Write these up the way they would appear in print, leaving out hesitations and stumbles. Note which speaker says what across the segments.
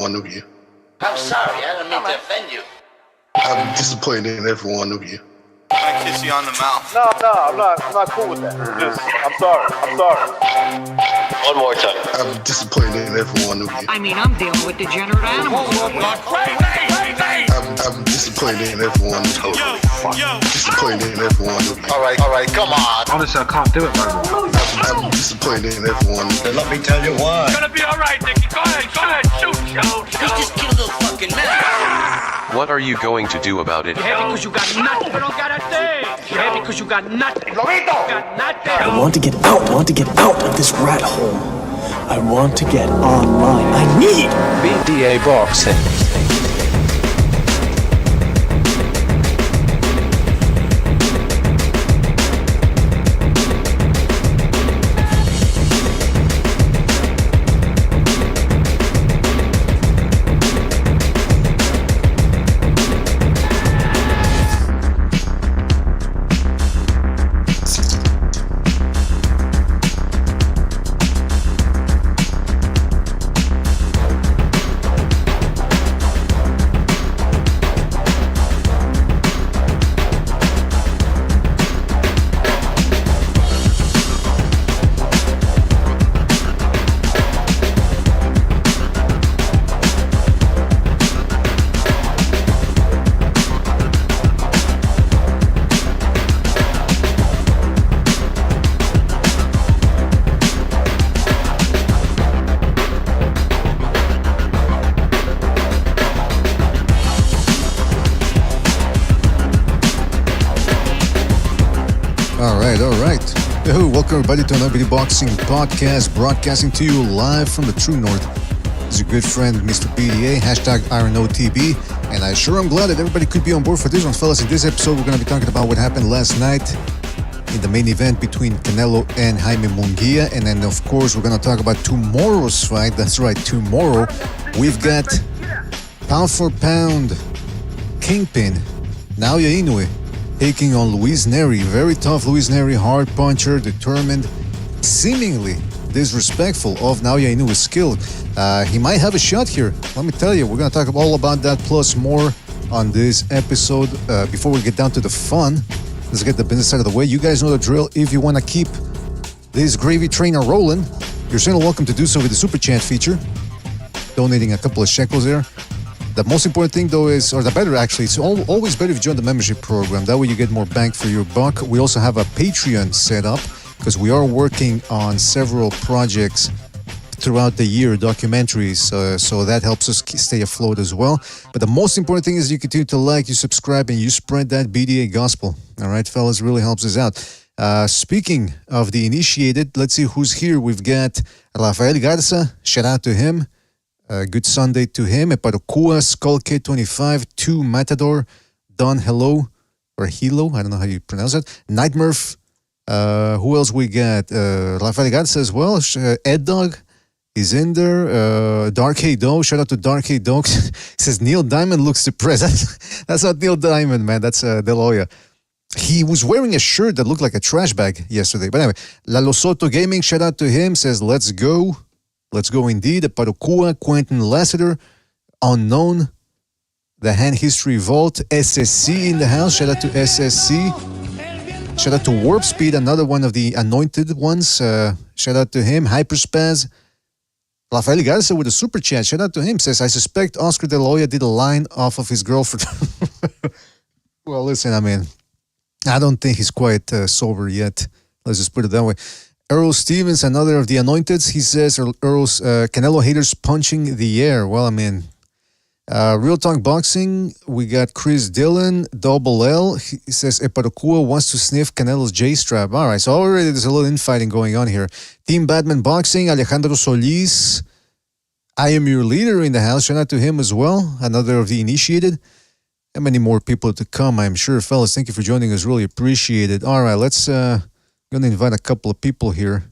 Speaker 1: one of you.
Speaker 2: I'm sorry, I didn't mean to offend you.
Speaker 1: I'm disappointed in every one of you.
Speaker 3: I kiss you on the mouth.
Speaker 4: No, I'm not cool with that. Just, I'm sorry.
Speaker 2: One more time.
Speaker 1: I'm disappointed in every one of you.
Speaker 5: I mean, I'm dealing with degenerate animals.
Speaker 1: I'm disappointed in everyone. Disappointed in everyone.
Speaker 2: All right, come on.
Speaker 6: Honestly, I can't do it no more.
Speaker 1: I'm disappointed in everyone.
Speaker 2: Let me tell you why.
Speaker 4: It's gonna be all right, Nicky. Go ahead, shoot.
Speaker 2: He just killed a little fucking man.
Speaker 7: What are you going to do about it?
Speaker 5: You're happy because you got nothing. You don't got a thing. You're happy because you got nothing.
Speaker 2: Lobito!
Speaker 5: Got nothing.
Speaker 8: I want to get out. I want to get out of this rat hole. I want to get online. I need
Speaker 6: BDA boxing.
Speaker 9: All right. Yo, welcome everybody to another Boxing Podcast, broadcasting to you live from the True North. This is your good friend, Mr. BDA, hashtag IronOTB, and I sure am glad that everybody could be on board for this one, fellas. In this episode, we're going to be talking about what happened last night in the main event between Canelo and Jaime Munguia, and then, of course, we're going to talk about tomorrow's fight. That's right, tomorrow. We've got pound for pound kingpin, Naoya Inoue, taking on Nery. Very tough Nery, hard puncher, determined, seemingly disrespectful of Naoya Inoue's skill. He might have a shot here. Let me tell you, we're going to talk all about that plus more on this episode. Before we get down to the fun, let's get the business out of the way. You guys know the drill. If you want to keep this gravy train rolling, you're certainly welcome to do so with the Super Chat feature, donating a couple of shekels there. The most important thing, though, is, or the better actually, it's always better if you join the membership program. That way you get more bang for your buck. We also have a Patreon set up because we are working on several projects throughout the year, documentaries, so that helps us stay afloat as well. But the most important thing is you continue to like, you subscribe, and you spread that BDA gospel. All right, fellas, really helps us out. Speaking of the initiated, let's see who's here. We've got Rafael Garza, shout out to him. Good Sunday to him. Eparokua, Skull K25, 2 Matador, Don Hello, or Hilo, I don't know how you pronounce it. Night Murph. Who else we got? Rafael Garza as well. Ed Dog is in there. Dark Haydo, shout out to Dark Haydo. Says Neil Diamond looks depressed. That's not Neil Diamond, man. That's De La Hoya. He was wearing a shirt that looked like a trash bag yesterday. But anyway, Lalo Soto Gaming, shout out to him. Says, let's go. Let's go indeed. Eparokua, Quentin Lassiter, Unknown, The Hand History Vault, SSC in the house. Shout out to SSC. Shout out to Warp Speed, another one of the anointed ones. Shout out to him. Hyperspaz. Rafael Garza with a super chat. Shout out to him. Says, I suspect Oscar De La Hoya did a line off of his girlfriend. Well, listen, I mean, I don't think he's quite sober yet. Let's just put it that way. Earl Stevens, another of the anointeds, he says, Earl's Canelo haters punching the air. Well, I mean, Real Talk Boxing, we got Chris Dillon, Double L. He says, Eparokua wants to sniff Canelo's J-strap. All right, so already there's a little infighting going on here. Team Batman Boxing, Alejandro Solis. I am your leader in the house. Shout out to him as well, another of the initiated. And many more people to come, I'm sure. Fellas, thank you for joining us. Really appreciate it. All right, let's... I'm going to invite a couple of people here.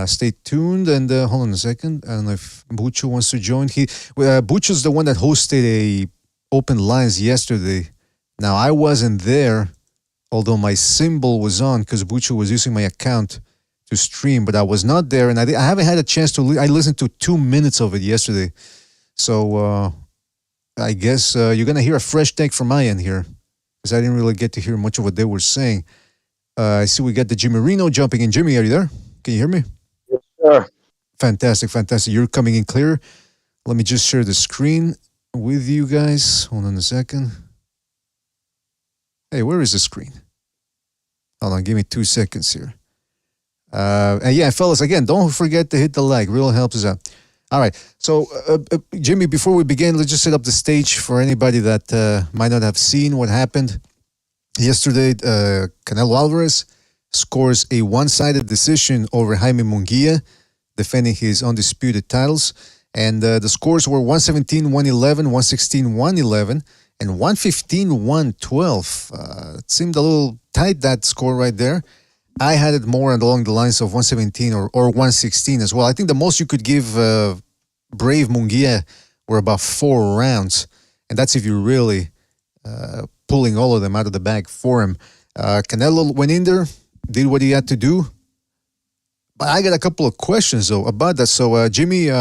Speaker 9: Stay tuned and hold on a second. I don't know if Bucho wants to join. Bucho's the one that hosted a open lines yesterday. Now, I wasn't there, although my symbol was on because Bucho was using my account to stream, but I was not there, and I haven't had a chance to. I listened to 2 minutes of it yesterday, so I guess you're gonna hear a fresh take from my end here, because I didn't really get to hear much of what they were saying. I see we got the Jimmy Reno jumping in. Jimmy, are you there? Can you hear me?
Speaker 10: Yes, sir.
Speaker 9: Fantastic. You're coming in clear. Let me just share the screen with you guys. Hold on a second. Hey, where is the screen? Hold on, give me 2 seconds here. And yeah, fellas, again, don't forget to hit the like. Real helps us out. All right. So, Jimmy, before we begin, let's just set up the stage for anybody that might not have seen what happened yesterday. Canelo Alvarez scores a one-sided decision over Jaime Munguia, defending his undisputed titles. And the scores were 117-111, 116-111, and 115-112. It seemed a little tight, that score right there. I had it more along the lines of 117 or 116 as well. I think the most you could give Brave Munguia were about 4 rounds. And that's if you're really pulling all of them out of the bag for him. Canelo went in there, did what he had to do. But I got a couple of questions, though, about that. So, Jimmy,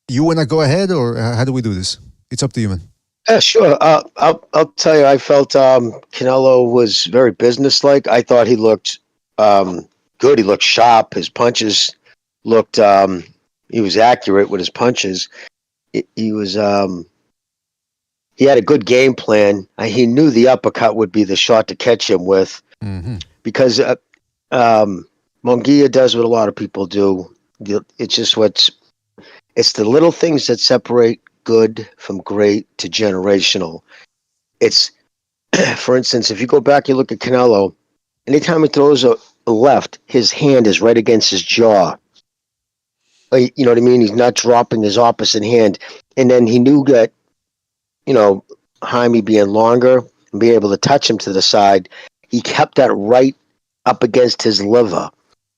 Speaker 9: you want to go ahead, or how do we do this? It's up to you, man.
Speaker 10: Yeah, sure. I'll tell you, I felt Canelo was very businesslike. I thought he looked good. He looked sharp. His punches looked. He was accurate with his punches. He was. He had a good game plan. He knew the uppercut would be the shot to catch him with, because Munguia does what a lot of people do. It's just it's the little things that separate good from great to generational. It's, for instance, if you go back, you look at Canelo, anytime he throws a left, his hand is right against his jaw. You know what I mean? He's not dropping his opposite hand. And then he knew that, Jaime being longer and being able to touch him to the side, he kept that right up against his liver.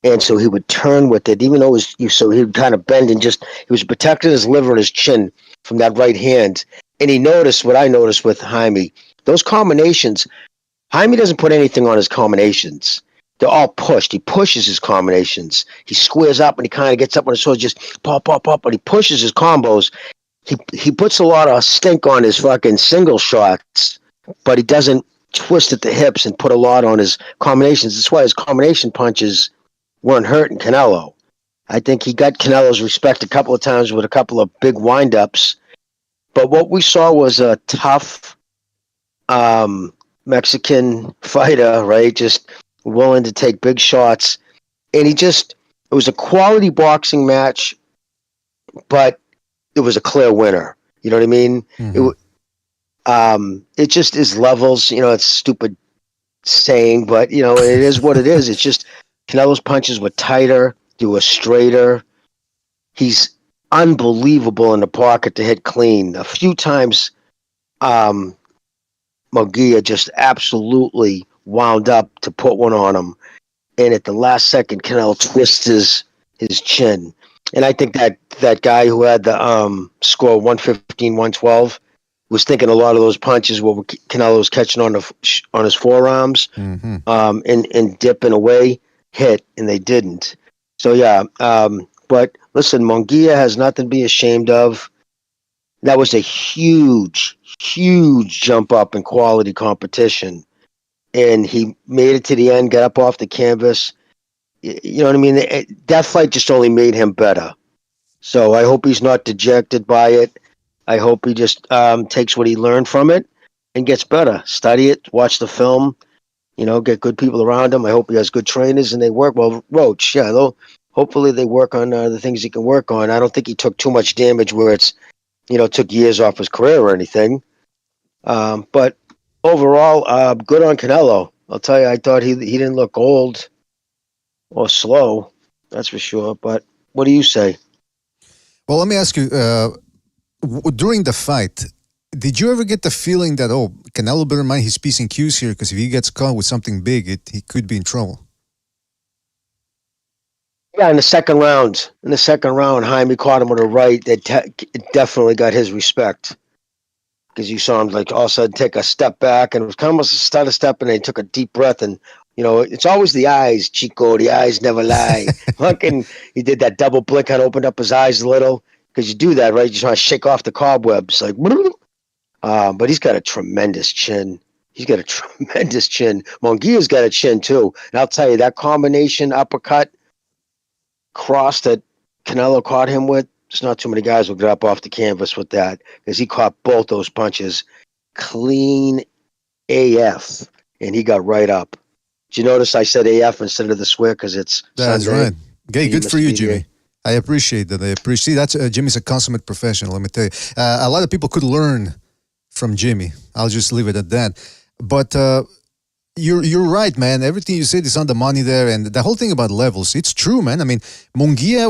Speaker 10: And so he would turn with it, even though so he would kind of bend and he was protecting his liver and his chin from that right hand. And he noticed what I noticed with Jaime. Those combinations, Jaime doesn't put anything on his combinations. They're all pushed. He pushes his combinations. He squares up and he kind of gets up on his sword, just pop, pop, pop, but he pushes his combos. He puts a lot of stink on his fucking single shots, but he doesn't twist at the hips and put a lot on his combinations. That's why his combination punches weren't hurting Canelo. I think he got Canelo's respect a couple of times with a couple of big windups. But what we saw was a tough Mexican fighter, right? Just willing to take big shots. And it was a quality boxing match, but it was a clear winner. You know what I mean? It just is levels. It's stupid saying, but, it is what it is. It's just Canelo's punches were tighter. They were straighter. He's unbelievable in the pocket to hit clean. A few times, Munguia just absolutely wound up to put one on him. And at the last second, Canelo twists his chin. And I think that guy who had the score 115-112 was thinking a lot of those punches were Canelo was catching on his forearms and dipping away, hit, and they didn't. So, yeah. But listen, Munguia has nothing to be ashamed of. That was a huge, huge jump up in quality competition. And he made it to the end, got up off the canvas. You know what I mean? That fight just only made him better. So I hope he's not dejected by it. I hope he just takes what he learned from it and gets better. Study it, watch the film, get good people around him. I hope he has good trainers and they work. Well, Roach, yeah, hopefully they work on the things he can work on. I don't think he took too much damage where it's, took years off his career or anything. But overall, good on Canelo. I'll tell you, I thought he didn't look old or slow, that's for sure. But what do you say?
Speaker 9: Well, let me ask you, during the fight, did you ever get the feeling that, Canelo better mind his P's and Q's here, because if he gets caught with something big, he could be in trouble?
Speaker 10: Yeah, in the second round, Jaime caught him with a right that it definitely got his respect. Because you saw him all of a sudden take a step back, and it was almost a stutter step, and then he took a deep breath and It's always the eyes, Chico. The eyes never lie. Fucking, he did that double blink and opened up his eyes a little. Because you do that, right? You just want to shake off the cobwebs. Like, but he's got a tremendous chin. Munguia's got a chin, too. And I'll tell you, that combination uppercut cross that Canelo caught him with, there's not too many guys will get up off the canvas with that. Because he caught both those punches clean AF. And he got right up. Did you notice I said AF instead of the swear because it's
Speaker 9: That's
Speaker 10: Sunday?
Speaker 9: right. Okay, good for you, Jimmy. I appreciate that. That's Jimmy's a consummate professional. Let me tell you, a lot of people could learn from Jimmy. I'll just leave it at that. But you're right, man. Everything you said is on the money there, and the whole thing about levels, it's true, man. I mean, Munguia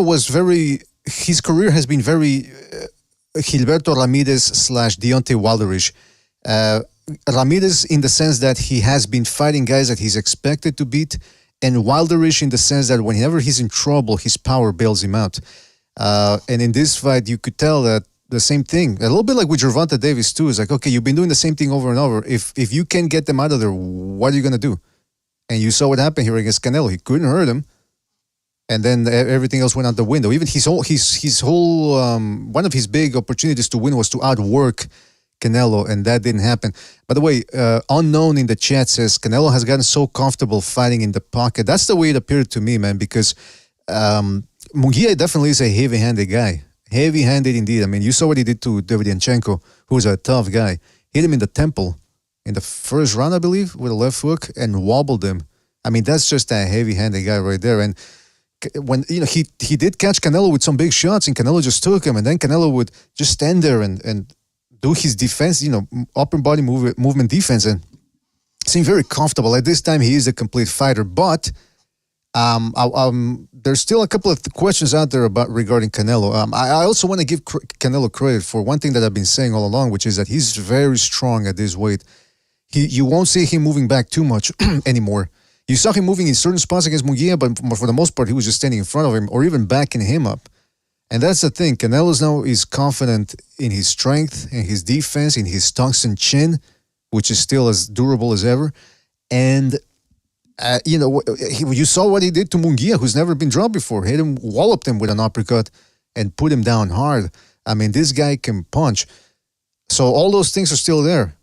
Speaker 9: his career has been very Gilberto Ramirez / Deontay Wilderish. Ramirez in the sense that he has been fighting guys that he's expected to beat, and Wilderish in the sense that whenever he's in trouble, his power bails him out. And in this fight, you could tell that the same thing, a little bit like with Gervonta Davis too. It's like, okay, you've been doing the same thing over and over. If you can get them out of there, what are you going to do? And you saw what happened here against Canelo. He couldn't hurt him. And then everything else went out the window. Even his whole one of his big opportunities to win was to outwork Canelo, and that didn't happen. By the way, Unknown in the chat says Canelo has gotten so comfortable fighting in the pocket. That's the way it appeared to me, man, because Munguia definitely is a heavy-handed guy. Heavy-handed indeed. I mean, you saw what he did to Davidianchenko, who's a tough guy. Hit him in the temple in the first round, I believe, with a left hook and wobbled him. I mean, that's just a heavy-handed guy right there. And when he did catch Canelo with some big shots, and Canelo just took him, and then Canelo would just stand there and do his defense, upper body movement defense, and seem very comfortable. At this time, he is a complete fighter, but there's still a couple of questions out there regarding Canelo. I also want to give Canelo credit for one thing that I've been saying all along, which is that he's very strong at this weight. You won't see him moving back too much anymore. You saw him moving in certain spots against Munguia, but for the most part, he was just standing in front of him or even backing him up. And that's the thing. Canelo now is confident in his strength, in his defense, in his tungsten chin, which is still as durable as ever. And, you saw what he did to Munguia, who's never been dropped before. Hit him, walloped him with an uppercut, and put him down hard. I mean, this guy can punch. So all those things are still there.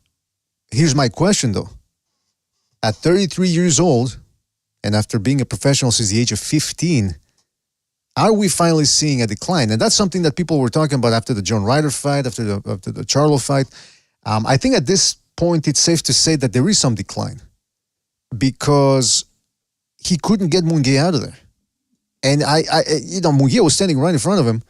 Speaker 9: Here's my question, though. At 33 years old, and after being a professional since the age of 15, are we finally seeing a decline? And that's something that people were talking about after the John Ryder fight, after the Charlo fight. I think at this point, it's safe to say that there is some decline because he couldn't get Munguia out of there. And Munguia was standing right in front of him,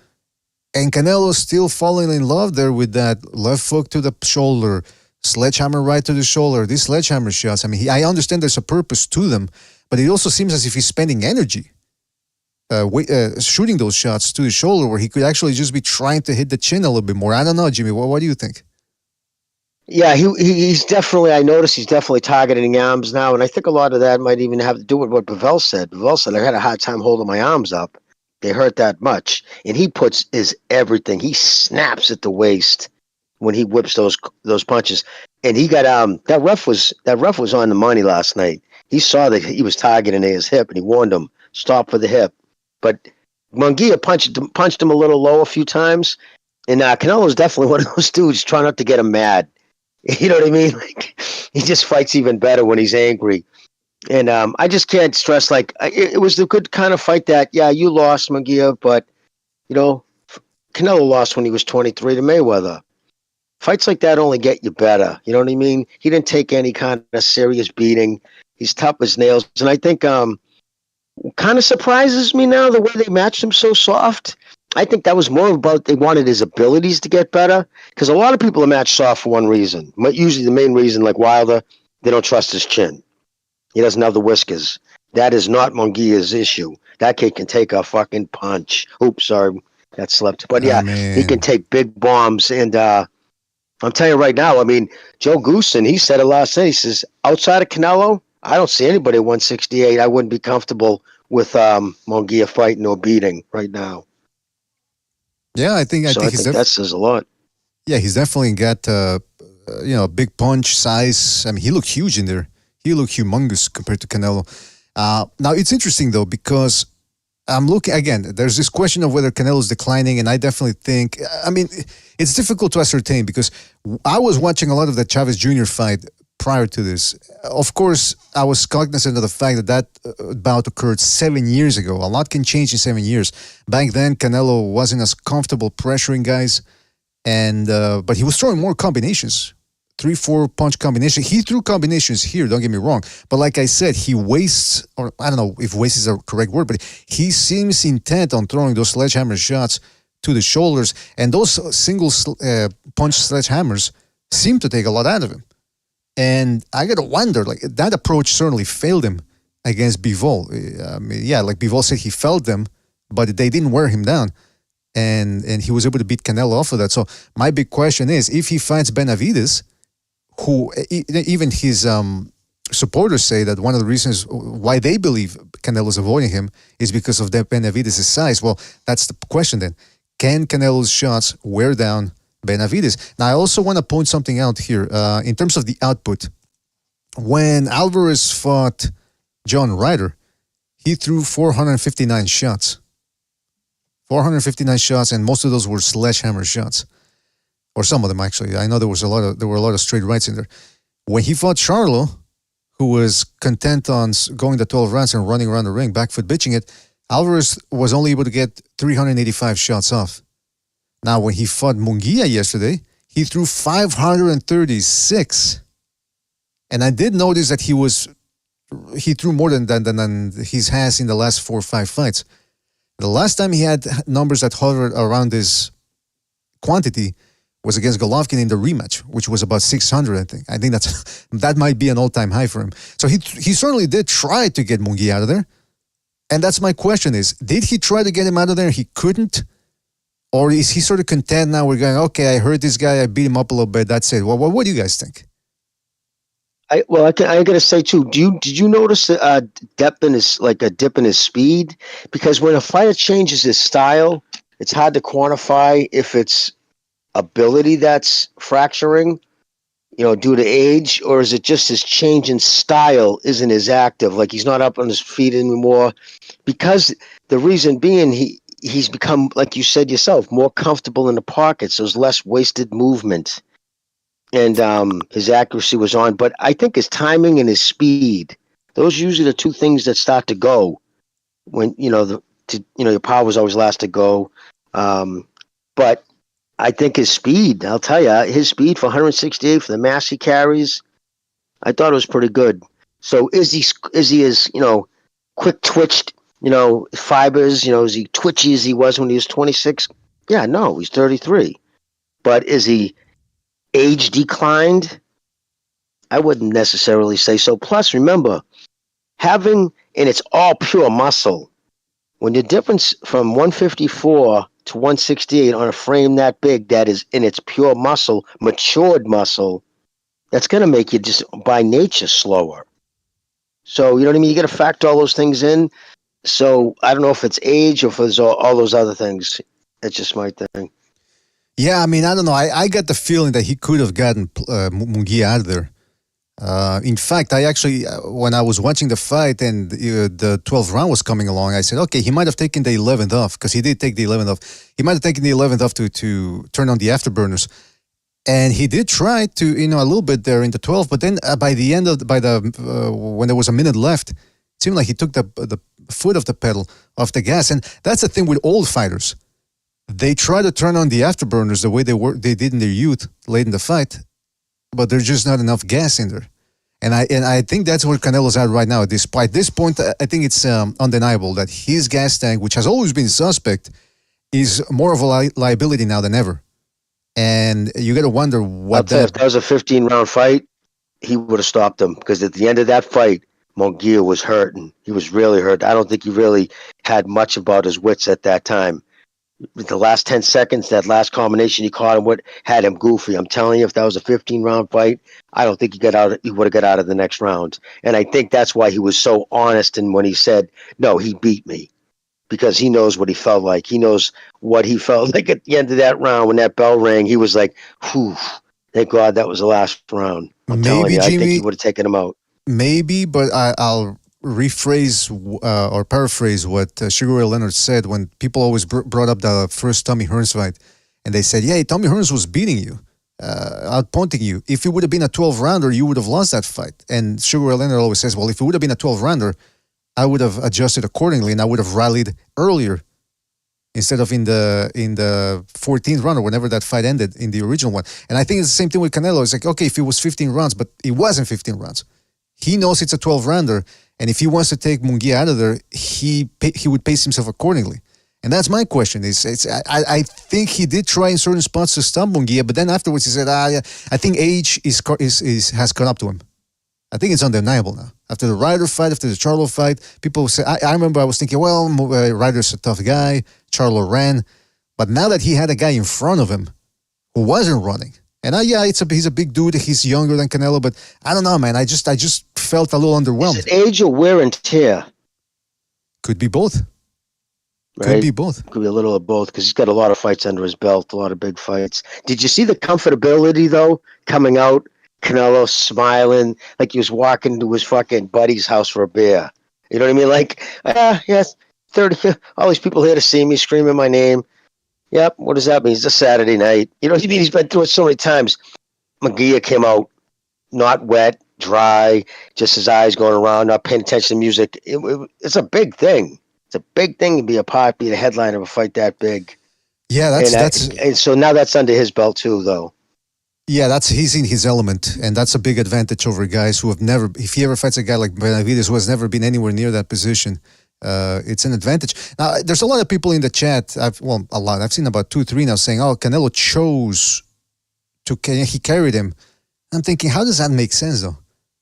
Speaker 9: and Canelo still falling in love there with that left hook to the shoulder, sledgehammer right to the shoulder, these sledgehammer shots. I mean, I understand there's a purpose to them, but it also seems as if he's spending energy shooting those shots to the shoulder where he could actually just be trying to hit the chin a little bit more. I don't know, Jimmy. What do you think?
Speaker 10: Yeah, he's definitely, I noticed he's definitely targeting arms now, and I think a lot of that might even have to do with what Bivol said. Bivol said, I had a hard time holding my arms up. They hurt that much. And he puts his everything. He snaps at the waist when he whips those punches. And he got that ref was on the money last night. He saw that he was targeting his hip, and he warned him, stop for the hip. But Munguia punched him a little low a few times, and Canelo's definitely one of those dudes trying not to get him mad. You know what I mean? Like, he just fights even better when he's angry. And I just can't stress, like, it was the good kind of fight that, yeah, you lost, Munguia, but, Canelo lost when he was 23 to Mayweather. Fights like that only get you better. You know what I mean? He didn't take any kind of serious beating. He's tough as nails. And I think kind of surprises me now the way they matched him so soft. I think that was more about they wanted his abilities to get better, because a lot of people are matched soft for one reason. Usually the main reason, like Wilder, they don't trust his chin. He doesn't have the whiskers. That is not Munguia's issue. That kid can take a fucking punch. Oops, sorry, that slipped. But yeah, he can take big bombs. And I'm telling you right now, I mean, Joe Goosen, he said it last night. He says, outside of Canelo, I don't see anybody at 168. I wouldn't be comfortable with Munguia fighting or beating right now.
Speaker 9: Yeah, I think
Speaker 10: that says a lot.
Speaker 9: Yeah, he's definitely got big punch, size. I mean, he looked huge in there. he looked humongous compared to Canelo. Now, it's interesting, though, because I'm looking, again, there's this question of whether Canelo's declining, and I definitely think, I mean, it's difficult to ascertain because I was watching a lot of the Chavez Jr. fight prior to this. Of course, I was cognizant of the fact that bout occurred 7 years ago. A lot can change in 7 years. Back then, Canelo wasn't as comfortable pressuring guys, and but he was throwing more combinations. 3-4 punch combination. He threw combinations here, don't get me wrong. But like I said, he wastes, or I don't know if waste is a correct word, but he seems intent on throwing those sledgehammer shots to the shoulders. And those single punch sledgehammers seem to take a lot out of him. And I got to wonder, like, that approach certainly failed him against Bivol. I mean, yeah, like Bivol said, he felt them, but they didn't wear him down. And he was able to beat Canelo off of that. So my big question is, if he fights Benavidez, who even his supporters say that one of the reasons why they believe Canelo's avoiding him is because of Benavidez' size. Well, that's the question then. Can Canelo's shots wear down Benavidez? Now, I also want to point something out here. In terms of the output, when Alvarez fought John Ryder, he threw 459 shots. 459 shots, and most of those were sledgehammer shots. Or some of them, actually. I know there were a lot of straight rights in there. When he fought Charlo, who was content on going the 12 rounds and running around the ring, back foot bitching it, Alvarez was only able to get 385 shots off. Now, when he fought Munguia yesterday, he threw 536. And I did notice that he threw more than he has in the last 4 or 5 fights. The last time he had numbers that hovered around this quantity was against Golovkin in the rematch, which was about 600, I think. I think that might be an all-time high for him. So he certainly did try to get Munguia out of there. And that's my question is, did he try to get him out of there and he couldn't? Or is he sort of content now? We're going, okay, I heard this guy, I beat him up a little bit, that's it. Well, what do you guys think?
Speaker 10: I got to say, too, did you notice a dip in his speed? Because when a fighter changes his style, it's hard to quantify if it's ability that's fracturing, due to age, or is it just his change in style isn't as active, like he's not up on his feet anymore? Because the reason being, he's become, like you said yourself, more comfortable in the pocket, so there's less wasted movement, and his accuracy was on. But I think his timing and his speed, those are usually the two things that start to go when your power was always last to go, but I think his speed, I'll tell you, his speed for 168 for the mass he carries, I thought it was pretty good. So is he as, quick twitched, fibers, is he twitchy as he was when he was 26? Yeah, no, he's 33. But is he age declined? I wouldn't necessarily say so. Plus, remember, and it's all pure muscle. When the difference from 154 to 168 on a frame that big, that is in its pure muscle, matured muscle, that's going to make you just by nature slower. So, you know what I mean? You got to factor all those things in. So I don't know if it's age or if it's all those other things. That's just my thing.
Speaker 9: Yeah, I mean, I don't know. I got the feeling that he could have gotten Munguia out of there. In fact, I actually, when I was watching the fight and the 12th round was coming along, I said, okay, he might have taken the 11th off, because he did take the 11th off. He might have taken the 11th off to turn on the afterburners. And he did try to, a little bit there in the 12th, but then by the end of, when there was a minute left, it seemed like he took the foot off the pedal, off the gas. And that's the thing with old fighters. They try to turn on the afterburners the way they did in their youth, late in the fight, but there's just not enough gas in there. And I think that's where Canelo's at right now. At this point, I think it's undeniable that his gas tank, which has always been suspect, is more of a liability now than ever. And you got to wonder what
Speaker 10: if that was a 15-round fight, he would have stopped him, because at the end of that fight, Munguia was hurting. He was really hurt. I don't think he really had much about his wits at that time. The last 10 seconds, that last combination he caught him with had him goofy. I'm telling you, if that was a 15-round fight, I don't think he would have got out of the next round. And I think that's why he was so honest. And when he said, no, he beat me, because he knows what he felt like. He knows what he felt like at the end of that round when that bell rang. He was like, whew, thank God that was the last round. I'm telling you, I think he would have taken him out.
Speaker 9: maybe, but I'll rephrase or paraphrase what Sugar Ray Leonard said when people always brought up the first Tommy Hearns fight, and they said, "Yeah, Tommy Hearns was beating you, outpunting you. If it would have been a 12-rounder, you would have lost that fight." And Sugar Ray Leonard always says, "Well, if it would have been a 12-rounder, I would have adjusted accordingly, and I would have rallied earlier." Instead of in the 14th round or whenever that fight ended in the original one. And I think it's the same thing with Canelo. It's like, okay, if it was 15 rounds, but it wasn't 15 rounds. He knows it's a 12-rounder, and if he wants to take Munguia out of there, he would pace himself accordingly. And that's my question. I think he did try in certain spots to stop Munguia, but then afterwards he said, yeah, I think age has caught up to him. I think it's undeniable now. After the Ryder fight, after the Charlo fight, people say, I remember I was thinking, well, Ryder's a tough guy, Charlo ran. But now that he had a guy in front of him who wasn't running, and he's a big dude, he's younger than Canelo, but I don't know, man. I just felt a little underwhelmed.
Speaker 10: Is it age or wear and tear?
Speaker 9: Could be both.
Speaker 10: Right?
Speaker 9: Could be both.
Speaker 10: Could be a little of both, because he's got a lot of fights under his belt, a lot of big fights. Did you see the comfortability, though, coming out? Canelo smiling like he was walking to his fucking buddy's house for a beer. You know what I mean? Like, yes, 30, all these people here to see me screaming my name. Yep, what does that mean? It's a Saturday night. You know what I mean? He's been through it so many times. Munguia came out not wet, dry, just his eyes going around, not paying attention to music. It's a big thing. It's a big thing to be the headliner of a fight that big.
Speaker 9: Yeah,
Speaker 10: and so now that's under his belt too, though.
Speaker 9: Yeah, he's in his element, and that's a big advantage over guys who have never. If he ever fights a guy like Benavidez who has never been anywhere near that position, it's an advantage. Now, there's a lot of people in the chat. A lot. I've seen about 2, 3 now saying, "Oh, Canelo chose he carried him." I'm thinking, how does that make sense, though?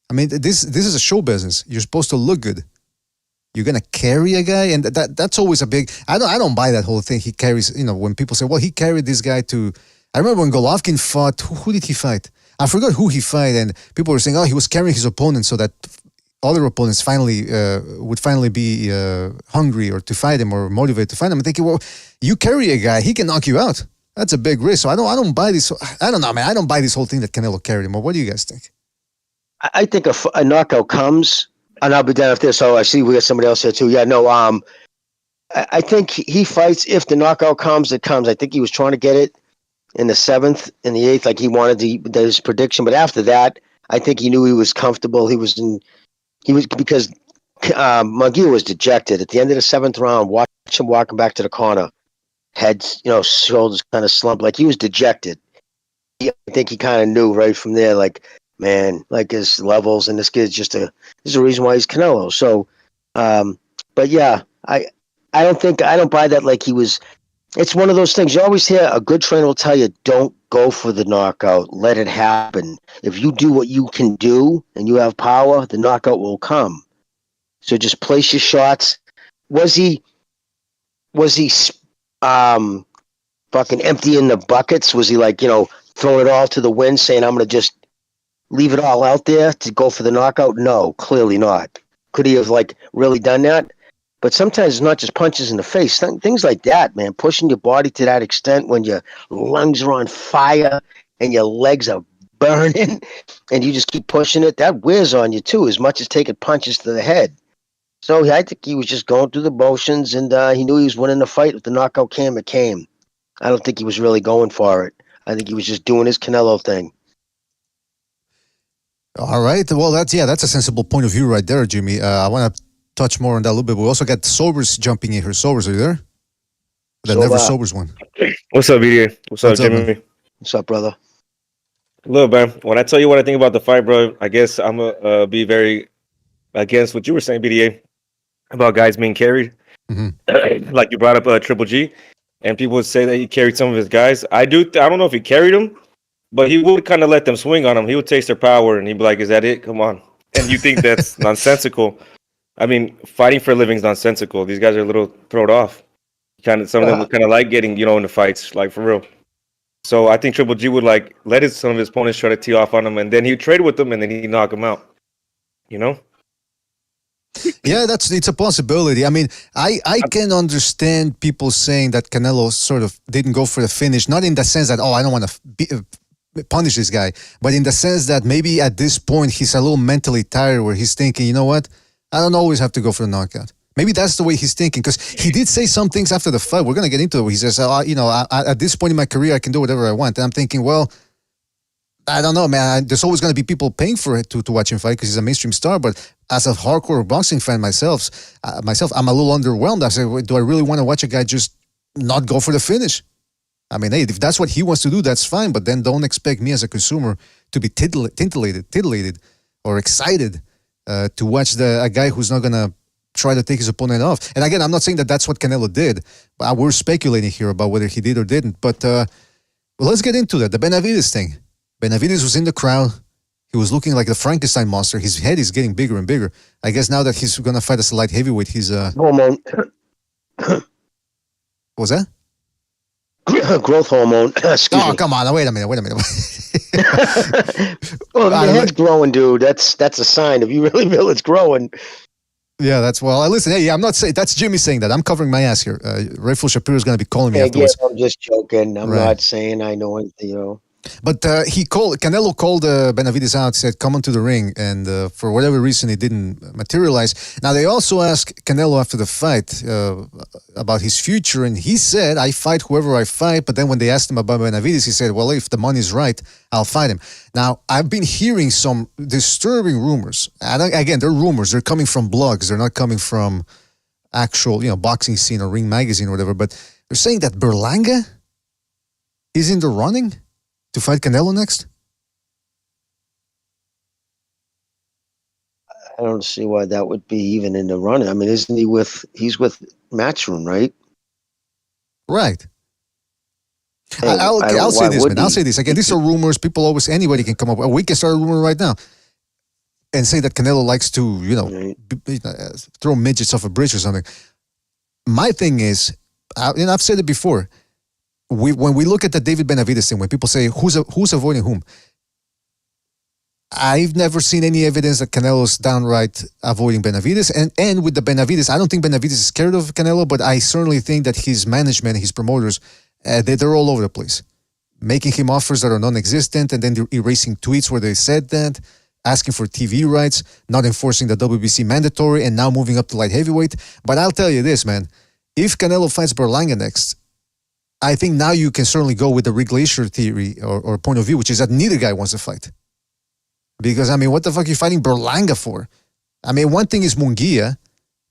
Speaker 9: I mean, this is a show business. You're supposed to look good. You're gonna carry a guy, and that's always a big. I don't buy that whole thing. He carries. You know, when people say, "Well, he carried this guy to." I remember when Golovkin fought, who did he fight? I forgot who he fought, and people were saying, oh, he was carrying his opponent so that other opponents would finally be hungry or to fight him or motivated to fight him. I'm thinking, well, you carry a guy, he can knock you out. That's a big risk. So I don't buy this. I don't know, man. I don't buy this whole thing that Canelo carried him. Or what do you guys think?
Speaker 10: I think a knockout comes, and I'll be down with this. So I see we got somebody else here too. Yeah, no, I think he fights if the knockout comes, it comes. I think he was trying to get it in the 7th, in the 8th, like he wanted his prediction. But after that, I think he knew he was comfortable. Because Munguia was dejected at the end of the 7th round. Watch him walking back to the corner, head, shoulders kind of slumped, like he was dejected. I think he kind of knew right from there, like, man, like his levels, and this kid's there's a reason why he's Canelo. So, but yeah, I don't buy that. Like he was. It's one of those things. You always hear a good trainer will tell you, don't go for the knockout. Let it happen. If you do what you can do and you have power, the knockout will come. So just place your shots. Was he fucking emptying the buckets? Was he like, throwing it all to the wind, saying, I'm going to just leave it all out there to go for the knockout? No, clearly not. Could he have really done that? But sometimes it's not just punches in the face. Things like that, man. Pushing your body to that extent when your lungs are on fire and your legs are burning and you just keep pushing it, that wears on you too, as much as taking punches to the head. So I think he was just going through the motions, and he knew he was winning the fight. If the knockout came, it came. I don't think he was really going for it. I think he was just doing his Canelo thing.
Speaker 9: All right. Well, that's a sensible point of view right there, Jimmy. I want to touch more on that a little bit. We also got Sobers jumping in here. Sobers, are you there? The Never Sobers one.
Speaker 11: What's up, BDA? What's up, Jimmy?
Speaker 10: What's up, brother?
Speaker 11: Look, man, when I tell you what I think about the fight, bro, I guess I'm going to be very against what you were saying, BDA, about guys being carried. Mm-hmm. Like you brought up Triple G, and people would say that he carried some of his guys. I don't know if he carried them, but he would kind of let them swing on him. He would taste their power, and he'd be like, is that it? Come on. And you think that's nonsensical. I mean, fighting for a living is nonsensical. These guys are a little thrown off. Some of them kind of like getting, in the fights, like for real. So I think Triple G would let some of his opponents try to tee off on him, and then he'd trade with them, and then he'd knock him out. Yeah,
Speaker 9: it's a possibility. I mean, I can understand people saying that Canelo sort of didn't go for the finish, not in the sense that, I don't want to punish this guy, but in the sense that maybe at this point he's a little mentally tired, where he's thinking, you know what, I don't always have to go for the knockout. Maybe that's the way he's thinking, because he did say some things after the fight. We're gonna get into it. He says, at this point in my career, I can do whatever I want. And I'm thinking, well, I don't know, man. There's always gonna be people paying for it to watch him fight because he's a mainstream star. But as a hardcore boxing fan myself, I'm a little underwhelmed. I say, do I really want to watch a guy just not go for the finish? I mean, hey, if that's what he wants to do, that's fine. But then don't expect me as a consumer to be titillated or excited to watch a guy who's not gonna try to take his opponent off. And again, I'm not saying that that's what Canelo did. We're speculating here about whether he did or didn't. But let's get into that. The Benavidez thing. Benavidez was in the crowd. He was looking like the Frankenstein monster. His head is getting bigger and bigger. I guess now that he's gonna fight as a light heavyweight, he's
Speaker 10: hormone.
Speaker 9: What was that?
Speaker 10: Growth hormone. Excuse me.
Speaker 9: Come on! Wait a minute.
Speaker 10: Well, your head's growing, dude. That's a sign. If you really feel it's growing.
Speaker 9: Yeah, listen. Hey, I'm not saying that's Jimmy saying that. I'm covering my ass here. Rayful Shapiro is going to be calling me afterwards.
Speaker 10: I'm just joking. I'm not saying I know anything.
Speaker 9: But Canelo called Benavidez out, said, come onto the ring, and for whatever reason, it didn't materialize. Now, they also asked Canelo after the fight about his future, and he said, I fight whoever I fight, but then when they asked him about Benavidez, he said, well, if the money's right, I'll fight him. Now, I've been hearing some disturbing rumors. Again, they're rumors. They're coming from blogs. They're not coming from actual, boxing scene or Ring Magazine or whatever, but they're saying that Berlanga is in the running to fight Canelo next?
Speaker 10: I don't see why that would be even in the running. I mean, he's with Matchroom, right?
Speaker 9: Right. I'll say this, man. I'll say this. Again, these are rumors. Anybody can come up. We can start a rumor right now and say that Canelo likes to, throw midgets off a bridge or something. My thing is, I've said it before, when we look at the David Benavidez thing, when people say who's avoiding whom, I've never seen any evidence that Canelo's downright avoiding Benavidez. And with the Benavidez, I don't think Benavidez is scared of Canelo, but I certainly think that his management, his promoters, they're all over the place, making him offers that are non-existent, and then they're erasing tweets where they said that, asking for TV rights, not enforcing the WBC mandatory, and now moving up to light heavyweight. But I'll tell you this, man, if Canelo fights Berlanga next, I think now you can certainly go with the Rick Glacier theory or point of view, which is that neither guy wants to fight. Because, I mean, what the fuck are you fighting Berlanga for? I mean, one thing is Munguia,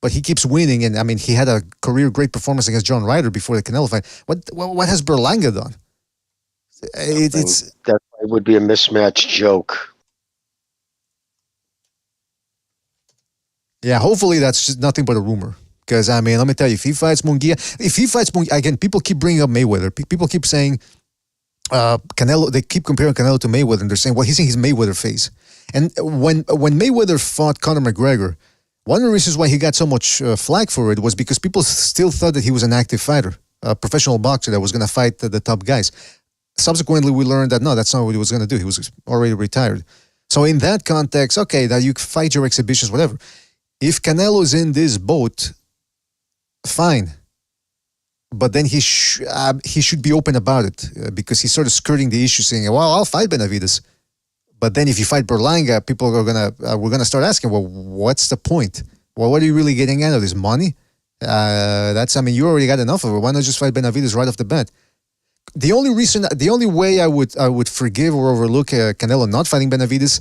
Speaker 9: but he keeps winning, and I mean, he had a career great performance against John Ryder before the Canelo fight. What has Berlanga done?
Speaker 10: That would be a mismatched joke.
Speaker 9: Yeah, hopefully that's just nothing but a rumor. Because, I mean, let me tell you, if he fights Munguia, again, people keep bringing up Mayweather. People keep saying Canelo, they keep comparing Canelo to Mayweather, and they're saying, well, he's in his Mayweather phase. And when Mayweather fought Conor McGregor, one of the reasons why he got so much flack for it was because people still thought that he was an active fighter, a professional boxer that was going to fight the top guys. Subsequently, we learned that, no, that's not what he was going to do. He was already retired. So in that context, okay, that you fight your exhibitions, whatever. If Canelo is in this boat, fine, but then he should be open about it because he's sort of skirting the issue, saying, "Well, I'll fight Benavidez," but then if you fight Berlanga, people are we're gonna start asking, "Well, what's the point? Well, what are you really getting out of this money?" You already got enough of it. Why not just fight Benavidez right off the bat? The only way I would forgive or overlook Canelo not fighting Benavidez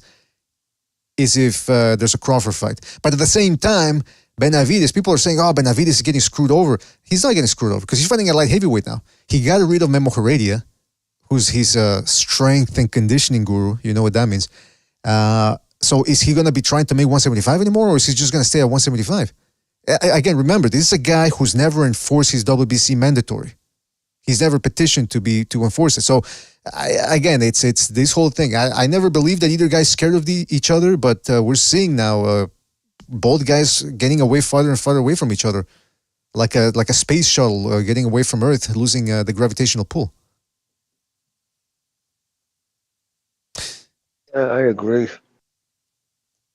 Speaker 9: is if there's a Crawford fight. But at the same time, Benavidez, people are saying, Benavidez is getting screwed over. He's not getting screwed over because he's fighting at light heavyweight now. He got rid of Memo Heredia, who's his strength and conditioning guru. You know what that means. So is he going to be trying to make 175 anymore, or is he just going to stay at 175? Again, remember, this is a guy who's never enforced his WBC mandatory. He's never petitioned to enforce it. So, it's this whole thing. I never believed that either guy's scared of each other, but we're seeing now both guys getting away farther and farther away from each other, like a space shuttle getting away from Earth, losing the gravitational pull.
Speaker 10: I agree.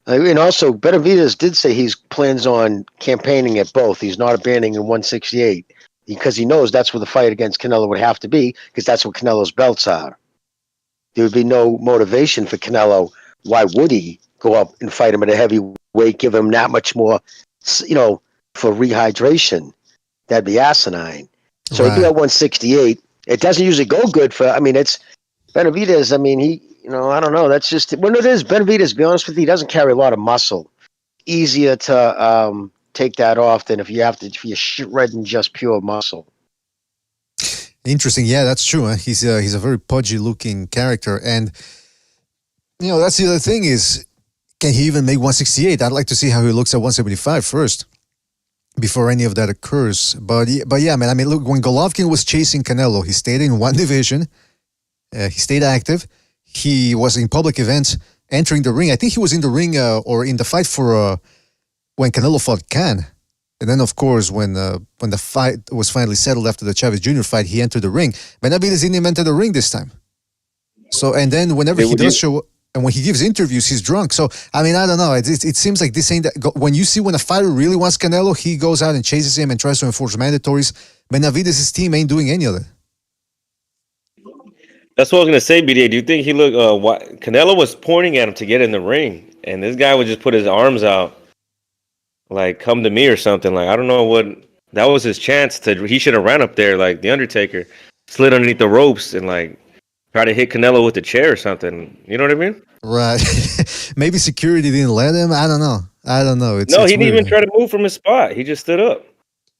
Speaker 10: And also, Benavidez did say he plans on campaigning at both. He's not abandoning in 168 because he knows that's where the fight against Canelo would have to be because that's what Canelo's belts are. there would be no motivation for Canelo. Why would he go up and fight him at a heavyweight, give him that much more, for rehydration? That'd be asinine. So he do at 168. It doesn't usually go good for. I mean, it's Benavidez. I mean, he. I don't know. That's just when it is Benavidez. To be honest with you, he doesn't carry a lot of muscle. Easier to take that off than if you're shredding just pure muscle.
Speaker 9: Interesting. Yeah, that's true. Huh? He's a very pudgy looking character, and that's the other thing is, can he even make 168? I'd like to see how he looks at 175 first, before any of that occurs. But yeah, man. I mean, look, when Golovkin was chasing Canelo, he stayed in one division. He stayed active. He was in public events, entering the ring. I think he was in the ring or in the fight for when Canelo fought Khan. And then, of course, when the fight was finally settled after the Chavez Jr. fight, he entered the ring. Benavidez didn't even enter the ring this time. So, and then whenever he does show, and when he gives interviews, he's drunk. So, I mean, I don't know. It seems like this ain't that. When you see when a fighter really wants Canelo, he goes out and chases him and tries to enforce mandatories. Benavidez' team ain't doing any of that.
Speaker 11: That's what I was gonna say, BDA. Do you think he looked? Canelo was pointing at him to get in the ring, and this guy would just put his arms out, like "come to me" or something. Like I don't know what. That was his chance to. He should have ran up there like the Undertaker, slid underneath the ropes, and like try to hit Canelo with the chair or something. You know what I mean?
Speaker 9: Right. Maybe security didn't let him. I don't know. He
Speaker 11: didn't even try to move from his spot. He just stood up.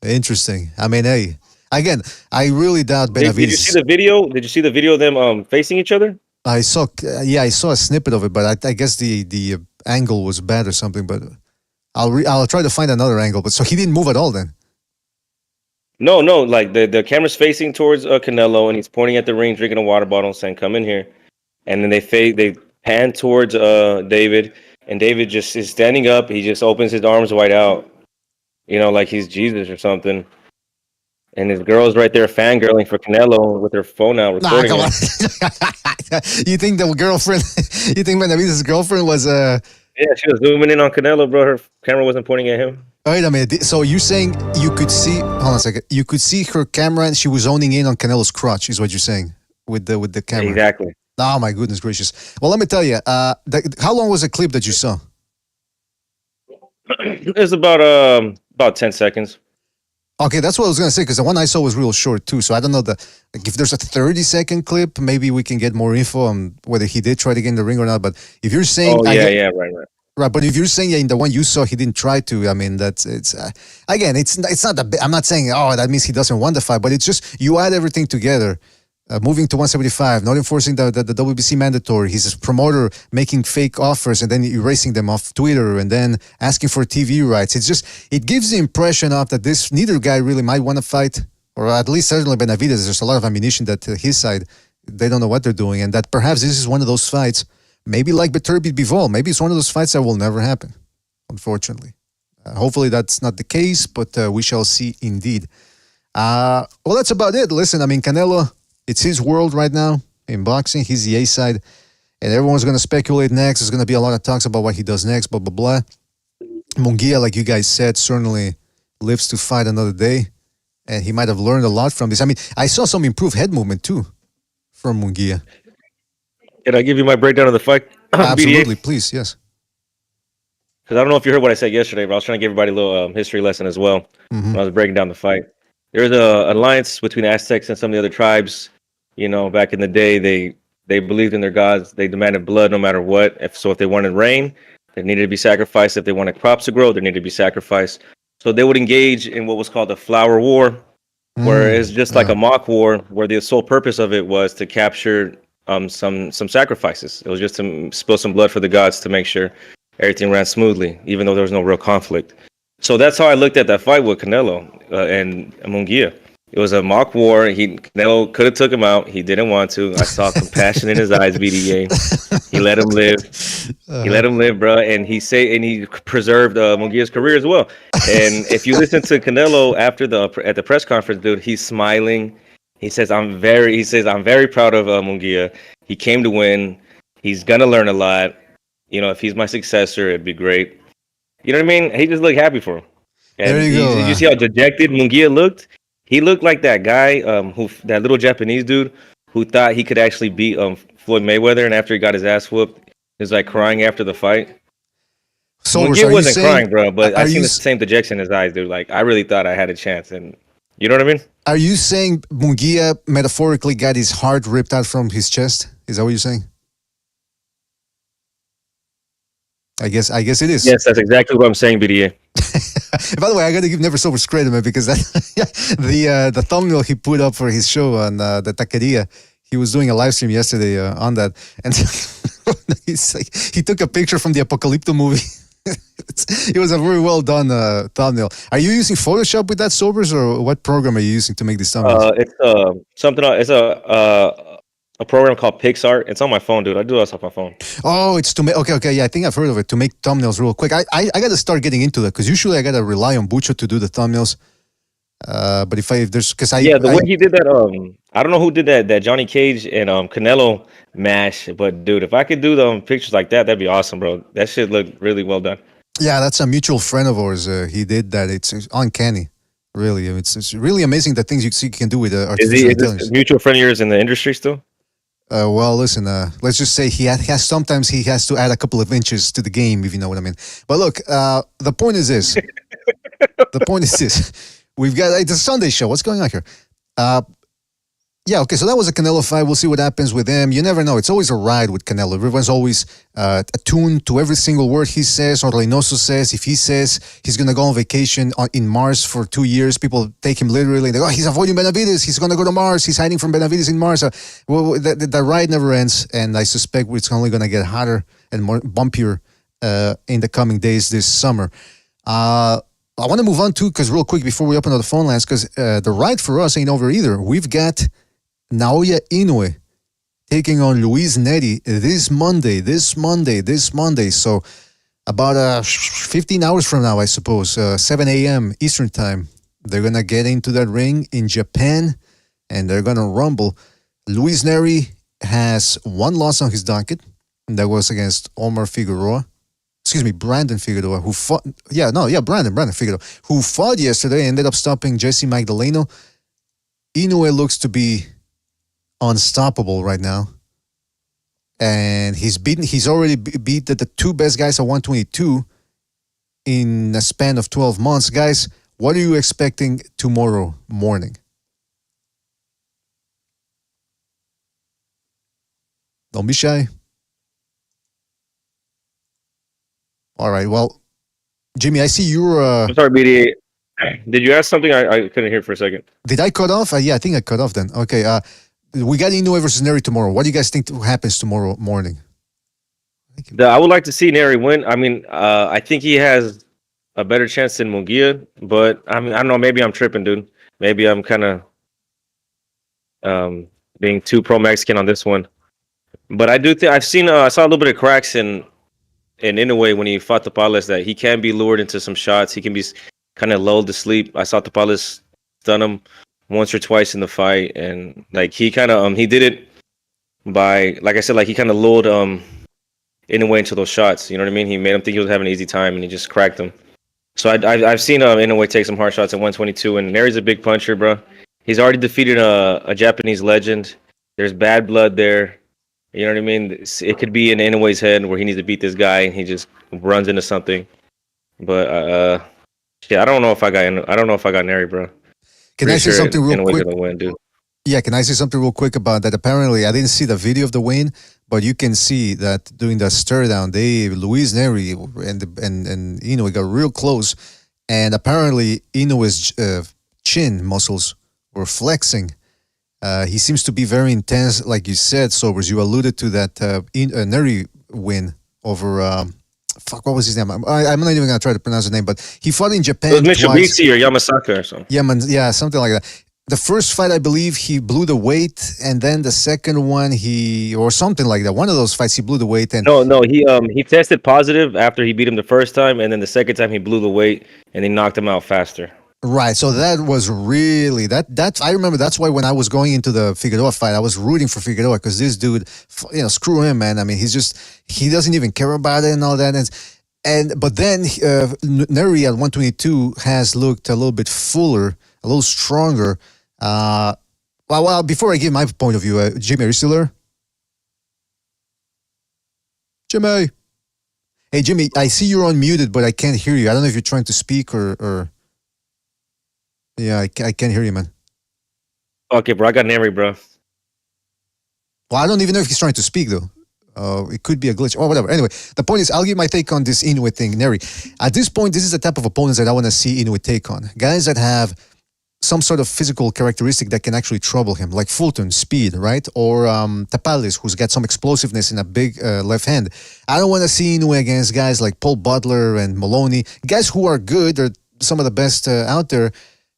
Speaker 9: Interesting. I mean, hey. Again, I really doubt Benavidez.
Speaker 11: Did you see the video? Did you see the video of them facing each other?
Speaker 9: I saw a snippet of it, but I guess the angle was bad or something. But I'll try to find another angle. But so he didn't move at all then?
Speaker 11: No. Like the camera's facing towards Canelo, and he's pointing at the ring, drinking a water bottle, saying, "Come in here." And then they pan towards David, and David just is standing up. He just opens his arms wide out, like he's Jesus or something. And his girl's right there fangirling for Canelo with her phone out recording him.
Speaker 9: You think the girlfriend, you think Benavidez' girlfriend was...
Speaker 11: Yeah, she was zooming in on Canelo, bro. Her camera wasn't pointing at him.
Speaker 9: Wait a minute. So you're saying you could see... Hold on a second. You could see her camera and she was zoning in on Canelo's crotch, is what you're saying, with the camera.
Speaker 11: Exactly.
Speaker 9: Oh, my goodness gracious. Well, let me tell you. How long was the clip that you saw?
Speaker 11: It was about 10 seconds.
Speaker 9: Okay, that's what I was going to say, because the one I saw was real short, too. So I don't know if there's a 30-second clip, maybe we can get more info on whether he did try to get in the ring or not. But if you're saying...
Speaker 11: right.
Speaker 9: Right, but if you're saying in the one you saw he didn't try to, I mean, again, it's not that I'm not saying, that means he doesn't want the fight, but it's just you add everything together. Moving to 175, not enforcing the WBC mandatory. He's a promoter making fake offers and then erasing them off Twitter and then asking for TV rights. It gives the impression of that neither guy really might want to fight, or at least certainly Benavidez. There's a lot of ammunition that his side, they don't know what they're doing, and that perhaps this is one of those fights, maybe like Beterbiev Bivol, maybe it's one of those fights that will never happen, unfortunately. Hopefully that's not the case, but we shall see indeed. Well, that's about it. Listen, I mean, Canelo... It's his world right now in boxing. He's the A side, and everyone's going to speculate next. There's going to be a lot of talks about what he does next, blah, blah, blah. Munguia, like you guys said, certainly lives to fight another day, and he might have learned a lot from this. I mean, I saw some improved head movement, too, from Munguia.
Speaker 11: Can I give you my breakdown of the fight?
Speaker 9: Absolutely, please, yes.
Speaker 11: Because I don't know if you heard what I said yesterday, but I was trying to give everybody a little history lesson as well when I was breaking down the fight. There was an alliance between Aztecs and some of the other tribes. Back in the day, they believed in their gods. They demanded blood no matter what. If they wanted rain, there needed to be sacrifice. If they wanted crops to grow, there needed to be sacrifice. So they would engage in what was called the flower war, where it's just like a mock war, where the sole purpose of it was to capture some sacrifices. It was just to spill some blood for the gods to make sure everything ran smoothly, even though there was no real conflict. So that's how I looked at that fight with Canelo and Munguia. It was a mock war. Canelo could have took him out. He didn't want to. I saw compassion in his eyes, BDA. He let him live. He let him live, bro. And he preserved Munguia's career as well. And if you listen to Canelo at the press conference, dude, he's smiling. He says, I'm very proud of Munguia. He came to win. He's gonna learn a lot. If he's my successor, it'd be great. You know what I mean? He just looked happy for him. And
Speaker 9: there you go.
Speaker 11: You see how dejected Munguia looked? He looked like that guy, that little Japanese dude who thought he could actually beat Floyd Mayweather, and after he got his ass whooped, he was like crying after the fight.
Speaker 9: So
Speaker 11: Munguia wasn't crying, bro, but I
Speaker 9: are
Speaker 11: seen
Speaker 9: you
Speaker 11: the same dejection in his eyes, dude. Like I really thought I had a chance, and you know what I mean?
Speaker 9: are you saying Munguia metaphorically got his heart ripped out from his chest? Is that what you're saying? I guess it is.
Speaker 11: Yes, that's exactly what I'm saying, BDA.
Speaker 9: By the way, I gotta give Never Sober's credit, man, because the thumbnail he put up for his show on the Taqueria, he was doing a live stream yesterday on that, and he took a picture from the Apocalypto movie. It was a very well done thumbnail. Are you using Photoshop with that, Sobers, or what program are you using to make these thumbnails?
Speaker 11: It's something. It's a program called PixArt. It's on my phone, dude. I do this off my phone.
Speaker 9: Oh, it's to make. Okay. Yeah, I think I've heard of it, to make thumbnails real quick. I got to start getting into that because usually I got to rely on Bucho to do the thumbnails. But if there's because
Speaker 11: the way he did that, I don't know who did that Johnny Cage and Canelo mash, but dude, if I could do the pictures like that, that'd be awesome, bro. That shit looked really well done.
Speaker 9: Yeah, that's a mutual friend of ours. He did that. It's uncanny, really. I mean, it's really amazing the things you can do with artificial intelligence.
Speaker 11: Is this a mutual friend of yours in the industry still?
Speaker 9: Well, listen, let's just say he has sometimes he has to add a couple of inches to the game, if you know what I mean. But look, the point is this. The point is this. We've got it's a Sunday show. What's going on here? Yeah, okay, so that was a Canelo fight. We'll see what happens with him. You never know. It's always a ride with Canelo. Everyone's always attuned to every single word he says or Reynoso says. If he says he's going to go on vacation in Mars for 2 years, people take him literally. They go, he's avoiding Benavides. He's going to go to Mars. He's hiding from Benavides in Mars. The ride never ends, and I suspect it's only going to get hotter and more bumpier in the coming days this summer. I want to move on too, because real quick before we open up the phone lines, because the ride for us ain't over either. We've got Naoya Inoue taking on Luis Nery this Monday. So about 15 hours from now, I suppose, 7 a.m. Eastern time, they're going to get into that ring in Japan and they're going to rumble. Luis Nery has one loss on his docket. And that was against Brandon Figueroa, who fought. Brandon Figueroa, who fought yesterday, ended up stopping Jesse Magdaleno. Inoue looks to be unstoppable right now, and he's already beat the two best guys at 122 in a span of 12 months. Guys, what are you expecting tomorrow morning? Don't be shy. All right, well, Jimmy, I see you're
Speaker 11: I'm sorry, BDA. Did you ask something? I couldn't hear for a second.
Speaker 9: Did I cut off? Yeah, I think I cut off then. Okay, we got Inoue versus Nery tomorrow. What do you guys think happens tomorrow morning?
Speaker 11: I would like to see Nery win. I mean, I think he has a better chance than Munguia, but I mean, I don't know. Maybe I'm tripping, dude. Maybe I'm kind of being too pro-Mexican on this one. But I do think I saw a little bit of cracks in Inoue when he fought Tapales, that he can be lured into some shots. He can be kind of lulled to sleep. I saw Tapales stun him once or twice in the fight, and like he kind of he did it by, like I said, like he kind of lulled Inoue into those shots. You know what I mean? He made him think he was having an easy time, and he just cracked him. So I've seen Inoue take some hard shots at 122, and Nery's a big puncher, bro. He's already defeated a Japanese legend. There's bad blood there. You know what I mean? It could be in Inoue's head where he needs to beat this guy, and he just runs into something. But yeah, I don't know if I got Nery, bro.
Speaker 9: Can I say something real quick?
Speaker 11: Gonna win, dude.
Speaker 9: Yeah, can I say something real quick about that? Apparently, I didn't see the video of the win, but you can see that during the stare down, Luis Nery and Inoue got real close, and apparently Inoue's chin muscles were flexing. He seems to be very intense, like you said, Sobers. You alluded to that Nery win over. What was his name? I'm not even gonna try to pronounce the name, but he fought in Japan.
Speaker 11: It was Mitsubishi or Yamasaka or something.
Speaker 9: Yeah, something like that. The first fight, I believe, he blew the weight, and then the second one, or something like that. One of those fights, he blew the weight. And
Speaker 11: no, he tested positive after he beat him the first time, and then the second time he blew the weight, and they knocked him out faster.
Speaker 9: Right, so that was really that. I remember that's why when I was going into the Figueroa fight, I was rooting for Figueroa because this dude, screw him, man. I mean, he doesn't even care about it and all that. But then Nery at 122 has looked a little bit fuller, a little stronger. Well, before I give my point of view, Jimmy, are you still there? Jimmy. Hey, Jimmy, I see you're unmuted, but I can't hear you. I don't know if you're trying to speak or... Yeah, I can't hear you, man.
Speaker 11: Okay, bro. I got Nery, bro.
Speaker 9: Well, I don't even know if he's trying to speak, though. It could be a glitch or whatever. Anyway, the point is, I'll give my take on this Inoue thing, Nery. At this point, this is the type of opponents that I want to see Inoue take on. Guys that have some sort of physical characteristic that can actually trouble him, like Fulton, speed, right? Or Tapales, who's got some explosiveness in a big left hand. I don't want to see Inoue against guys like Paul Butler and Maloney, guys who are good, they're some of the best out there,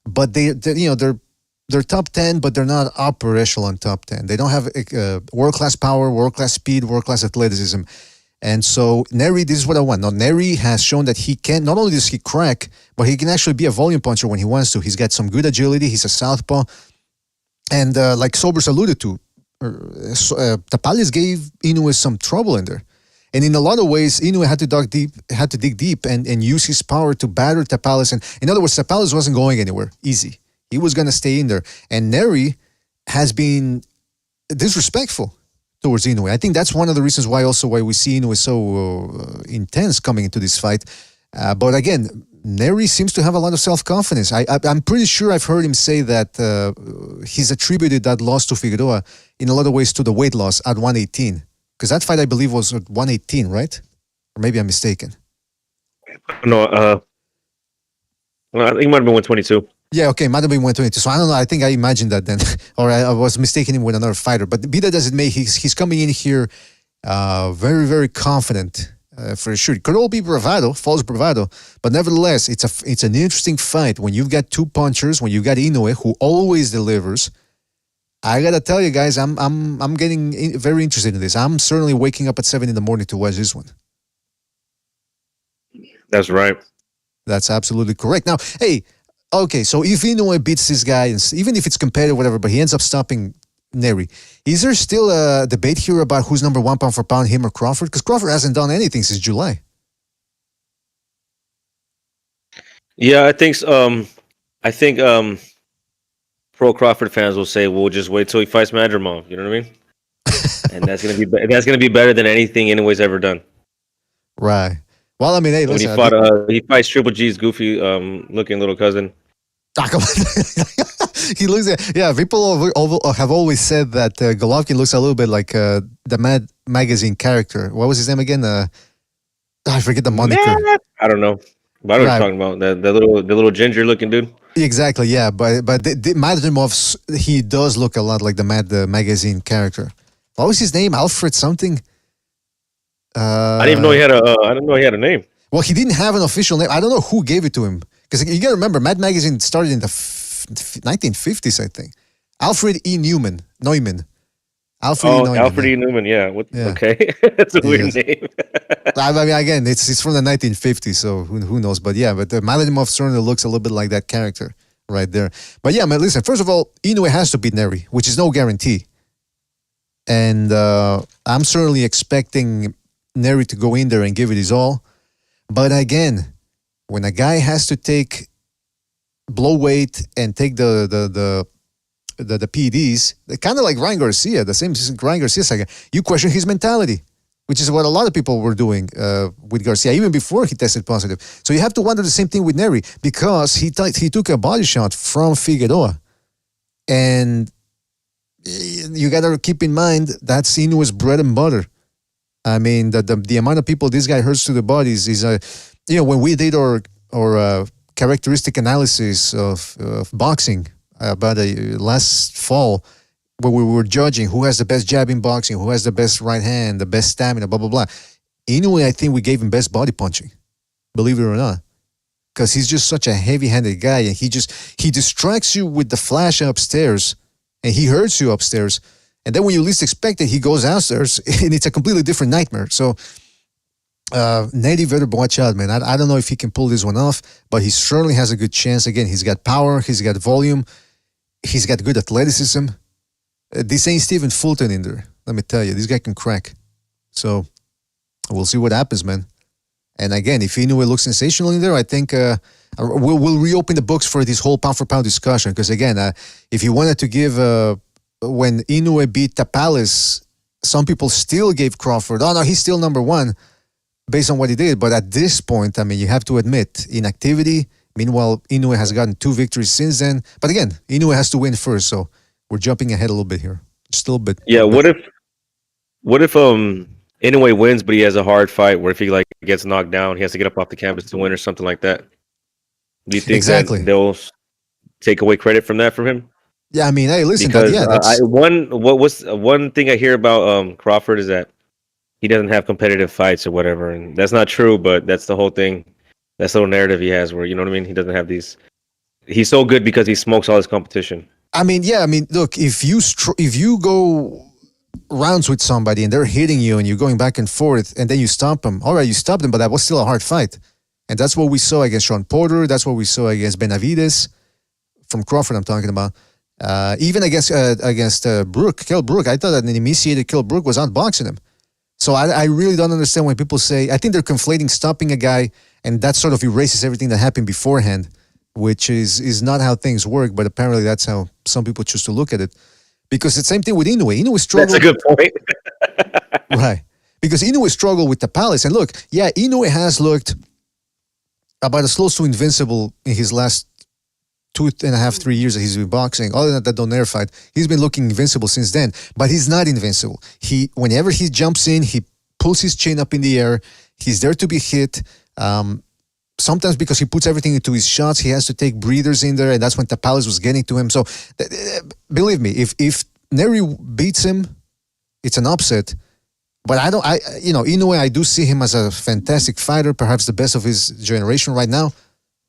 Speaker 9: but they're top 10, but they're not upper echelon top 10. They don't have world-class power, world-class speed, world-class athleticism. And so Nery, this is what I want. Now, Nery has shown that he can, not only does he crack, but he can actually be a volume puncher when he wants to. He's got some good agility. He's a southpaw. And like Sobers alluded to, Tapales gave Inoue some trouble in there. And in a lot of ways, Inoue had to dig deep and use his power to batter Tapales. And in other words, Tapales wasn't going anywhere easy. He was going to stay in there. And Nery has been disrespectful towards Inoue. I think that's one of the reasons why we see Inoue so intense coming into this fight. But again, Nery seems to have a lot of self-confidence. I'm pretty sure I've heard him say that he's attributed that loss to Figueroa in a lot of ways to the weight loss at 118. Because that fight, I believe, was at 118, right? Or maybe I'm mistaken.
Speaker 11: No, I think it might have been 122.
Speaker 9: Yeah, okay, might have been 122. So I don't know. I think I imagined that then, or I was mistaking him with another fighter. But be that as it may, he's coming in here very, very confident for sure. It could all be bravado, false bravado, but nevertheless, it's an interesting fight when you've got two punchers, when you've got Inoue who always delivers. I gotta tell you guys, I'm getting very interested in this. I'm certainly waking up at 7 in the morning to watch this one.
Speaker 11: That's right.
Speaker 9: That's absolutely correct. Now, hey. Okay, so if Inoue beats this guy, and even if it's competitive, whatever, but he ends up stopping Nery, is there still a debate here about who's number one pound for pound, him or Crawford? Because Crawford hasn't done anything since July.
Speaker 11: Yeah, I think pro Crawford fans will say, "We'll just wait till he fights Madrimov." You know what I mean? And that's gonna be better than anything Inoue's ever done.
Speaker 9: Right. Well, I mean, hey, listen,
Speaker 11: when he fights Triple G's goofy looking little cousin.
Speaker 9: He looks people have always said that Golovkin looks a little bit like the Mad Magazine character. What was his name again? I forget the moniker.
Speaker 11: I don't know. But I know what you're talking about. The little ginger looking dude.
Speaker 9: Exactly, yeah. But Madrimov, he does look a lot like the Mad Magazine character. What was his name? Alfred something?
Speaker 11: I didn't even know he had I didn't know he had a name.
Speaker 9: Well, he didn't have an official name. I don't know who gave it to him. Because you got to remember, Mad Magazine started in the 1950s, I think. Alfred E. Neumann. Alfred E. Neumann,
Speaker 11: yeah. Okay. That's a weird name.
Speaker 9: I mean, again, it's from the 1950s, so who knows? But yeah, but Madrimov certainly looks a little bit like that character right there. But yeah, man, listen, first of all, Inoue has to beat Nery, which is no guarantee. And I'm certainly expecting Nery to go in there and give it his all. But again, when a guy has to take blow weight and take the PEDs, kind of like Ryan Garcia, the same Ryan Garcia saga, you question his mentality, which is what a lot of people were doing with Garcia, even before he tested positive. So you have to wonder the same thing with Nery, because he took a body shot from Figueroa. And you got to keep in mind, that's Inoue's bread and butter. I mean, the amount of people this guy hurts to the bodies is, when we did our characteristic analysis of boxing about last fall, where we were judging who has the best jab in boxing, who has the best right hand, the best stamina, blah, blah, blah. Inoue, I think we gave him best body punching, believe it or not, because he's just such a heavy-handed guy, and he distracts you with the flash upstairs, and he hurts you upstairs. And then when you least expect it, he goes downstairs, and it's a completely different nightmare. So, Nery better watch out, man. I don't know if he can pull this one off, but he certainly has a good chance. Again, he's got power, he's got volume, he's got good athleticism. This ain't Stephen Fulton in there. Let me tell you, this guy can crack. So, we'll see what happens, man. And again, if Inoue looks sensational in there, I think we'll reopen the books for this whole pound for pound discussion. Because again, if you wanted to give when Inoue beat Tapales, some people still gave Crawford, oh no, he's still number one based on what he did. But at this point, I mean, you have to admit inactivity. Meanwhile, Inoue has gotten 2 victories since then. But again, Inoue has to win first, so we're jumping ahead a little bit here. Just a little bit.
Speaker 11: Yeah, what if Inoue wins, but he has a hard fight where if he like gets knocked down, he has to get up off the canvas to win or something like that? Do you think that they'll take away credit from that from him?
Speaker 9: Yeah, I mean, hey, listen,
Speaker 11: because
Speaker 9: that's
Speaker 11: one thing I hear about Crawford is that he doesn't have competitive fights or whatever, and that's not true. But that's the whole thing. That's the whole narrative he has, where you know what I mean. He doesn't have these. He's so good because he smokes all his competition.
Speaker 9: I mean, yeah, I mean, look, if you go rounds with somebody and they're hitting you and you're going back and forth and then you stop them, all right, you stopped them, but that was still a hard fight. And that's what we saw against Sean Porter. That's what we saw against Benavides from Crawford, I'm talking about. Even against Kell Brook, I thought that an emaciated Kell Brook was outboxing him. So I really don't understand when people say, I think they're conflating stopping a guy and that sort of erases everything that happened beforehand, which is not how things work, but apparently that's how some people choose to look at it. Because it's the same thing with Inoue. Inoue struggled.
Speaker 11: That's a good point.
Speaker 9: Right. Because Inoue struggled with Tapales. And look, yeah, Inoue has looked about as close to invincible in his last 2.5, 3 years that he's been boxing. Other than that Donaire fight, he's been looking invincible since then. But he's not invincible. Whenever he jumps in, he pulls his chin up in the air. He's there to be hit. Sometimes because he puts everything into his shots, he has to take breathers in there, and that's when Tapales was getting to him. So, believe me, if Nery beats him, it's an upset. But Inoue, I do see him as a fantastic fighter, perhaps the best of his generation right now,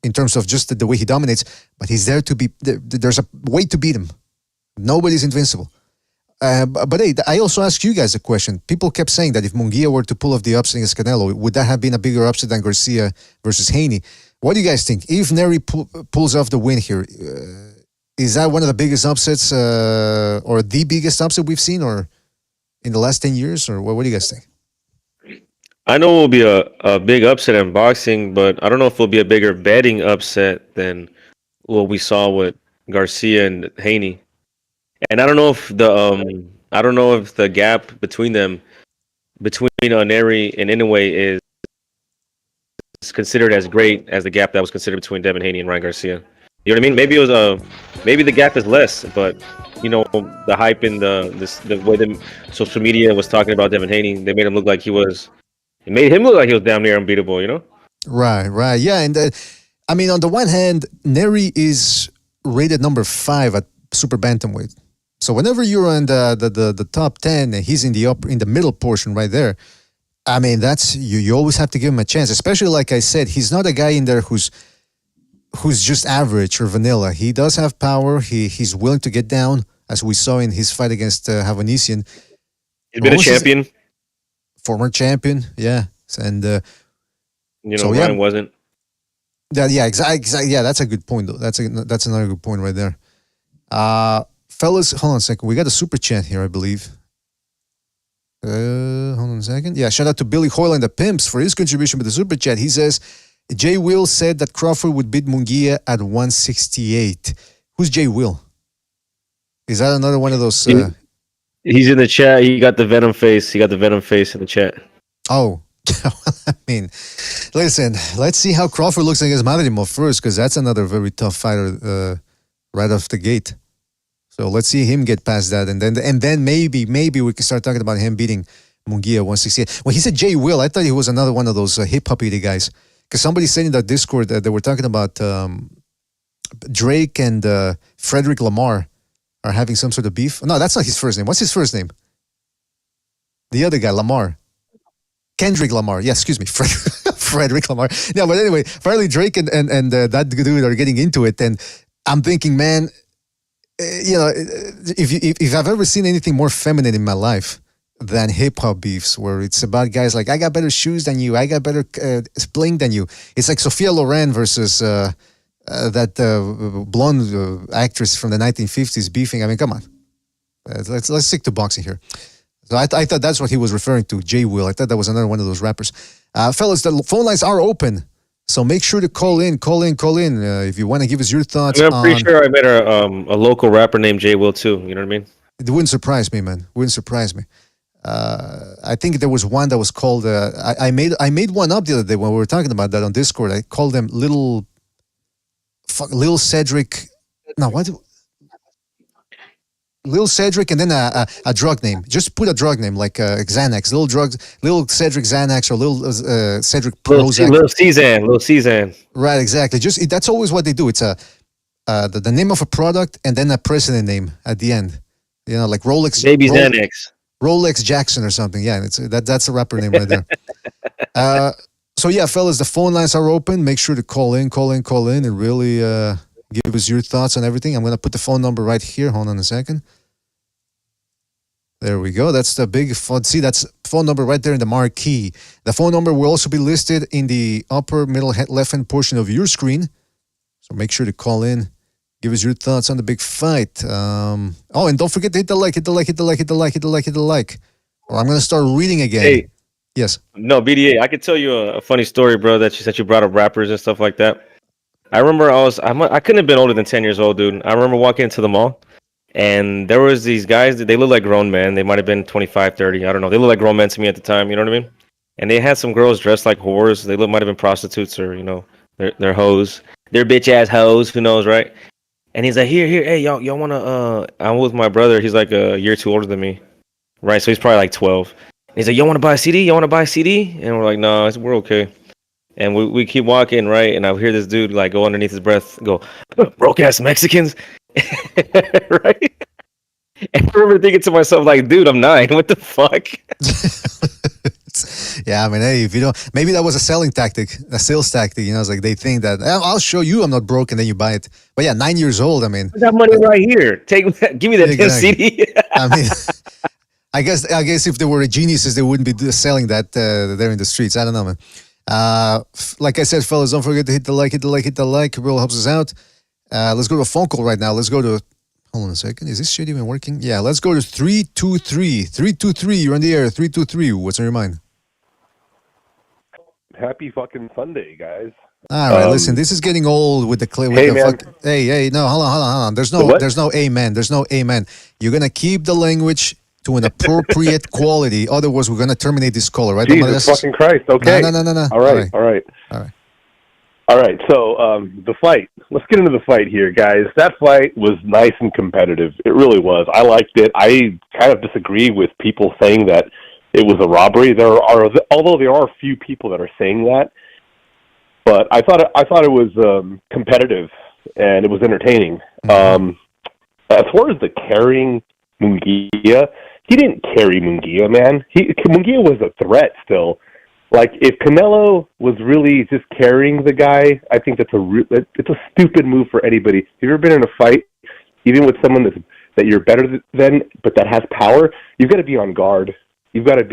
Speaker 9: in terms of just the way he dominates. But he's there to be. There's a way to beat him. Nobody's invincible. But hey, I also ask you guys a question. People kept saying that if Munguia were to pull off the upset against Canelo, would that have been a bigger upset than Garcia versus Haney? What do you guys think? If Nery pulls off the win here, is that one of the biggest upsets or the biggest upset we've seen or in the last 10 years? Or what do you guys think?
Speaker 11: I know it will be a big upset in boxing, but I don't know if it'll be a bigger betting upset than what we saw with Garcia and Haney. And I don't know if the gap between them, between Nery and Inoue, is considered as great as the gap that was considered between Devin Haney and Ryan Garcia. You know what I mean? Maybe it was maybe the gap is less, but you know the hype and the way the social media was talking about Devin Haney, they made him look like he was. It made him look like he was damn near unbeatable. You know?
Speaker 9: Right, yeah. And I mean, on the one hand, Nery is rated number 5 at super bantamweight. So whenever you're on the top 10 and he's in the middle portion right there, I mean, that's you always have to give him a chance. Especially like I said, he's not a guy in there who's just average or vanilla. He does have power. He's willing to get down, as we saw in his fight against Havanesian.
Speaker 11: He's been a champion,
Speaker 9: former champion, yeah. And
Speaker 11: Ryan wasn't.
Speaker 9: Yeah, exactly. Yeah, that's a good point though. That's another good point right there. Fellas, hold on a second. We got a super chat here, I believe. Hold on a second. Yeah, shout out to Billy Hoyle and the Pimps for his contribution with the super chat. He says, Jay Will said that Crawford would beat Munguia at 168. Who's Jay Will? Is that another one of those?
Speaker 11: He's in the chat. He got the venom face. He got the venom face in the chat.
Speaker 9: Oh, I mean, listen, let's see how Crawford looks against Madrimov first, because that's another very tough fighter right off the gate. So let's see him get past that, and then maybe we can start talking about him beating Munguia 168. When he said Jay Will, I thought he was another one of those hip hop guys. Because somebody said in that Discord that they were talking about Drake and Frederick Lamar are having some sort of beef. No, that's not his first name. What's his first name? The other guy, Lamar. Kendrick Lamar. Yeah, excuse me. Frederick Lamar. Yeah, but anyway, apparently Drake and that dude are getting into it. And I'm thinking, man, if I've ever seen anything more feminine in my life than hip-hop beefs, where it's about guys like, I got better shoes than you, I got better bling than you. It's like Sophia Loren versus that blonde actress from the 1950s beefing. I mean, come on. Let's stick to boxing here. So I thought that's what he was referring to, J Will. I thought that was another one of those rappers. Fellas, the phone lines are open, so make sure to call in. If you want to give us your thoughts.
Speaker 11: I'm pretty sure I met a local rapper named J Will too. You know what I mean?
Speaker 9: It wouldn't surprise me, man. Wouldn't surprise me. I think there was one that was called. I made one up the other day when we were talking about that on Discord. I called them Little Cedric. No, what? Little Cedric and then a drug name. Just put a drug name like Xanax. Little Cedric Xanax or Little Cedric Prozac.
Speaker 11: Little Cezanne.
Speaker 9: Right, exactly. That's always what they do. It's the name of a product and then a president name at the end. You know, like Rolex.
Speaker 11: Baby Xanax.
Speaker 9: Rolex Jackson or something. Yeah, that's a rapper name right there. So yeah, fellas, the phone lines are open. Make sure to call in, and really give us your thoughts on everything. I'm gonna put the phone number right here. Hold on a second. There we go. That's the big phone. See, that's phone number right there in the marquee. The phone number will also be listed in the upper middle left-hand portion of your screen. So make sure to call in. Give us your thoughts on the big fight. And don't forget to hit the like. Or I'm going to start reading again.
Speaker 11: Hey.
Speaker 9: Yes.
Speaker 11: No, BDA, I could tell you a funny story, bro, that you brought up rappers and stuff like that. I remember I couldn't have been older than 10 years old, dude. I remember walking into the mall, and there was these guys that they looked like grown men. They might have been 25, 30. I don't know. They looked like grown men to me at the time. You know what I mean? And they had some girls dressed like whores. They might have been prostitutes or, they're hoes. They're bitch-ass hoes. Who knows, right? And he's like, here, hey, y'all want to, I'm with my brother. He's like a year or two older than me, right? So he's probably like 12. And he's like, y'all want to buy a CD? And we're like, no, we're okay. And we keep walking, right? And I hear this dude like go underneath his breath, go, broke-ass Mexicans, right? And I remember thinking to myself, like, dude, I'm 9. What the fuck?
Speaker 9: Yeah, I mean, hey, if you don't, maybe that was a sales tactic. It's like they think that I'll show you I'm not broke, and then you buy it. But yeah, 9 years old. I mean,
Speaker 11: I got money right here. Give me that 10 CD.
Speaker 9: I mean, I guess if they were geniuses, they wouldn't be selling that there in the streets. I don't know, man. Like I said, fellas, don't forget to hit the like. It really helps us out. Let's go to a phone call right now. Let's go to. Hold on a second. Is this shit even working? Yeah, let's go to 323. 323, you're on the air. 323. What's on your mind?
Speaker 4: Happy fucking Sunday, guys.
Speaker 9: All right, listen, this is getting old with the clip. Hey, no, hold on. There's no amen. There's no amen. You're going to keep the language to an appropriate quality. Otherwise, we're going to terminate this caller, right?
Speaker 4: Jesus fucking Christ. Okay.
Speaker 9: No.
Speaker 4: All right. So, the fight. Let's get into the fight here, guys. That fight was nice and competitive. It really was. I liked it. I kind of disagree with people saying that it was a robbery. Although there are a few people that are saying that, but I thought it was competitive and it was entertaining. As far as the carrying Munguia, he didn't carry Munguia, man. Munguia was a threat still. Like, if Canelo was really just carrying the guy, I think it's a stupid move for anybody. If you've ever been in a fight, even with someone that you're better than, but that has power, you've got to be on guard. You've got to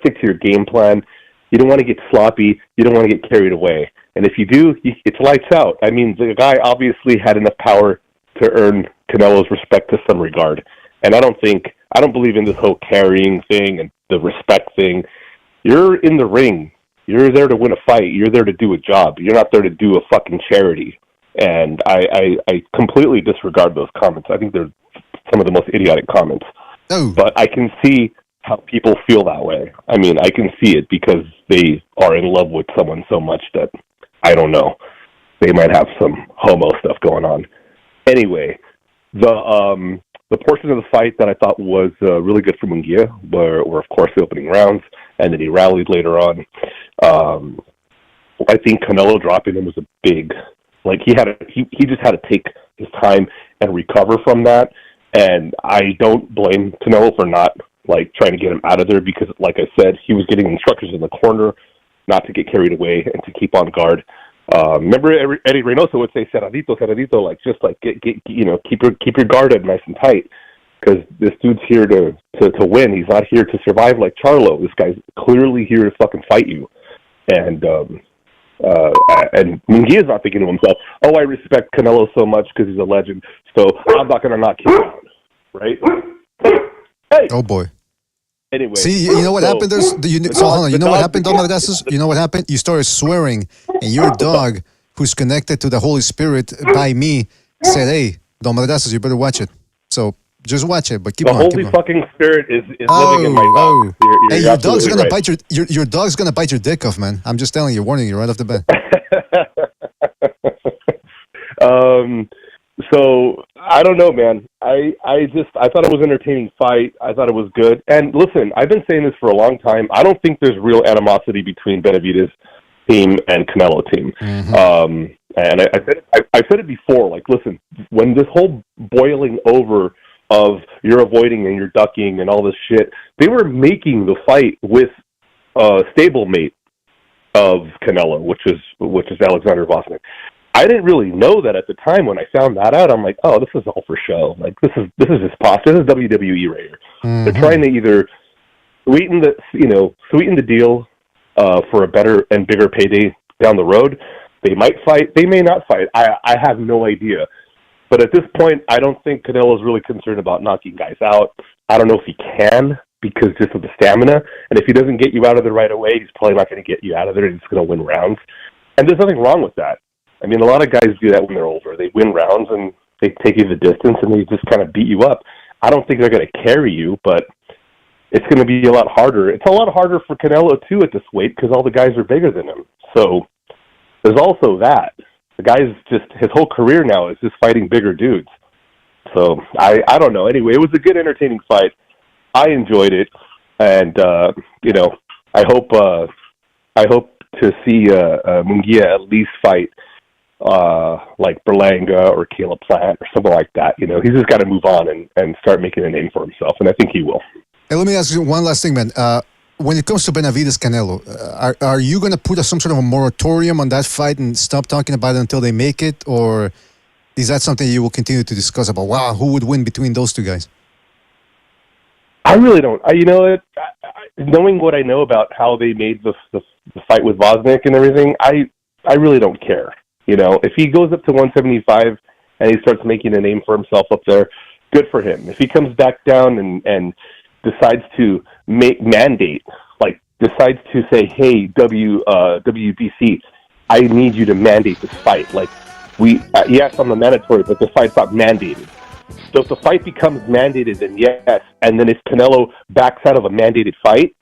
Speaker 4: stick to your game plan. You don't want to get sloppy. You don't want to get carried away. And if you do, it's lights out. I mean, the guy obviously had enough power to earn Canelo's respect to some regard. And I don't believe in this whole carrying thing and the respect thing. You're in the ring. You're there to win a fight. You're there to do a job. You're not there to do a fucking charity. And I completely disregard those comments. I think they're some of the most idiotic comments.
Speaker 9: Oh.
Speaker 4: But I can see how people feel that way. I mean, I can see it because they are in love with someone so much that, I don't know, they might have some homo stuff going on. Anyway, the portion of the fight that I thought was really good for Munguia were, of course, the opening rounds, and then he rallied later on. I think Canelo dropping him was a big, like, he just had to take his time and recover from that, and I don't blame Canelo for not, like, trying to get him out of there because, like I said, he was getting instructions in the corner not to get carried away and to keep on guard. Remember Eddie Reynoso would say, cerradito, like, just like keep your guard up nice and tight, because this dude's here to win. He's not here to survive like Charlo. This guy's clearly here to fucking fight you. And Munguia's not thinking to himself, oh, I respect Canelo so much because he's a legend, so I'm not going to knock him down, right? Hey!
Speaker 9: Oh, boy.
Speaker 4: Anyway.
Speaker 9: See, you know what happened? Hold on. You know what happened, Don Madrazos? You know what happened? You started swearing, and your dog, who's connected to the Holy Spirit by me, said, "Hey, Don Madrazos, you better watch it." So just watch it, but keep
Speaker 4: the
Speaker 9: on.
Speaker 4: Holy
Speaker 9: keep on.
Speaker 4: fucking Spirit is living in my dog.
Speaker 9: Hey, your dog's gonna bite your dog's gonna bite your dick off, man. I'm just telling you, warning you right off the bat.
Speaker 4: So I don't know, man. I thought it was an entertaining fight. I thought it was good. And listen, I've been saying this for a long time. I don't think there's real animosity between Benavidez team and Canelo team.
Speaker 9: Mm-hmm.
Speaker 4: And I said it before. Like, listen, when this whole boiling over of you're avoiding and you're ducking and all this shit, they were making the fight with a stablemate of Canelo, which is Alexander Vosnik. I didn't really know that at the time. When I found that out, I'm like, oh, this is all for show. Like, this is just pos. This is WWE right here. Mm-hmm. They're trying to either sweeten the deal for a better and bigger payday down the road. They might fight. They may not fight. I have no idea. But at this point, I don't think Canelo's really concerned about knocking guys out. I don't know if he can, because just of the stamina. And if he doesn't get you out of there right away, he's probably not going to get you out of there. He's going to win rounds. And there's nothing wrong with that. I mean, a lot of guys do that when they're older. They win rounds and they take you the distance and they just kind of beat you up. I don't think they're going to carry you, but it's going to be a lot harder. It's a lot harder for Canelo, too, at this weight, because all the guys are bigger than him. So there's also that. The guy's his whole career now is just fighting bigger dudes. So I don't know. Anyway, it was a good, entertaining fight. I enjoyed it, and I hope to see Munguia at least fight like Berlanga or Caleb Plant or something like that. He's just got to move on and start making a name for himself, and I think he will.
Speaker 9: Hey, let me ask you one last thing, man. When it comes to Benavidez Canelo, are you going to put some sort of a moratorium on that fight and stop talking about it until they make it, or is that something you will continue to discuss about? Wow, who would win between those two guys?
Speaker 4: I really don't. Knowing what I know about how they made the fight with Vosnik and everything, I really don't care. If he goes up to 175 and he starts making a name for himself up there, good for him. If he comes back down and decides to decides to say, hey, WBC, I need you to mandate this fight. Like, yes, I'm a mandatory, but the fight's not mandated. So if the fight becomes mandated, then yes, and then if Canelo backs out of a mandated fight,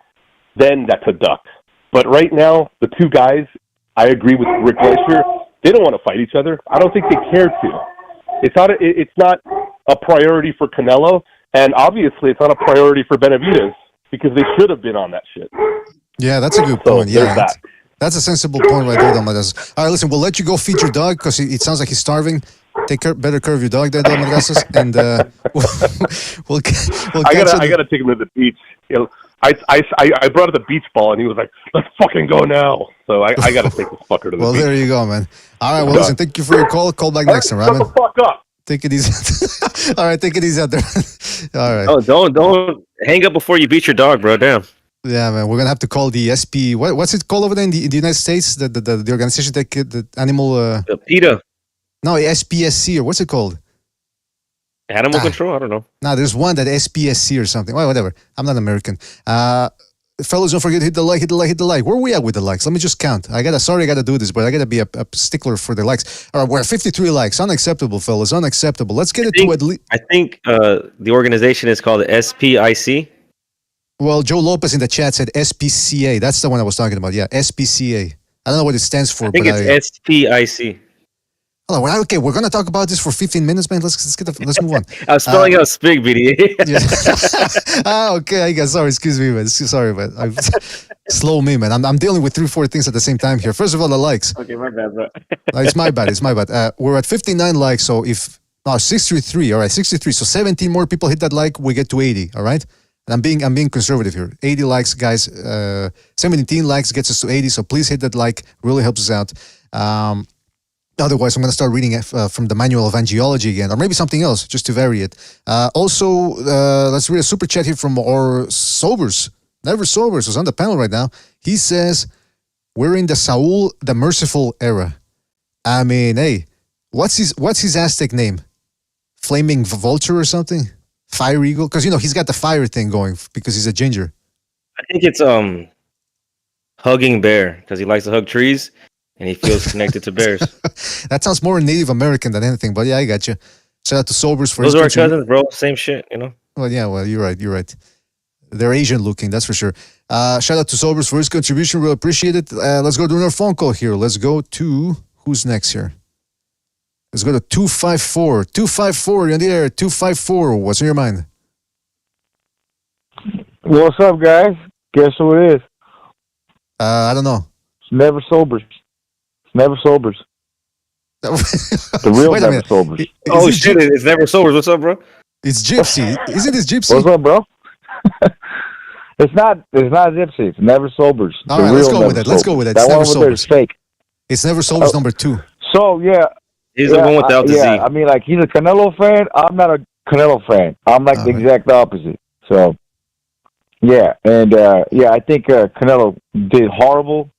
Speaker 4: then that's a duck. But right now, the two guys, I agree with Rick Glacier, they don't want to fight each other. I don't think they care to. It's not a priority for Canelo, and obviously it's not a priority for Benavidez, because they should have been on that shit.
Speaker 9: Yeah, that's a good point. Yeah, that's a sensible point right there, Domadas. All right, listen, we'll let you go feed your dog, because it sounds like he's starving. Take better care of your dog there, Domadas, and we'll
Speaker 4: I gotta take him to the beach. I brought the beach ball, and he was like, "Let's fucking go now." So I gotta take this fucker to the beach.
Speaker 9: Well, there you go, man. All right, well, listen, thank you for your call. Call back next time, right, man?
Speaker 4: Shut the fuck up.
Speaker 9: Take it easy. All right, take it easy out there. All right.
Speaker 11: Oh, don't hang up before you beat your dog, bro. Damn.
Speaker 9: Yeah, man. We're gonna have to call the SP. What's it called over there in the United States? The organization that the animal.
Speaker 11: The PETA.
Speaker 9: No, SPSC, or what's it called?
Speaker 11: Animal control? I don't know.
Speaker 9: No, there's one that SPSC or something. Well, whatever. I'm not American. Fellas, don't forget to hit the like. Where are we at with the likes? Let me just count. I gotta do this, but I gotta be a stickler for the likes. All right, we're at 53 likes. Unacceptable, fellas. Unacceptable. Let's get to at least.
Speaker 11: I think the organization is called SPIC.
Speaker 9: Well, Joe Lopez in the chat said SPCA. That's the one I was talking about. Yeah, SPCA. I don't know what it stands for.
Speaker 11: I think it's SPIC.
Speaker 9: Oh, well, okay, we're gonna talk about this for 15 minutes, man. Let's move on.
Speaker 11: I was spelling out SPIC, BD.
Speaker 9: Okay, I guess. Sorry, excuse me, man. Sorry, man. Slow me, man. I'm dealing with 3-4 things at the same time here. First of all, the likes.
Speaker 11: Okay, my bad, bro.
Speaker 9: It's my bad. We're at 59 likes, so 63. All right, 63. So 17 more people hit that like, we get to 80. All right. And I'm being conservative here. 80 likes, guys. 17 likes gets us to 80. So please hit that like. Really helps us out. Otherwise, I'm going to start reading from the Manual of Angiology again, or maybe something else, just to vary it. Also, let's read a super chat here from our Sobers. Never Sobers, who's on the panel right now. He says, we're in the Saul the Merciful era. I mean, hey, what's his Aztec name? Flaming Vulture or something? Fire Eagle? Because, he's got the fire thing going because he's a ginger.
Speaker 11: I think it's hugging bear because he likes to hug trees and he feels connected to bears.
Speaker 9: That sounds more Native American than anything, but yeah, I got you. Shout out to Sobers for
Speaker 11: Those
Speaker 9: his
Speaker 11: are our
Speaker 9: contribution.
Speaker 11: cousins, bro. Same shit, you know.
Speaker 9: Well, yeah, well, you're right. They're Asian looking, that's for sure. Shout out to Sobers for his contribution. We'll appreciate it. Let's go to another phone call here. Let's go to, who's next here? Let's go to 254. 254, you're in the air. 254, what's in your mind?
Speaker 12: What's up, guys? Guess who it is?
Speaker 9: I don't know.
Speaker 12: It's Never Sobers. It's Never Sobers. The real
Speaker 9: Wait a
Speaker 12: Never
Speaker 9: minute.
Speaker 12: Sobers.
Speaker 11: Oh shit! It's never sobers. What's up, bro?
Speaker 9: It's Gypsy. Isn't this Gypsy?
Speaker 12: What's up, bro? It's not Gypsy. It's Never Sobers.
Speaker 9: All
Speaker 12: The
Speaker 9: right, let's
Speaker 12: real
Speaker 9: go with
Speaker 12: Never
Speaker 9: it. Let's go
Speaker 12: Sobers.
Speaker 9: with it.
Speaker 12: That
Speaker 9: It's
Speaker 12: one
Speaker 9: Never
Speaker 12: over there is
Speaker 9: Sobers.
Speaker 12: fake.
Speaker 9: It's Never Sobers number 2.
Speaker 12: So, yeah.
Speaker 11: He's the one without the Z.
Speaker 12: I mean, like, he's a Canelo fan. I'm not a Canelo fan. I'm like the exact opposite. So, yeah. And, I think Canelo did horrible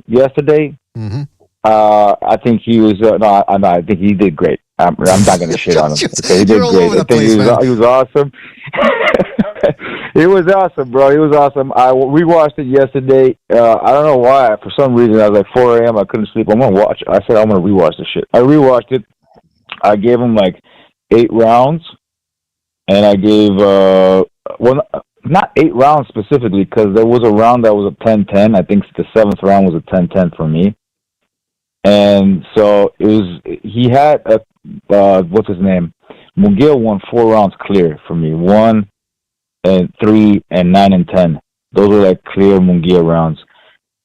Speaker 12: yesterday.
Speaker 9: Mm-hmm.
Speaker 12: I think he was, I think he did great. I'm not going to shit on him. Okay, he did
Speaker 9: You're all
Speaker 12: great.
Speaker 9: over the
Speaker 12: I think
Speaker 9: place,
Speaker 12: he was awesome. It was awesome, bro. He was awesome. I rewatched it yesterday. I don't know why. For some reason, I was like 4 a.m. I couldn't sleep. I'm going to watch it. I said, I'm going to rewatch this shit. I rewatched it. I gave him like 8 rounds. And I gave, not 8 rounds specifically, because there was a round that was a 10-10. I think the 7th round was a 10-10 for me. And so he had what's his name? Munguia won 4 rounds clear for me. 1 and 3 and 9 and 10. Those were like clear Munguia rounds.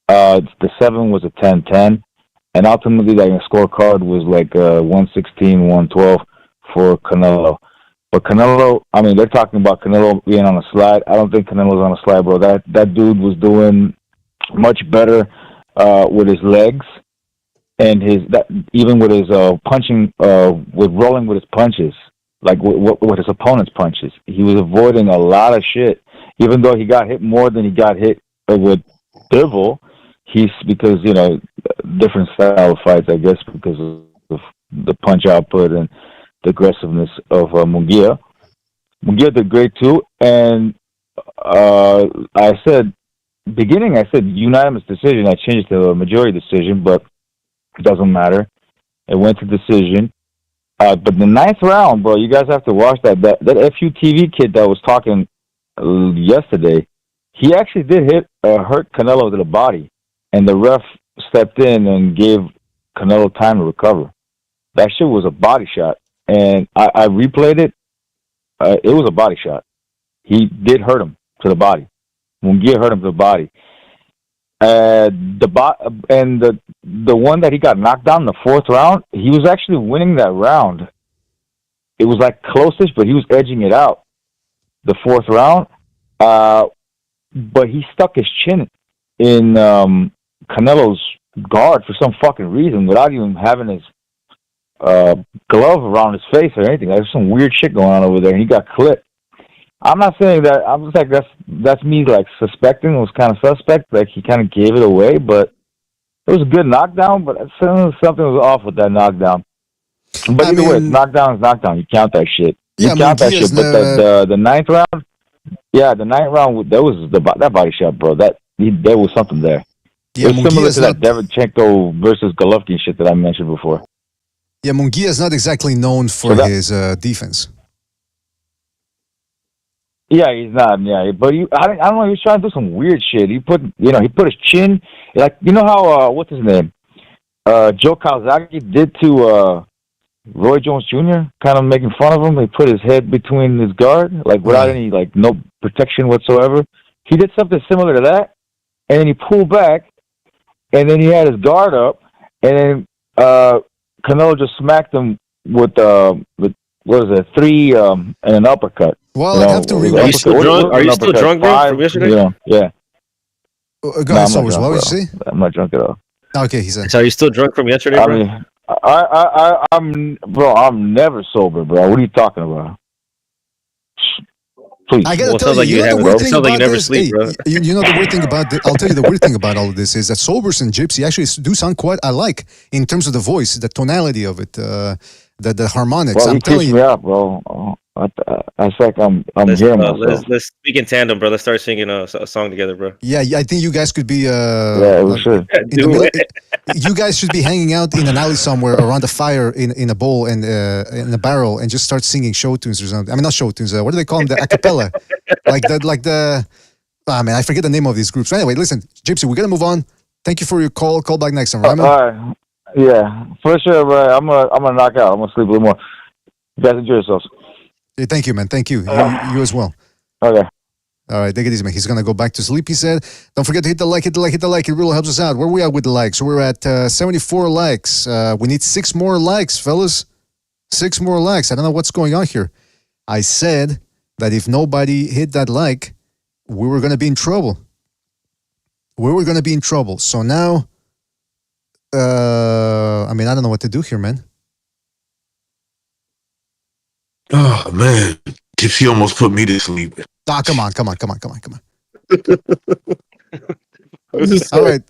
Speaker 12: The 7 was a 10-10. And ultimately, like, the scorecard was like 116, 112 for Canelo. But Canelo, I mean, they're talking about Canelo being on a slide. I don't think Canelo's on a slide, bro. That dude was doing much better with his legs. And even with his punching, with rolling with his punches, like with his opponent's punches, he was avoiding a lot of shit. Even though he got hit more than he got hit with Bivol, because different style of fights, I guess, because of the punch output and the aggressiveness of Munguia. Munguia did great too, and I said unanimous decision. I changed it to a majority decision, but it doesn't matter. It went to decision. But the 9th round, bro, you guys have to watch that. That FUTV kid that was talking yesterday, he actually did hurt Canelo to the body. And the ref stepped in and gave Canelo time to recover. That shit was a body shot. And I replayed it. It was a body shot. He did hurt him to the body. Munguia hurt him to the body. The one that he got knocked down in the 4th round, he was actually winning that round. It was like closest, but he was edging it out the 4th round. But he stuck his chin in Canelo's guard for some fucking reason without even having his glove around his face or anything. There's some weird shit going on over there, and he got clipped. I'm not saying that. I'm just like that's me like suspecting. It was kind of suspect. Like he kind of gave it away, but it was a good knockdown. But something was off with that knockdown. But either way, knockdown is knockdown. You count that shit. You count that shit. But the 9th round, the 9th round, that was that body shot, bro. There was something there.
Speaker 9: Yeah,
Speaker 12: it was similar to that Derevchenko versus Golovkin shit that I mentioned before.
Speaker 9: Yeah, Munguia is not exactly known for his defense.
Speaker 12: Yeah, he's not. Yeah, but I don't know. He was trying to do some weird shit. He put his chin, like, how what's his name, Joe Calzaghe did to Roy Jones Jr., kind of making fun of him. He put his head between his guard, like without any no protection whatsoever. He did something similar to that, and then he pulled back, and then he had his guard up, and then Canelo just smacked him with what is it, 3 and an uppercut.
Speaker 9: Well, I'd have to rewatch.
Speaker 11: Are you still drunk? Are you still drunk, bro, from yesterday?
Speaker 12: Yeah.
Speaker 9: Go ahead, Sobers. What would you say?
Speaker 12: I'm not drunk at all.
Speaker 9: Okay, he said.
Speaker 11: So are you still drunk from yesterday, bro?
Speaker 12: I mean, I'm never sober, bro. What are you talking about? Please.
Speaker 9: I gotta tell you, the weird thing about this, you know the weird thing about I'll tell you the weird thing about all of this is that Sobers and Gypsy actually do sound quite alike in terms of the voice, the tonality of it. the harmonics.
Speaker 12: Well,
Speaker 9: I'm
Speaker 12: he
Speaker 9: telling
Speaker 12: keeps
Speaker 9: you.
Speaker 12: me up, bro. I think I'm hearing myself.
Speaker 11: Let's speak in tandem, bro. Let's start singing a song together, bro.
Speaker 9: Yeah, I think you guys could be.
Speaker 12: Yeah, we should.
Speaker 9: In the middle, you guys should be hanging out in an alley somewhere around a fire in a bowl and in a barrel and just start singing show tunes or something. I mean, not show tunes. What do they call them? The a cappella, like the. Ah, man, I forget the name of these groups. Anyway, listen, Gypsy, we're gonna move on. Thank you for your call. Call back next time, right, man?
Speaker 12: All right. Yeah, for sure, bro. I'm gonna knock out. I'm gonna sleep a little more. You guys enjoy yourselves.
Speaker 9: Yeah, thank you, man. Thank you. You as well.
Speaker 12: Okay.
Speaker 9: All right, take it easy, man. He's gonna go back to sleep. He said, "Don't forget to hit the like, hit the like, hit the like. It really helps us out." Where are we at with the likes? We're at 74 likes. We need 6 more likes, fellas. 6 more likes. I don't know what's going on here. I said that if nobody hit that like, we were gonna be in trouble. We were gonna be in trouble. So now, I mean, I don't know what to do here, man.
Speaker 1: Oh man, Gypsy almost put me to sleep.
Speaker 9: Ah, come on. All right.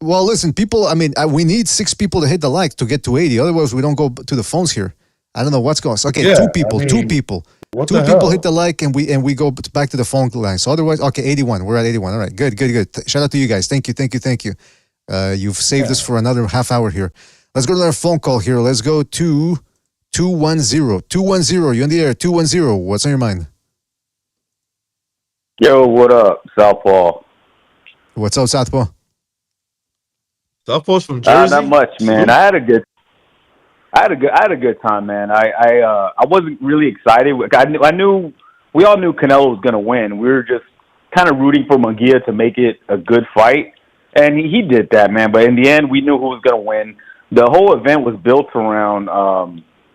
Speaker 9: Well, listen, people. I mean, we need 6 people to hit the like to get to 80. Otherwise, we don't go to the phones here. I don't know what's going on. Okay,
Speaker 1: Yeah,
Speaker 9: 2 people.
Speaker 1: I mean,
Speaker 9: 2 people.
Speaker 1: What
Speaker 9: 2
Speaker 1: the
Speaker 9: people
Speaker 1: hell?
Speaker 9: hit the like, and we go back to the phone line. So otherwise, okay, 81. We're at 81. All right, good. Shout out to you guys. Thank you. You've saved us for another half hour here. Let's go to our phone call here. Let's go to 210. 210. You in the air? 210. What's on your mind?
Speaker 12: Yo, what up, Southpaw?
Speaker 9: What's up, Southpaw?
Speaker 1: Southpaw's from Jersey.
Speaker 12: Not much, man. I had a good time, man. I wasn't really excited. I knew we all knew Canelo was gonna win. We were just kind of rooting for Munguia to make it a good fight, and he did that, man. But in the end, we knew who was gonna win. The whole event was built around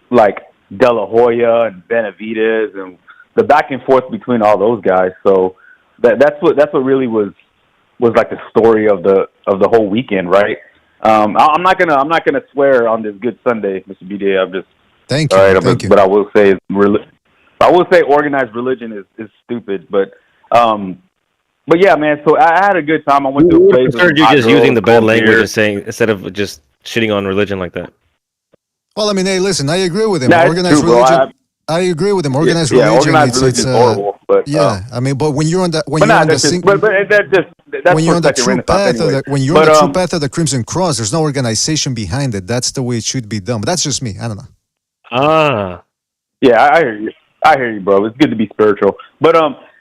Speaker 12: like De La Hoya and Benavidez and the back and forth between all those guys. So that's what really was like the story of the whole weekend, right? I'm not gonna swear on this Good Sunday, Mr. BDA. I'm just
Speaker 9: thank you.
Speaker 12: All right,
Speaker 9: thank you.
Speaker 12: But I will say organized religion is stupid. But yeah, man. So I had a good time. I went to a place.
Speaker 11: I heard you just using the bad language and saying instead of just shitting on religion like that.
Speaker 9: Well, I mean, hey, listen, I agree with him.
Speaker 12: Nah,
Speaker 9: Organized
Speaker 12: true,
Speaker 9: religion. I agree with him. Organized religion.
Speaker 12: Organized religion is horrible. But
Speaker 9: yeah, I mean, but when you're on that, when
Speaker 12: that's
Speaker 9: when you're on the true path
Speaker 12: anyway.
Speaker 9: of the true path of the Crimson Cross, there's no organization behind it. That's the way it should be done. But that's just me. I don't know.
Speaker 11: Ah,
Speaker 12: yeah, I hear you, bro. It's good to be spiritual, but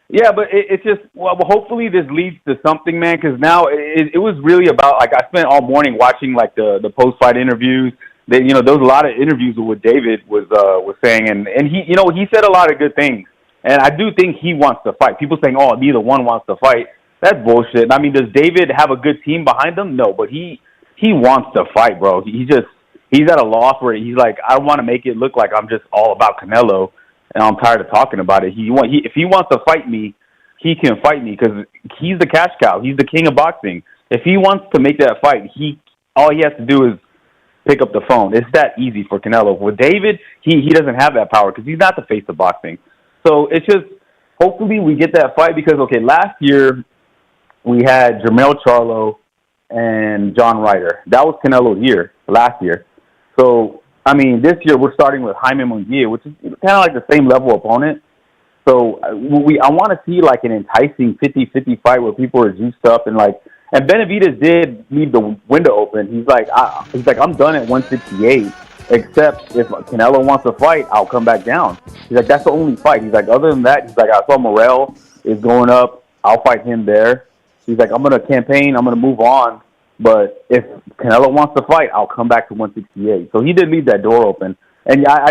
Speaker 12: yeah, but it's just hopefully this leads to something, man. Because now it was really about like I spent all morning watching like the post fight interviews. There was a lot of interviews with what David was saying, and he said a lot of good things. And I do think he wants to fight. People saying, "Oh, neither one wants to fight." That's bullshit. I mean, does David have a good team behind him? No, but he wants to fight, bro. He's at a loss where he's like, I want to make it look like I'm just all about Canelo, and I'm tired of talking about it. If he wants to fight me, he can fight me because he's the cash cow. He's the king of boxing. If he wants to make that fight, all he has to do is pick up the phone. It's that easy for Canelo. With David, he doesn't have that power because he's not the face of boxing. So it's just hopefully we get that fight because, okay, last year we had Jermell Charlo and John Ryder. That was Canelo's year last year. So, I mean, this year we're starting with Jaime Munguia, which is kind of like the same level opponent. So I want to see like an enticing 50-50 fight where people are juiced up and Benavidez did leave the window open. He's like, I'm done at 168. Except if Canelo wants to fight, I'll come back down. He's like, that's the only fight. He's like, other than that, he's like, I saw Morrell is going up. I'll fight him there. He's like, I'm going to campaign. I'm going to move on. But if Canelo wants to fight, I'll come back to 168. So he did leave that door open. And I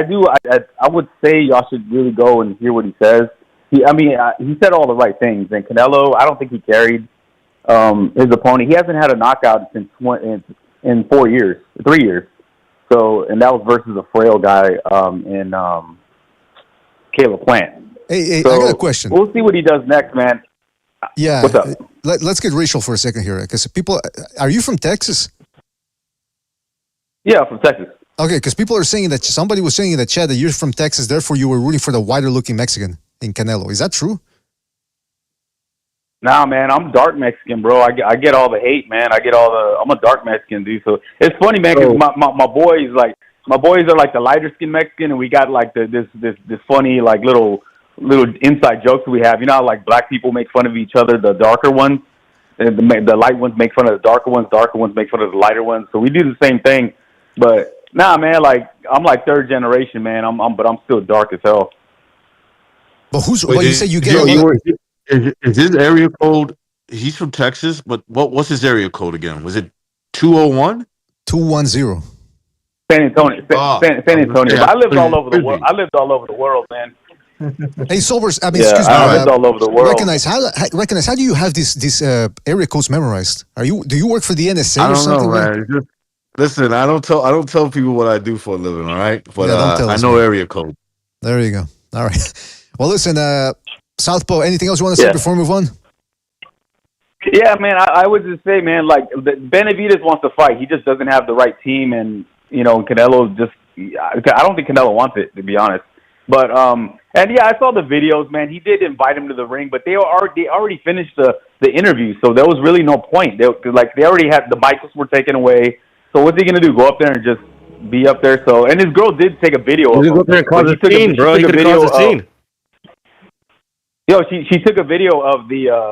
Speaker 12: would say y'all should really go and hear what he says. He said all the right things. And Canelo, I don't think he carried his opponent. He hasn't had a knockout in 3 years. So, and that was versus a frail guy in Caleb Plant.
Speaker 9: Hey,
Speaker 12: so
Speaker 9: I got a question.
Speaker 12: We'll see what he does next, man.
Speaker 9: Yeah.
Speaker 12: What's up?
Speaker 9: Let's get racial for a second here, because people, are you from Texas?
Speaker 12: Yeah, from Texas.
Speaker 9: Okay, because people are saying that somebody was saying in the chat that you're from Texas, therefore you were rooting for the whiter-looking Mexican in Canelo. Is that true?
Speaker 12: Nah, man, I'm dark Mexican, bro. I get all the hate, man. I'm a dark Mexican, dude. So it's funny, man, because my boys, like,
Speaker 13: my boys are like the lighter skinned Mexican, and we got like this funny like little inside jokes we have. You know how like black people make fun of each other, the darker ones, and the light ones make fun of the darker ones make fun of the lighter ones. So we do the same thing, but nah, man, like I'm like third generation, man. But I'm still dark as hell.
Speaker 9: But you say you get?
Speaker 14: Is his area code? He's from Texas, but what's his area code again? Was it 201?
Speaker 9: 210.
Speaker 13: San Antonio. San Antonio. But I lived all over the world. I lived all over the world, man.
Speaker 9: Hey, Sobers. I mean, excuse me.
Speaker 13: I lived all over the world.
Speaker 9: Recognize how do you have these area codes memorized? Do you work for the NSA or something?
Speaker 14: I don't know, man. Listen, I don't tell people what I do for a living, all right? But I know area code.
Speaker 9: There you go. All right. Well, listen, Southpaw, anything else you want to say before we move on?
Speaker 13: Yeah, man, I would just say, man, like Benavidez wants to fight. He just doesn't have the right team, and Canelo I don't think Canelo wants it, to be honest. But and yeah, I saw the videos, man. He did invite him to the ring, but they already finished the interview, so there was really no point. They already had the mics were taken away. So what's he gonna do? Go up there and just be up there? So and his girl did take a video of him.
Speaker 11: Go up there and cause a scene, bro. He could have caused a scene.
Speaker 13: Yo, she took a video of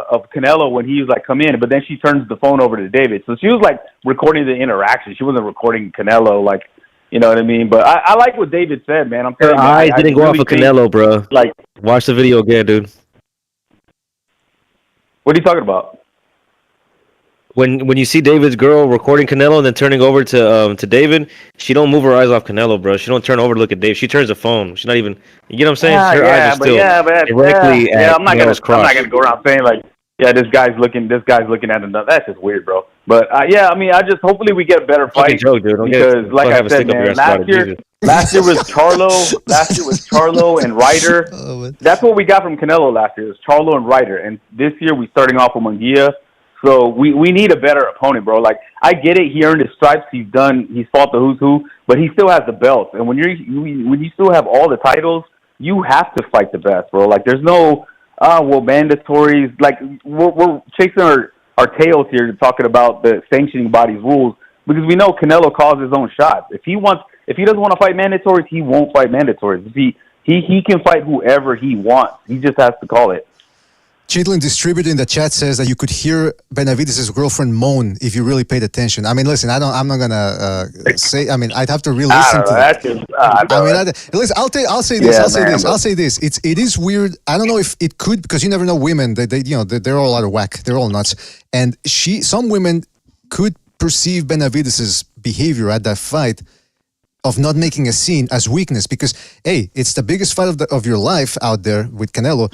Speaker 13: of Canelo when he was like come in, but then she turns the phone over to David. So she was like recording the interaction. She wasn't recording Canelo, like, you know what I mean? But I like what David said, man.
Speaker 11: Her eyes didn't go off of Canelo, bro. Like, watch the video again, dude.
Speaker 13: What are you talking about?
Speaker 11: When you see David's girl recording Canelo and then turning over to David, she don't move her eyes off Canelo, bro. She don't turn over to look at Dave. She turns the phone. She's not even. You know what I'm saying? Her eyes are still directly at
Speaker 13: I'm not gonna go around saying like, yeah, this guy's looking at another. That's just weird, bro. But yeah, I mean, hopefully we get a better fight.
Speaker 11: Joke, dude.
Speaker 13: Because like I said, man, last year was Charlo. Last year was Charlo and Ryder. That's what we got from Canelo last year. It was Charlo and Ryder, and this year we starting off with Munguia. So we need a better opponent, bro. Like, I get it. He earned his stripes. He's fought the who's who, but he still has the belts. And when you still have all the titles, you have to fight the best, bro. Like, there's no mandatories. Like, we're chasing our tails here talking about the sanctioning body's rules because we know Canelo calls his own shots. If he doesn't want to fight mandatories, he won't fight mandatories. If he can fight whoever he wants. He just has to call it.
Speaker 9: Chitlin Distributor in the chat says that you could hear Benavidez' girlfriend moan if you really paid attention. I mean, listen, I'm not gonna say. I mean, I'd have to re-listen to that. Listen, I'll say this. It is weird. I don't know if it could, because you never know. Women, they're all out of whack. They're all nuts. And some women could perceive Benavidez' behavior at that fight of not making a scene as weakness, because hey, it's the biggest fight of your life out there with Canelo.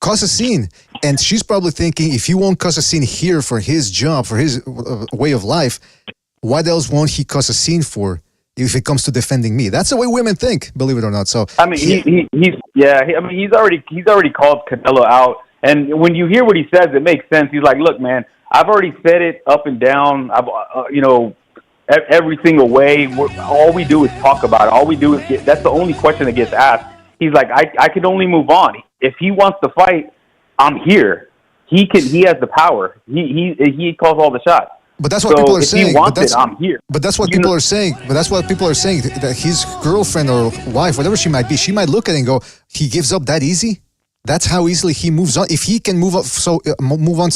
Speaker 9: Cause a scene, and she's probably thinking, if he won't cause a scene here for his job, for his way of life, what else won't he cause a scene for if it comes to defending me? That's the way women think, believe it or not. So
Speaker 13: I mean, he's already called Canelo out, and when you hear what he says, it makes sense. He's like, look, man, I've already said it up and down. Every single way. All we do is talk about it. All we do is that's the only question that gets asked. He's like, I can only move on. If he wants to fight, I'm here. He has the power. He calls all the shots.
Speaker 9: But that's what people are saying.
Speaker 13: If he wants it, I'm here.
Speaker 9: But that's what people are saying. That his girlfriend or wife, whatever she might be, she might look at it and go, he gives up that easy? That's how easily he moves on. If he can move on so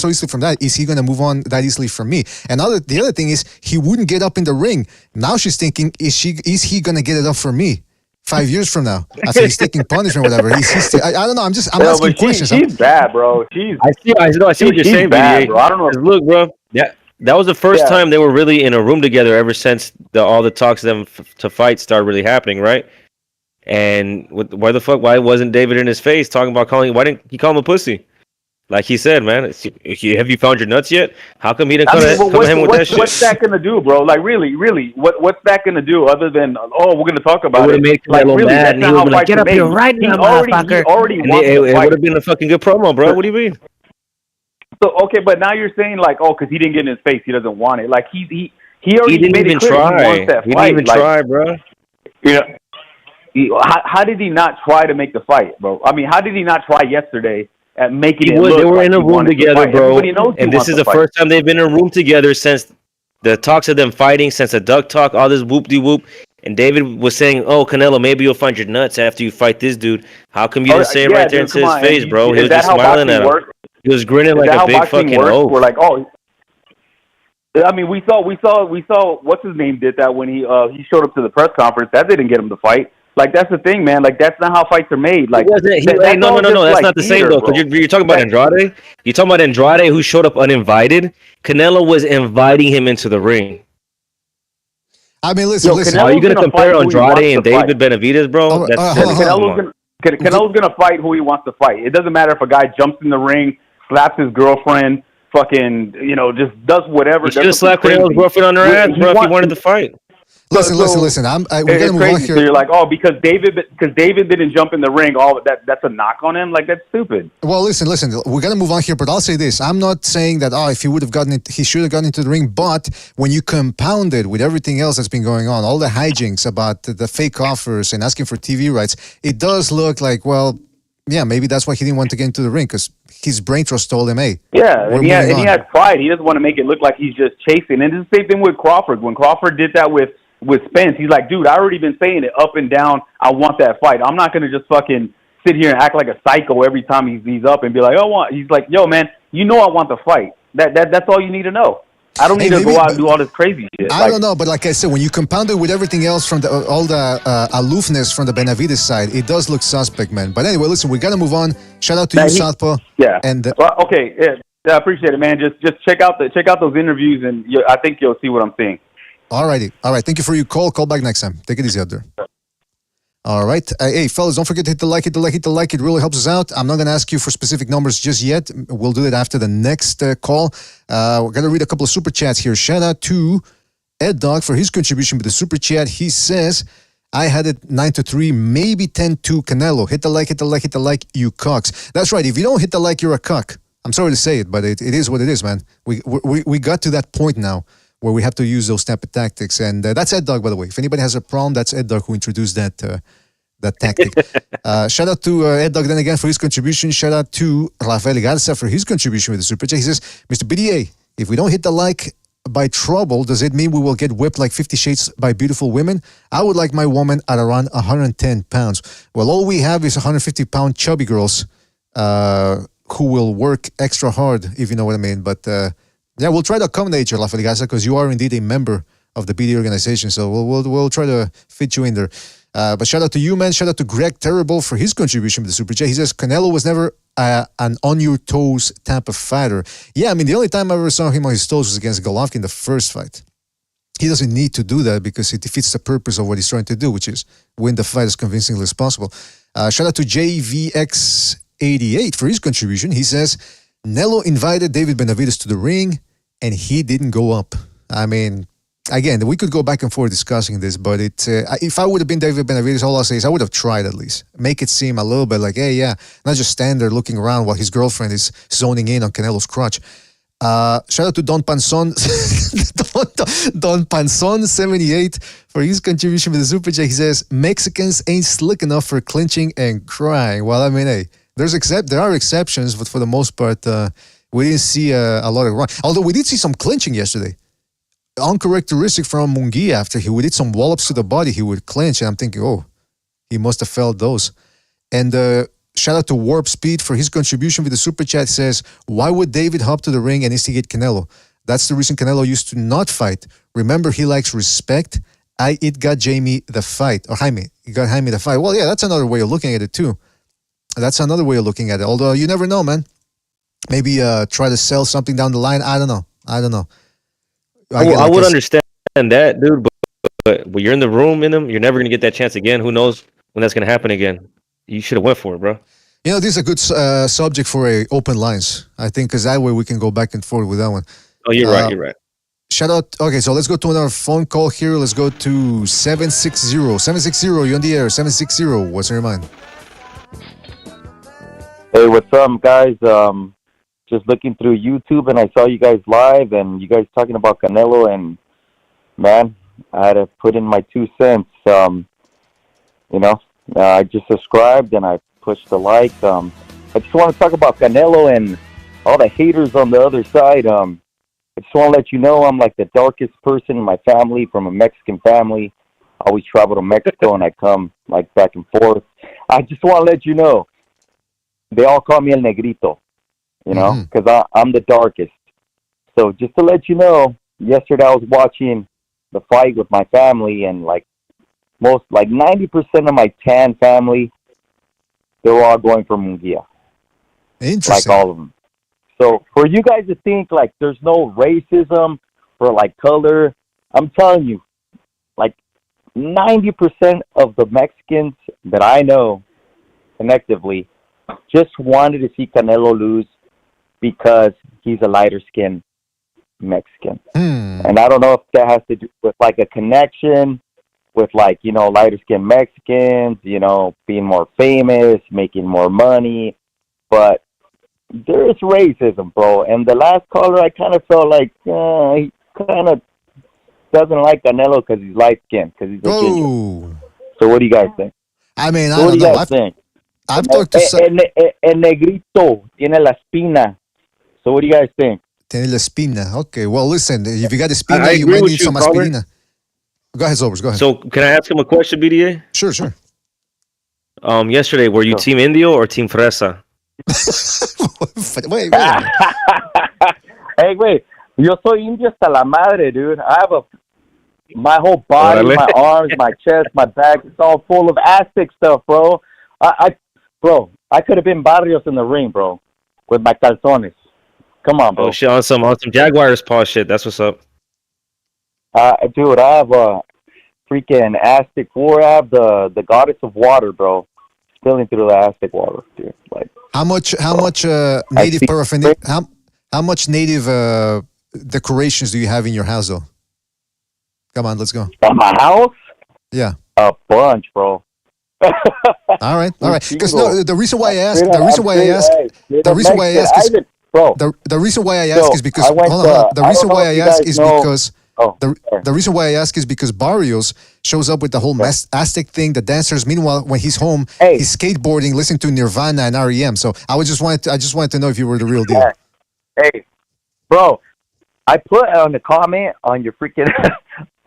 Speaker 9: easily from that, is he going to move on that easily from me? And the other thing is, he wouldn't get up in the ring. Now she's thinking, is he going to get it up for me 5 years from now? I think he's taking punishment, whatever. I don't know. I'm asking questions.
Speaker 13: She's bad, bro.
Speaker 11: I see what you're saying,
Speaker 13: bad, bro. I don't know.
Speaker 11: Look, bro. Yeah, that was the first time they were really in a room together ever since all the talks of them to fight started really happening, right? And why wasn't David in his face talking about why didn't he call him a pussy? Like he said, man, have you found your nuts yet? How come he didn't come to him with that shit?
Speaker 13: What's that going to do, bro? Like, really, what's that going to do other than, we're going to talk about it?
Speaker 11: It would have made Canelo mad, and he would be like, get up here right now, motherfucker. It would have been a fucking good promo, bro. What do you mean?
Speaker 13: So, okay, but now you're saying, like, because he didn't get in his face, he doesn't want it. Like, he already
Speaker 11: didn't
Speaker 13: made
Speaker 11: even
Speaker 13: it clear
Speaker 11: try.
Speaker 13: He didn't
Speaker 11: even try, bro.
Speaker 13: How did he not try to make the fight, bro? I mean, how did he not try yesterday at making it look
Speaker 11: They were
Speaker 13: like
Speaker 11: in a room together, bro. And this is the
Speaker 13: fight.
Speaker 11: first time they've been in a room together since the talks of them fighting, since the duck talk, all this whoop-de-whoop. And David was saying, "Oh, Canelo, maybe you'll find your nuts after you fight this dude." How come you didn't say it right there into his face, bro? He was just smiling at him. He was grinning like a big fucking oaf.
Speaker 13: We're like, oh. I mean, we saw. What's his name did that when he showed up to the press conference. That didn't get him to fight. Like that's the thing, man. Like that's not how fights are made. Like
Speaker 11: no. That's not the same though. Because you're talking about Andrade. You're talking about Andrade who showed up uninvited. Canelo was inviting him into the ring.
Speaker 9: I mean, listen.
Speaker 11: Are you going to compare Andrade and David Benavidez, bro?
Speaker 13: Canelo's going to fight who he wants to fight. It doesn't matter if a guy jumps in the ring, slaps his girlfriend, fucking, just does whatever.
Speaker 11: He should have slapped Canelo's girlfriend on her ass, bro, if he wanted to fight.
Speaker 9: Listen. We're gonna move on here.
Speaker 13: So you're like, oh, because David didn't jump in the ring. That's a knock on him. Like that's stupid.
Speaker 9: Well, listen. We're gonna move on here, but I'll say this: I'm not saying that if he would have gotten it, he should have gotten into the ring. But when you compound it with everything else that's been going on, all the hijinks about the fake offers and asking for TV rights, it does look like, well, yeah, maybe that's why he didn't want to get into the ring because his brain trust told him, hey.
Speaker 13: Yeah, and he had pride. He doesn't want to make it look like he's just chasing. And it's the same thing with Crawford. When Crawford did that with Spence, he's like, dude, I already been saying it up and down. I want that fight. I'm not going to just fucking sit here and act like a psycho every time he's up and be like, he's like, yo, man, I want the fight. That's all you need to know. I don't need to go out and do all this crazy shit.
Speaker 9: I don't know, but like I said, when you compound it with everything else from all the aloofness from the Benavidez side, it does look suspect, man. But anyway, listen, we got to move on. Shout out to you, Southpaw.
Speaker 13: Yeah.
Speaker 9: And
Speaker 13: okay, yeah, I appreciate it, man. Just check out those interviews, and I think you'll see what I'm saying.
Speaker 9: All right. Thank you for your call. Call back next time. Take it easy out there. All right. Hey, fellas, don't forget to hit the like. It really helps us out. I'm not going to ask you for specific numbers just yet. We'll do it after the next call. We're going to read a couple of super chats here. Shout out to Ed Dog for his contribution with the super chat. He says, I had it 9-3, maybe 10-2 Canelo. Hit the like, you cocks. That's right. If you don't hit the like, you're a cock. I'm sorry to say it, but it is what it is, man. We got to that point now where we have to use those type of tactics. And that's Ed Dog, by the way. If anybody has a problem, that's Ed Dog who introduced that tactic. Shout out to Ed Dog then again for his contribution. Shout out to Rafael Garza for his contribution with the super chat. He says, Mr. BDA, if we don't hit the like by trouble, does it mean we will get whipped like 50 Shades by beautiful women? I would like my woman at around 110 pounds. Well, all we have is 150-pound chubby girls who will work extra hard, if you know what I mean. But yeah, we'll try to accommodate you, Rafael Garza, because you are indeed a member of the BD organization. So we'll try to fit you in there. But shout out to you, man. Shout out to Greg Terrible for his contribution with the Super Chat. He says, Canelo was never an on-your-toes type of fighter. Yeah, I mean, the only time I ever saw him on his toes was against Golovkin in the first fight. He doesn't need to do that because it defeats the purpose of what he's trying to do, which is win the fight as convincingly as possible. Shout out to JVX88 for his contribution. He says, Nelo invited David Benavidez to the ring, and he didn't go up. I mean, again, we could go back and forth discussing this, but if I would have been David Benavidez, all I'll say is I would have tried at least. Make it seem a little bit like, hey, yeah, not just stand there looking around while his girlfriend is zoning in on Canelo's crotch. Shout out to Don Panson, Don Panson 78 for his contribution with the Super Chat. He says, Mexicans ain't slick enough for clinching and crying. Well, I mean, hey, there are exceptions, but for the most part, we didn't see a lot of run. Although we did see some clinching yesterday. Uncharacteristic from Munguia. After we did some wallops to the body, he would clinch, and I'm thinking, oh, he must have felt those. And shout out to Warp Speed for his contribution with the Super Chat. Says, why would David hop to the ring and instigate Canelo? That's the reason Canelo used to not fight. Remember, he likes respect. It got Jaime the fight. It got Jaime the fight. Well, yeah, that's another way of looking at it, too. That's another way of looking at it. Although you never know, man. Maybe try to sell something down the line. I don't know.
Speaker 11: I would understand that, dude. But when you're in the room in them, you're never going to get that chance again. Who knows when that's going to happen again? You should have went for it, bro.
Speaker 9: You know, this is a good subject for open lines. I think because that way we can go back and forth with that one.
Speaker 11: Oh, you're right. You're right.
Speaker 9: Shout out. Okay, so let's go to another phone call here. Let's go to 760. 760, you're on the air. 760, what's on your mind?
Speaker 15: Hey, what's up, guys? Just looking through YouTube, and I saw you guys live, and you guys talking about Canelo, and man, I had to put in my 2 cents. I just subscribed and I pushed the like. I just want to talk about Canelo and all the haters on the other side. I just want to let you know I'm like the darkest person in my family, from a Mexican family. always travel to Mexico, and I come like back and forth. I just want to let you know, they all call me El Negrito, you know, because I'm the darkest. So just to let you know, yesterday I was watching the fight with my family, and like 90% of my tan family, they're all going for Munguia.
Speaker 9: Interesting.
Speaker 15: Like all of them. So for you guys to think like there's no racism for like color, I'm telling you, like 90% of the Mexicans that I know connectively just wanted to see Canelo lose because he's a lighter skinned Mexican. And I don't know if that has to do with like a connection with like, you know, lighter skinned Mexicans, you know, being more famous, making more money, but there is racism, bro. And the last caller, I kind of felt like he kind of doesn't like Canelo because he's light skinned, because he's a ginger. So what do you guys think?
Speaker 9: I mean,
Speaker 15: so what do you guys think?
Speaker 9: I've talked to
Speaker 15: El Negrito tiene la espina. So what do you guys think?
Speaker 9: Tiene la espina. Okay, well, listen, if you got a espina,
Speaker 11: I
Speaker 9: you
Speaker 11: agree
Speaker 9: might
Speaker 11: with
Speaker 9: need
Speaker 11: you,
Speaker 9: some
Speaker 11: Robert.
Speaker 9: aspirina. Go ahead, Sobers, go ahead.
Speaker 11: So can I ask him a question, BDA?
Speaker 9: Sure.
Speaker 11: Yesterday, were you Team Indio or Team Fresa?
Speaker 9: wait.
Speaker 15: Hey, wait. Yo soy indio hasta la madre, dude. I have my whole body, my arms, my chest, my back, it's all full of Aztec stuff, bro. I could have been Barrios in the ring, bro, with my calzones. Come on, bro.
Speaker 11: Oh shit, on some Jaguars paw shit. That's what's up.
Speaker 15: Dude, I have a freaking Aztec war. I have the goddess of water, bro. Spilling through the Aztec water, dude. Like
Speaker 9: how much native paraphernalia? How much native decorations do you have in your house, though? Come on, let's go.
Speaker 15: At my house?
Speaker 9: Yeah.
Speaker 15: A bunch, bro.
Speaker 9: All right. Because no, the reason why I ask is because the reason why I ask is because Barrios shows up with the whole Aztec thing, the dancers. Meanwhile, when he's home, he's skateboarding, listening to Nirvana and REM. So I just wanted to know if you were the real deal.
Speaker 15: Hey, bro, I put on the comment on your freaking.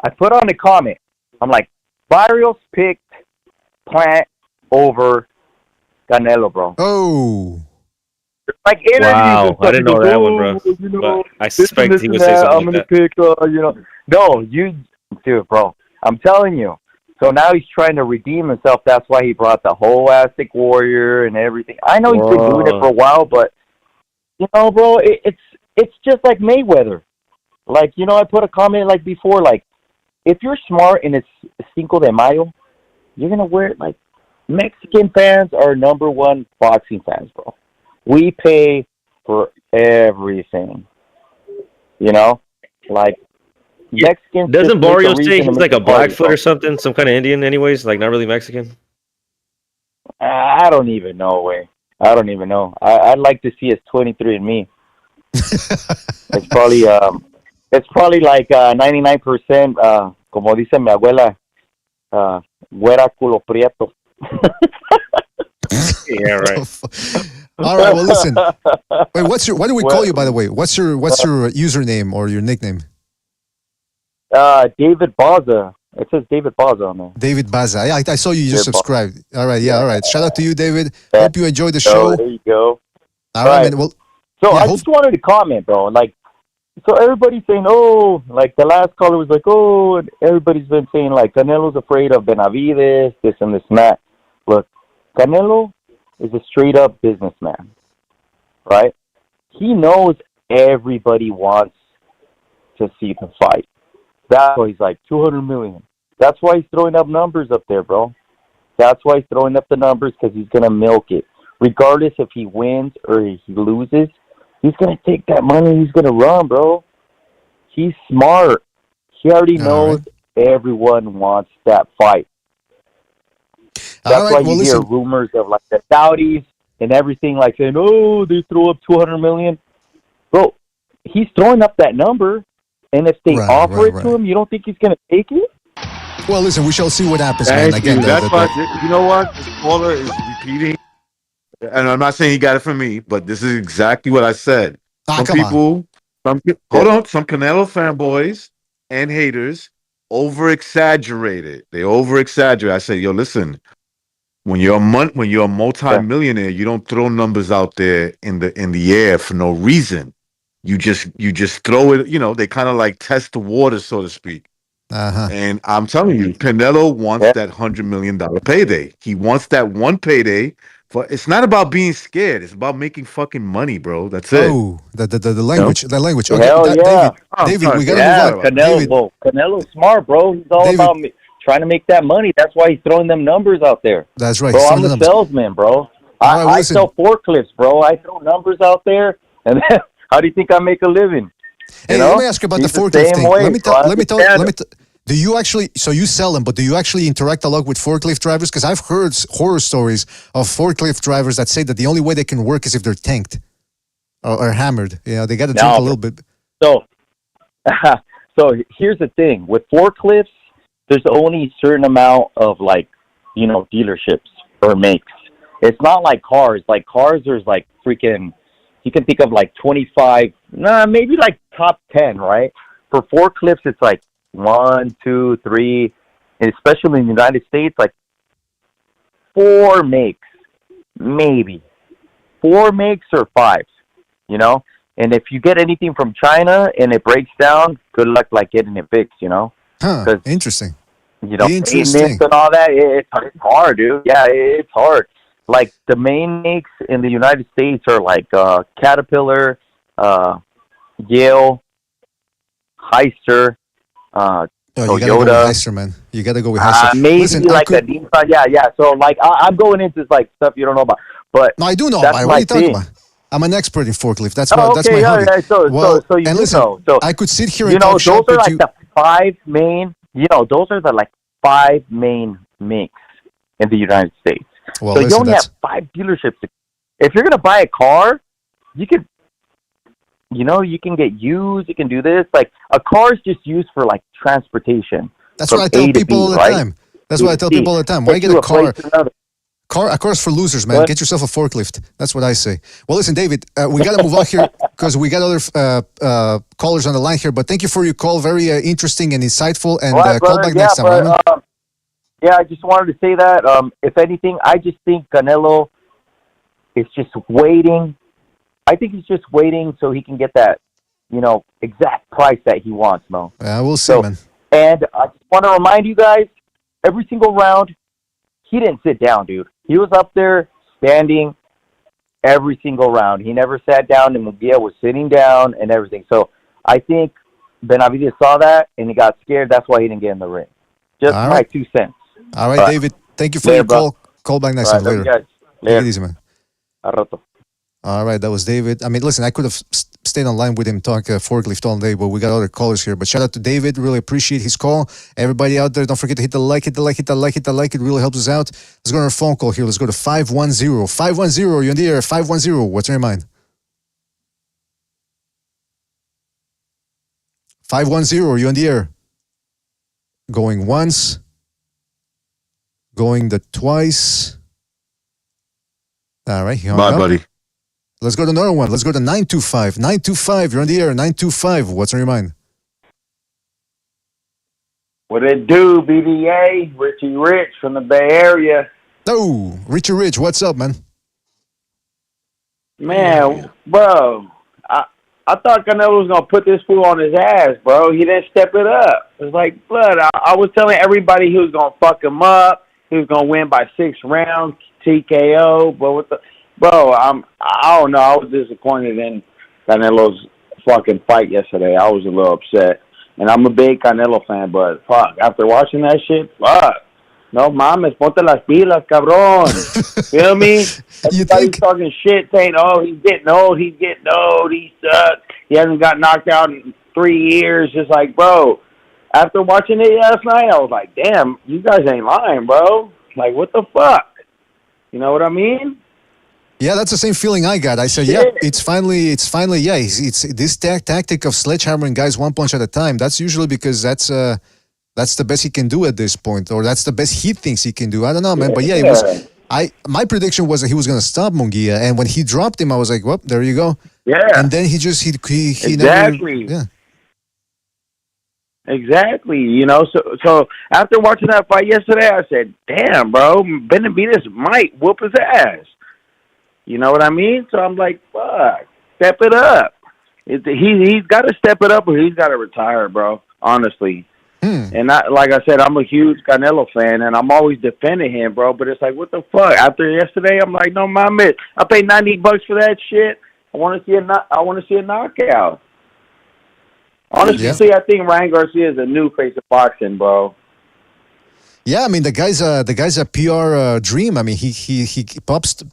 Speaker 15: I put on the comment. I'm like, Barrios picked Plant over Canelo, bro.
Speaker 9: Oh.
Speaker 15: Like interviews.
Speaker 11: Wow, I didn't know that one, bro. You know, but I suspect he would say something
Speaker 15: I'm
Speaker 11: like
Speaker 15: gonna pick, you know. No, dude, bro. I'm telling you. So now he's trying to redeem himself. That's why he brought the whole Aztec Warrior and everything. I know he's been doing it for a while, but you know, bro, it's just like Mayweather. Like, you know, I put a comment like before, like, if you're smart and it's Cinco de Mayo, you're gonna wear it. Like, Mexican fans are number one boxing fans, bro. We pay for everything. You know, like Mexicans.
Speaker 11: Doesn't Barrios say he's like a Blackfoot or something? Some kind of Indian, anyways. Like not really Mexican.
Speaker 15: I don't even know. I don't even know. I'd like to see his 23andMe. It's probably like 99%. Como dice mi abuela, güera culo prieto.
Speaker 11: Yeah, right.
Speaker 9: All right. Well, listen. Wait, what do we call you, by the way? What's your username or your nickname?
Speaker 15: David Baza. It says David Baza on there.
Speaker 9: David Baza. I saw you just subscribed. All right. Yeah. All right. Shout out to you, David. Hope you enjoyed the show.
Speaker 15: There you go.
Speaker 9: All right, man. Well,
Speaker 15: so I just wanted to comment, bro. Like, so everybody's saying, oh, like the last caller was like, oh, and everybody's been saying like Canelo's afraid of Benavides, this and this and that. Look, Canelo is a straight up businessman, right? He knows everybody wants to see the fight. That's why he's like 200 million. That's why he's throwing up numbers up there, bro. That's why he's throwing up the numbers, because he's gonna milk it. Regardless if he wins or he loses, he's gonna take that money. He's gonna run, bro. He's smart. He already knows everyone wants that fight. That's why you hear rumors of like the Saudis and everything, like saying, "Oh, they throw up 200 million." Bro, he's throwing up that number, and if they offer it to him, you don't think he's gonna take it?
Speaker 9: Well, listen, we shall see what happens, man. Again,
Speaker 14: that's why, you know what? This caller is repeating, and I'm not saying he got it from me, but this is exactly what I said. Some Canelo fanboys and haters over exaggerate it. They over exaggerate. I say, yo, listen. When you're a multi-millionaire, you don't throw numbers out there in the air for no reason. You just throw it. You know, they kind of like test the water, so to speak. And I'm telling you, Canelo wants that $100 million payday. He wants that one payday. It's not about being scared. It's about making fucking money, bro. That's it.
Speaker 9: Oh, the language, the language.
Speaker 15: Okay, hell yeah,
Speaker 9: David, we gotta move on.
Speaker 15: Canelo's smart, bro. He's all about trying to make that money. That's why he's throwing them numbers out there.
Speaker 9: That's right.
Speaker 15: Bro, I'm the salesman, bro. I sell forklifts, bro. I throw numbers out there, and then how do you think I make a living?
Speaker 9: Hey, let me ask you about the forklift thing. Let me tell. Do you actually? So you sell them, but do you actually interact a lot with forklift drivers? Because I've heard horror stories of forklift drivers that say that the only way they can work is if they're tanked or hammered. You know, they got to drink a little bit.
Speaker 15: So here's the thing with forklifts. There's only a certain amount of dealerships or makes. It's not like cars. Like cars, there's like freaking, you can think of like 25, maybe like top 10, right? For forklifts, it's like 1, 2, 3, and especially in the United States, like 4 makes, maybe 4 makes or 5, you know. And if you get anything from China and it breaks down, good luck like getting it fixed, you know.
Speaker 9: Interesting.
Speaker 15: You know, maintenance and all that, it's hard, dude. Yeah, it's hard. Like the main makes in the United States are like Caterpillar, Yale, Heister,
Speaker 9: Toyota.
Speaker 15: You
Speaker 9: gotta go with Heister, man. You gotta go with Heister.
Speaker 15: Maybe a Nissan. Yeah. So like I'm going into like stuff you don't know about, but
Speaker 9: no, I do know about it. What are you talking about? I'm an expert in forklift. That's my hobby.
Speaker 15: Yeah. So you
Speaker 9: listen,
Speaker 15: know. So
Speaker 9: I could sit here and talk
Speaker 15: those are like the 5 main. You know, those are the like 5 main makes in the United States.
Speaker 9: Well,
Speaker 15: so you only have 5 dealerships. If you're gonna buy a car, you can, you can get used. You can do this. Like a car is just used for like transportation.
Speaker 9: That's what I tell people all the time. That's what I tell people all the time. Why get a car? A car's for losers, man. What? Get yourself a forklift. That's what I say. Well, listen, David, we got to move on here because we got other callers on the line here. But thank you for your call. Very interesting and insightful. And call back next time, right?
Speaker 15: I just wanted to say that. If anything, I just think Canelo is just waiting. I think he's just waiting so he can get that, exact price that he wants, Mo.
Speaker 9: Yeah, we'll see, man.
Speaker 15: And I just want to remind you guys, every single round, he didn't sit down, dude. He was up there standing every single round. He never sat down, and Munguia was sitting down and everything. So I think Benavidez saw that, and he got scared. That's why he didn't get in the ring. Just my 2 cents.
Speaker 9: All right, David. Thank you for your call. Call back next time later. Take it easy, man. All right, that was David. I mean, listen, I could have stayed online with him, talk forklift all day, but we got other callers here. But shout out to David. Really appreciate his call. Everybody out there, don't forget to hit the like. It really helps us out. Let's go on our phone call here. Let's go to 510. 510, you're in the air. 510, what's on your mind? 510, you're in the air. Going once. Going the twice. All right.
Speaker 14: Bye, buddy.
Speaker 9: Let's go to another one. Let's go to 925. 925, you're on the air. 925, what's on your mind?
Speaker 16: What it do, BDA? Richie Rich from the Bay Area.
Speaker 9: Oh, Richie Rich, what's up, man?
Speaker 16: Man, bro, I thought Canelo was going to put this fool on his ass, bro. He didn't step it up. It was like, blood, I was telling everybody he was going to fuck him up. He was going to win by 6 rounds, TKO. But what the... Bro, I don't know. I was disappointed in Canelo's fucking fight yesterday. I was a little upset. And I'm a big Canelo fan, but fuck, after watching that shit, fuck. No mames, ponte las pilas, cabrón. Feel me? Everybody's talking shit, saying, he's getting old, he sucks. He hasn't got knocked out in 3 years. Just like, bro, after watching it last night, I was like, damn, you guys ain't lying, bro. Like, what the fuck? You know what I mean?
Speaker 9: Yeah, that's the same feeling I got. I said, yeah, it's finally, yeah, it's this tactic of sledgehammering guys one punch at a time. That's usually because that's the best he can do at this point, or that's the best he thinks he can do. I don't know, man, but yeah, it was. My prediction was that he was going to stop Munguia, and when he dropped him, I was like, well, there you go.
Speaker 16: Yeah,
Speaker 9: and then he
Speaker 16: exactly.
Speaker 9: Never, yeah.
Speaker 16: Exactly. You know, so after watching that fight yesterday, I said, "Damn, bro, Benavidez might whoop his ass." You know what I mean? So I'm like, "Fuck, step it up." He's got to step it up, or he's got to retire, bro. Honestly. And like I said, I'm a huge Canelo fan, and I'm always defending him, bro. But it's like, what the fuck? After yesterday, I'm like, no, mama, I paid $90 for that shit. I want to see a knockout. Honestly, I think Ryan Garcia is a new face of boxing, bro.
Speaker 9: Yeah, I mean the guy's a PR dream. I mean he pops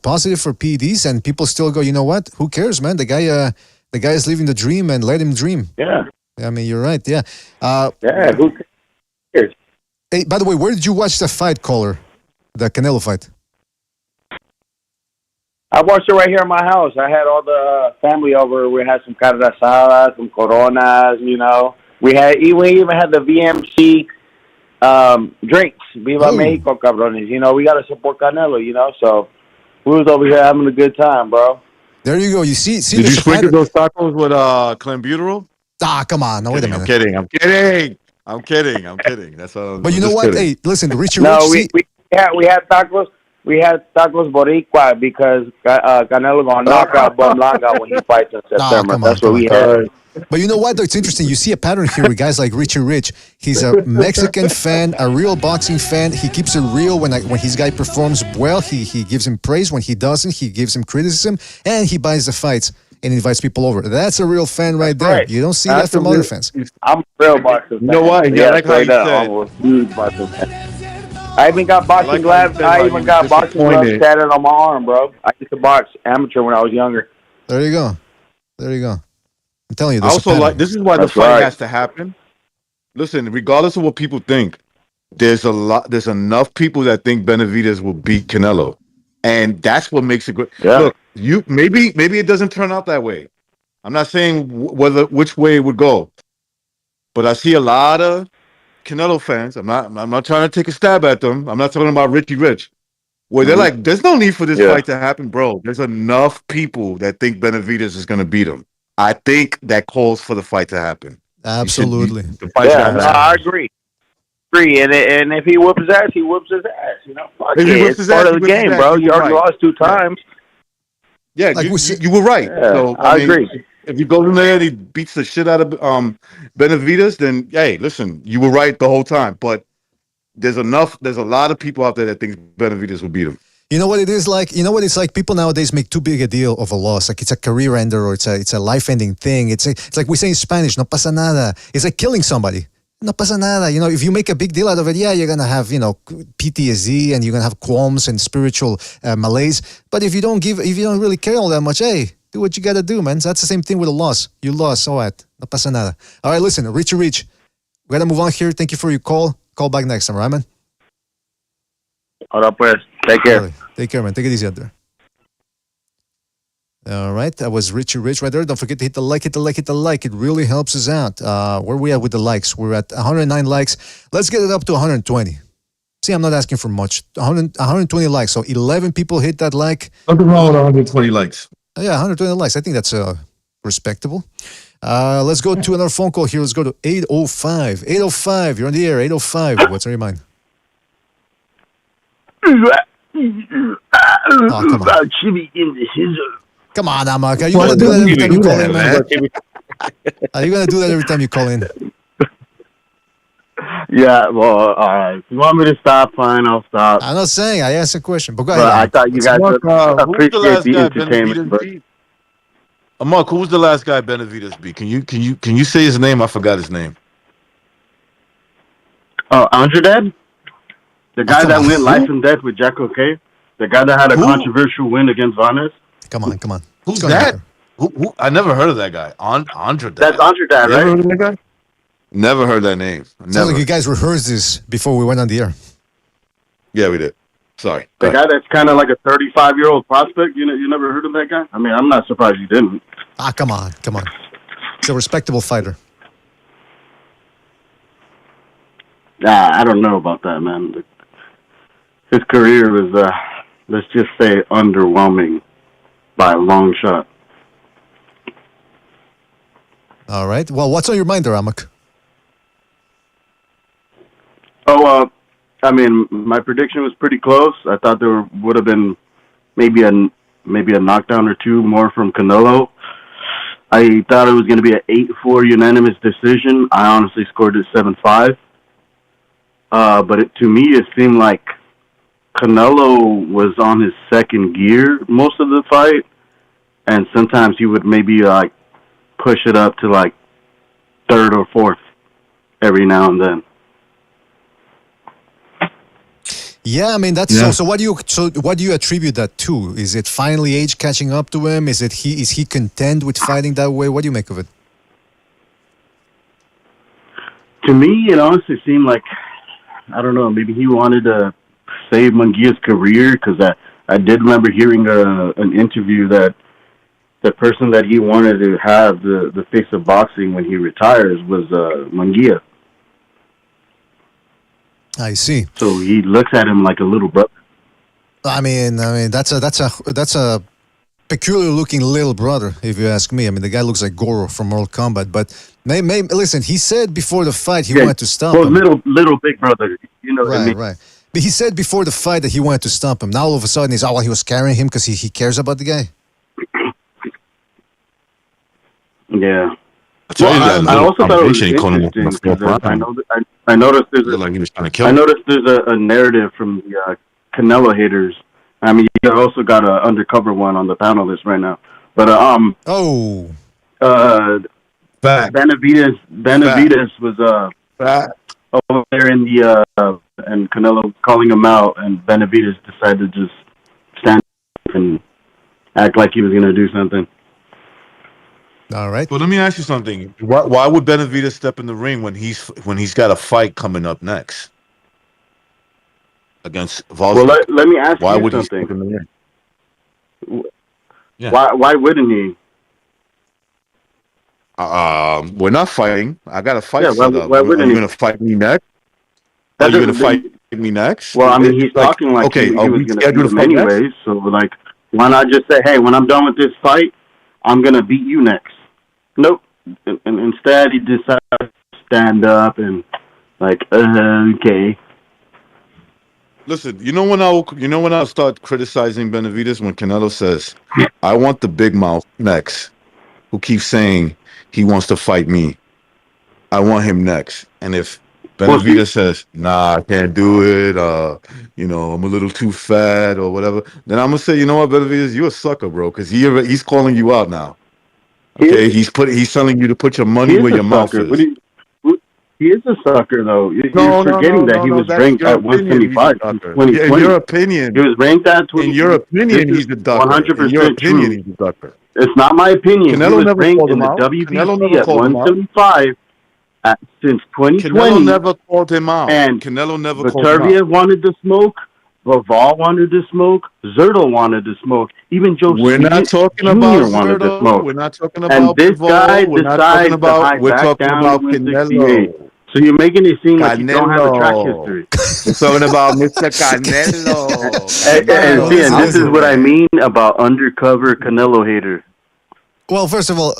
Speaker 9: positive for PEDs, and people still go, you know what? Who cares, man? The guy is living the dream, and let him dream.
Speaker 16: Yeah.
Speaker 9: I mean, you're right. Yeah.
Speaker 16: Who cares?
Speaker 9: Hey, by the way, where did you watch the fight, caller? The Canelo fight?
Speaker 16: I watched it right here in my house. I had all the family over. We had some carne asada, some coronas, you know. We even had the VMC drinks. Viva Mexico, cabrones. You know, we got to support Canelo, you know. So we was over here having a good time, bro.
Speaker 9: There you go. You see.
Speaker 14: Did you sprinkle those tacos with clenbuterol?
Speaker 9: Ah, come on. No, wait a minute.
Speaker 14: I'm kidding. That's all.
Speaker 9: But you know what? Kidding. Hey, listen, Richie.
Speaker 16: No, we had tacos. We had tacos boricua because Canelo gonna knock out Bumlanga when he fights in September. That's what we had.
Speaker 9: But you know what, though? It's interesting. You see a pattern here with guys like Richie Rich. He's a Mexican fan, a real boxing fan. He keeps it real when his guy performs well. He gives him praise. When he doesn't, he gives him criticism. And he buys the fights and invites people over. That's a real fan right there. Right. You don't see that from other fans.
Speaker 16: I'm a real boxing fan.
Speaker 14: You know what? Yeah, like how you said.
Speaker 16: I'm a huge boxing fan. I even got boxing gloves. I even got boxing gloves tatted on my arm, bro. I used to box amateur when I was younger.
Speaker 9: There you go. I'm telling you.
Speaker 14: I also this is why the fight has to happen. Listen, regardless of what people think, there's enough people that think Benavidez will beat Canelo, and that's what makes it good. Yeah. Look, maybe it doesn't turn out that way. I'm not saying which way it would go, but I see a lot of Canelo fans. I'm not trying to take a stab at them. I'm not talking about Richie Rich, where they're like, "There's no need for this fight to happen, bro." There's enough people that think Benavidez is going to beat him. I think that calls for the fight to happen.
Speaker 9: Absolutely.
Speaker 16: I agree. And if he whoops his ass, he whoops his ass. You know, it's part of the game, bro. You already lost 2 times.
Speaker 14: Yeah, you were right.
Speaker 16: Yeah,
Speaker 14: so
Speaker 16: I agree.
Speaker 14: If he goes in there and he beats the shit out of Benavidez, then hey, listen, you were right the whole time. But there's a lot of people out there that think Benavidez will beat him.
Speaker 9: You know what it is like? You know what it's like? People nowadays make too big a deal of a loss. Like it's a career ender or it's a life-ending thing. It's like we say in Spanish, no pasa nada. It's like killing somebody. No pasa nada. You know, if you make a big deal out of it, yeah, you're going to have, PTSD and you're going to have qualms and spiritual malaise. But if you don't really care all that much, hey, do what you got to do, man. So that's the same thing with a loss. You lost, so what? No pasa nada. All right, listen, Richie Rich, we got to move on here. Thank you for your call. Call back next time, right, man?
Speaker 16: Ahora pues, take care.
Speaker 9: Right. Take care, man. Take it easy out there. All right, that was Richie Rich right there. Don't forget to hit the like. It really helps us out. Where are we at with the likes? We're at 109 likes. Let's get it up to 120. See, I'm not asking for much. 120 likes. So 11 people hit that like.
Speaker 14: Nothing wrong with 120 likes.
Speaker 9: Yeah, 120 likes. I think that's respectable. Let's go to another phone call here. Let's go to 805. 805, you're on the air. 805. What's on your mind? Oh, come on. Come on, Amak. Are you going to do that every time you call in, man? Are you going to do that every time you call in?
Speaker 17: Yeah, well, all right. If you want me to stop, fine, I'll stop.
Speaker 9: I'm not saying. I asked a question. But go
Speaker 17: ahead. I thought you guys would appreciate the
Speaker 14: entertainment. Mark, who was the last guy Benavidez beat? Can you say his name? I forgot his name.
Speaker 17: Oh, Andrade? The guy that went life and death with Jack O'Kay? The guy that had a controversial win against Vanez?
Speaker 9: Come on.
Speaker 14: Who's that? Who? I never heard of that guy. Andrade.
Speaker 17: That's Andrade, right?
Speaker 14: Never heard of that guy? Never heard that name.
Speaker 9: Sounds like you guys rehearsed this before we went on the air.
Speaker 14: Yeah, we did. Sorry.
Speaker 17: The guy that's kind of like a 35-year-old prospect. You never heard of that guy? I mean, I'm not surprised you didn't.
Speaker 9: Come on. He's a respectable fighter.
Speaker 17: I don't know about that, man. His career was, let's just say, underwhelming by a long shot.
Speaker 9: All right. Well, what's on your mind there, Amak?
Speaker 17: I mean, my prediction was pretty close. I thought there would have been maybe a knockdown or two more from Canelo. I thought it was going to be an 8-4 unanimous decision. I honestly scored it 7-5. But to me, it seemed like Canelo was on his second gear most of the fight, and sometimes he would maybe like push it up to like third or fourth every now and then.
Speaker 9: Yeah, I mean that's so. What do you attribute that to? Is it finally age catching up to him? Is he content with fighting that way? What do you make of it?
Speaker 17: To me, it honestly seemed like, I don't know, maybe he wanted to save Munguia's career, because I did remember hearing an interview that the person that he wanted to have the face of boxing when he retires was Munguia.
Speaker 9: I see.
Speaker 17: So he looks at him like a little brother.
Speaker 9: I mean, that's a peculiar looking little brother, if you ask me. I mean, the guy looks like Goro from Mortal Kombat. But listen, he said before the fight he wanted to stomp him.
Speaker 17: Little big brother, you know what I mean?
Speaker 9: Right. But he said before the fight that he wanted to stomp him. Now all of a sudden he was carrying him because he cares about the guy.
Speaker 17: Yeah. I also thought it was interesting because I noticed there's a narrative from the Canelo haters. I mean, you also got an undercover one on the panel list right now. But Benavidez was over there in the and Canelo calling him out, and Benavidez decided to just stand up and act like he was going to do something.
Speaker 9: All right.
Speaker 14: But let me ask you something. Why would Benavidez step in the ring when he's got a fight coming up next against Waltzes?
Speaker 17: Well, let me ask
Speaker 14: why
Speaker 17: you
Speaker 14: would
Speaker 17: something.
Speaker 14: He step in the ring? Yeah.
Speaker 17: Why wouldn't he?
Speaker 14: We're not fighting. I got a fight set up.
Speaker 17: Why wouldn't
Speaker 14: Are you
Speaker 17: he?
Speaker 14: going to fight me next? Are you going to fight me next?
Speaker 17: Well, I mean, he's talking like he was going to beat him anyways. So, like, why not just say, hey, when I'm done with this fight, I'm going to beat you next? Nope. And instead, he decided to stand up and like, okay.
Speaker 14: Listen, you know when I'll start criticizing Benavidez when Canelo says, "I want the big mouth next," who keeps saying he wants to fight me. I want him next. And if Benavidez says, "Nah, I can't do it," I'm a little too fat or whatever, then I'm gonna say, you know what, Benavidez, you're a sucker, bro, because he's calling you out now. Okay, he's telling you to put your money where your mouth is.
Speaker 17: He is a sucker, though. You're forgetting that he was ranked at 175 in 2020.
Speaker 14: In your opinion,
Speaker 17: he was ranked at 20.
Speaker 14: In your opinion, he's a ducker.
Speaker 17: 100%
Speaker 14: in your opinion,
Speaker 17: true.
Speaker 14: he's a ducker.
Speaker 17: It's not my opinion.
Speaker 14: Canelo
Speaker 17: he was
Speaker 14: never
Speaker 17: ranked
Speaker 14: called
Speaker 17: in
Speaker 14: him
Speaker 17: the
Speaker 14: out.
Speaker 17: WBC at 175 since 2020.
Speaker 14: Canelo never called him out.
Speaker 17: And
Speaker 14: Canelo never called him out.
Speaker 17: Vitervia wanted to smoke. Bivol wanted to smoke. Zerto wanted to smoke. Even Joe
Speaker 14: We're not talking
Speaker 17: Jr.
Speaker 14: about
Speaker 17: wanted to smoke.
Speaker 14: We're not talking about
Speaker 17: And this
Speaker 14: Bivol.
Speaker 17: guy
Speaker 14: We're not
Speaker 17: decides
Speaker 14: talking about. We're talking about Canelo.
Speaker 17: So you're making it seem like you don't have a track history.
Speaker 14: We're talking about Mr. Canelo.
Speaker 17: and this is what I mean about undercover Canelo hater.
Speaker 9: Well, first of all,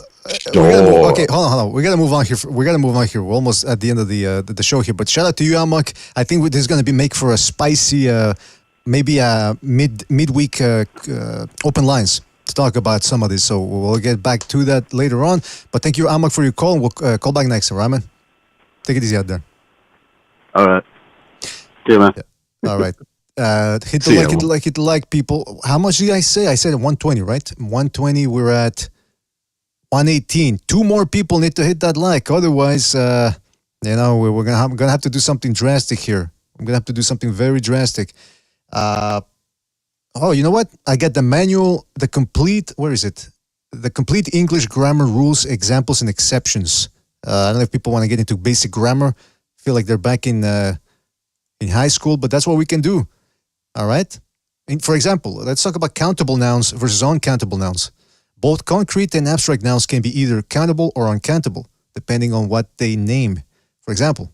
Speaker 9: hold on. We gotta move on here. We're almost at the end of the show here. But shout out to you, Amak. I think this is gonna make for a spicy, maybe a midweek open lines to talk about some of this. So we'll get back to that later on. But thank you, Amak, for your call. We'll call back next, right, man? Take it easy out there.
Speaker 17: All right. See you, man.
Speaker 9: Yeah. All right. Hit the like, people. How much did I say? I said 120, right? 120. We're at 118. 2 more people need to hit that like. Otherwise, we're gonna have to do something drastic here. I'm gonna have to do something very drastic. You know what? I got the manual, the complete. Where is it? The complete English grammar rules, examples, and exceptions. I don't know if people want to get into basic grammar. Feel like they're back in high school, but that's what we can do. All right? For example, let's talk about countable nouns versus uncountable nouns. Both concrete and abstract nouns can be either countable or uncountable, depending on what they name. For example,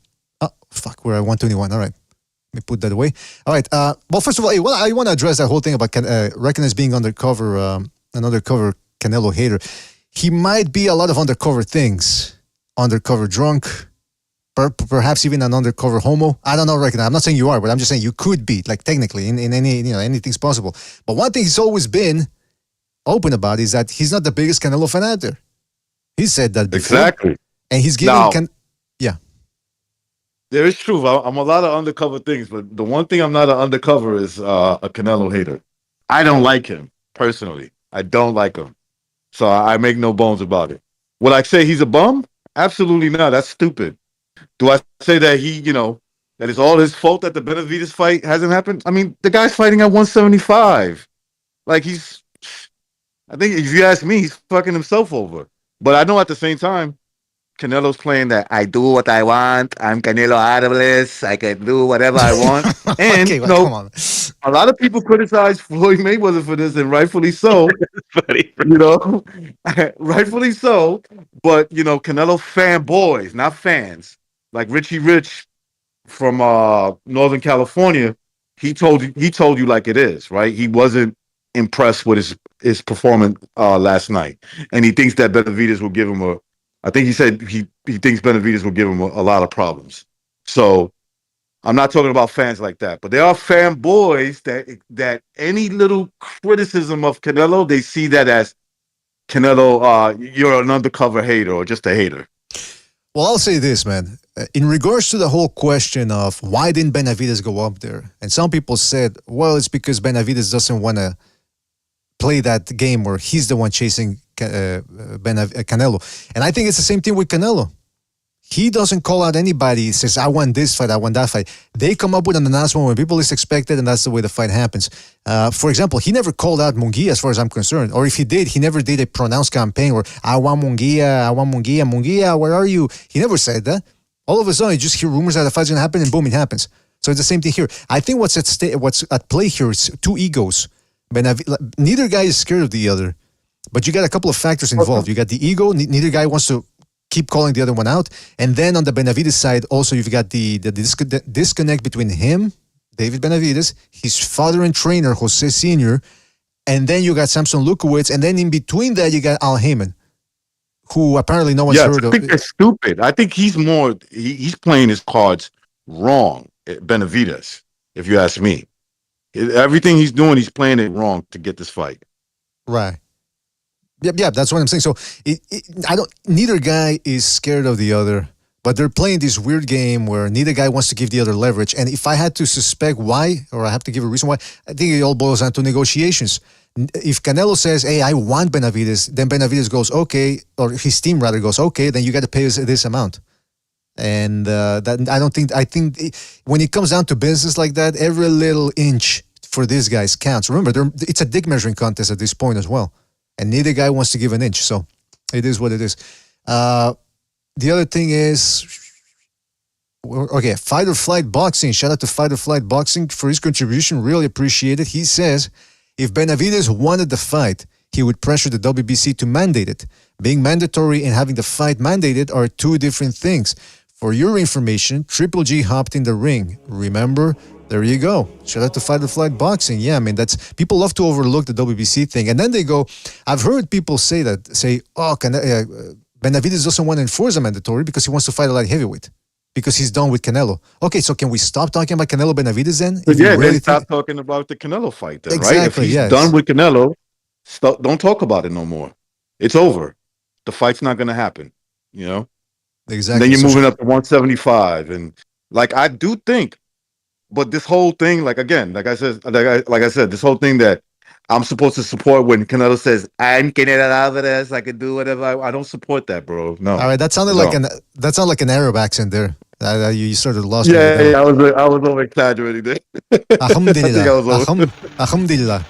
Speaker 9: we're at 121. All right. Let me put that away. All right. Well, first of all, I want to address that whole thing about recognized being undercover, an undercover Canelo hater. He might be a lot of undercover things. Undercover drunk, perhaps even an undercover homo. I don't know right now. I'm not saying you are, but I'm just saying you could be, like technically, in any, anything's possible. But one thing he's always been open about is that he's not the biggest Canelo fan out there. He said that before.
Speaker 14: Exactly.
Speaker 9: And he's giving... yeah.
Speaker 14: There is truth. I'm a lot of undercover things, but the one thing I'm not an undercover is a Canelo hater. I don't like him, personally. I don't like him. So I make no bones about it. Would I say he's a bum? Absolutely not. That's stupid. Do I say that that it's all his fault that the Benavidez fight hasn't happened? I mean, the guy's fighting at 175. Like, I think if you ask me, he's fucking himself over. But I know at the same time, Canelo's playing that I do what I want. I'm Canelo Arables. I can do whatever I want. And,
Speaker 9: okay, well, come on.
Speaker 14: A lot of people criticize Floyd Mayweather for this, and rightfully so. Rightfully so. But, Canelo fanboys, not fans. Like Richie Rich from Northern California, he told you like it is, right? He wasn't impressed with his performance last night, and he thinks that Benavidez will give him I think he said he thinks Benavidez will give him a lot of problems. So I'm not talking about fans like that, but there are fanboys that any little criticism of Canelo, they see that as Canelo, you're an undercover hater or just a hater.
Speaker 9: Well, I'll say this, man. In regards to the whole question of why didn't Benavidez go up there, and some people said, well, it's because Benavidez doesn't want to play that game where he's the one chasing Canelo. And I think it's the same thing with Canelo. He doesn't call out anybody. He says, I want this fight, I want that fight. They come up with an announcement when people least expect it, and that's the way the fight happens. For example, he never called out Munguia as far as I'm concerned. Or if he did, he never did a pronounced campaign where, I want Munguia, where are you? He never said that. All of a sudden, you just hear rumors that the fight's going to happen, and boom, it happens. So it's the same thing here. I think what's at play here is two egos. Neither guy is scared of the other, but you got a couple of factors involved. You got the ego. Neither guy wants to keep calling the other one out. And then on the Benavidez side, also you've got the disconnect between him, David Benavidez, his father and trainer, Jose Sr., and then you got Samson Lukowitz, and then in between that, you got Al Heyman, who apparently no one's heard of.
Speaker 14: I think they're stupid. I think he's playing his cards wrong, Benavidez, if you ask me. Everything he's doing, he's playing it wrong to get this fight.
Speaker 9: Right. Yeah, that's what I'm saying. So neither guy is scared of the other, but they're playing this weird game where neither guy wants to give the other leverage. And if I had to suspect why, or I have to give a reason why, I think it all boils down to negotiations. If Canelo says, hey, I want Benavidez, then Benavidez goes, okay, or his team rather goes, okay, then you got to pay us this amount. And I think when it comes down to business like that, every little inch for these guys counts. Remember, it's a dick measuring contest at this point as well. And neither guy wants to give an inch. So it is what it is. The other thing is, okay, Fight or Flight Boxing. Shout out to Fight or Flight Boxing for his contribution. Really appreciate it. He says, if Benavidez wanted the fight, he would pressure the WBC to mandate it. Being mandatory and having the fight mandated are two different things. For your information, Triple G hopped in the ring. Remember? There you go. Shout out to Fight or Flight Boxing. Yeah, I mean, people love to overlook the WBC thing. And then they go, I've heard people say, Benavidez doesn't want to enforce a mandatory because he wants to fight a light heavyweight. Because he's done with Canelo. Okay, so can we stop talking about Canelo Benavidez then?
Speaker 14: Then stop talking about the Canelo fight then, right? If he's done with Canelo, don't talk about it no more. It's over. The fight's not going to happen,
Speaker 9: Exactly.
Speaker 14: And then you're moving up to 175. And, I do think, but this whole thing, like I said, this whole thing that I'm supposed to support when Canelo says, I'm Canelo Alvarez, I can do whatever I don't support that, bro. No.
Speaker 9: All right, that sounded like an Arab accent there. You sort of lost
Speaker 14: me. Yeah, I was over exaggerating there.
Speaker 9: Alhamdulillah. Alhamdulillah.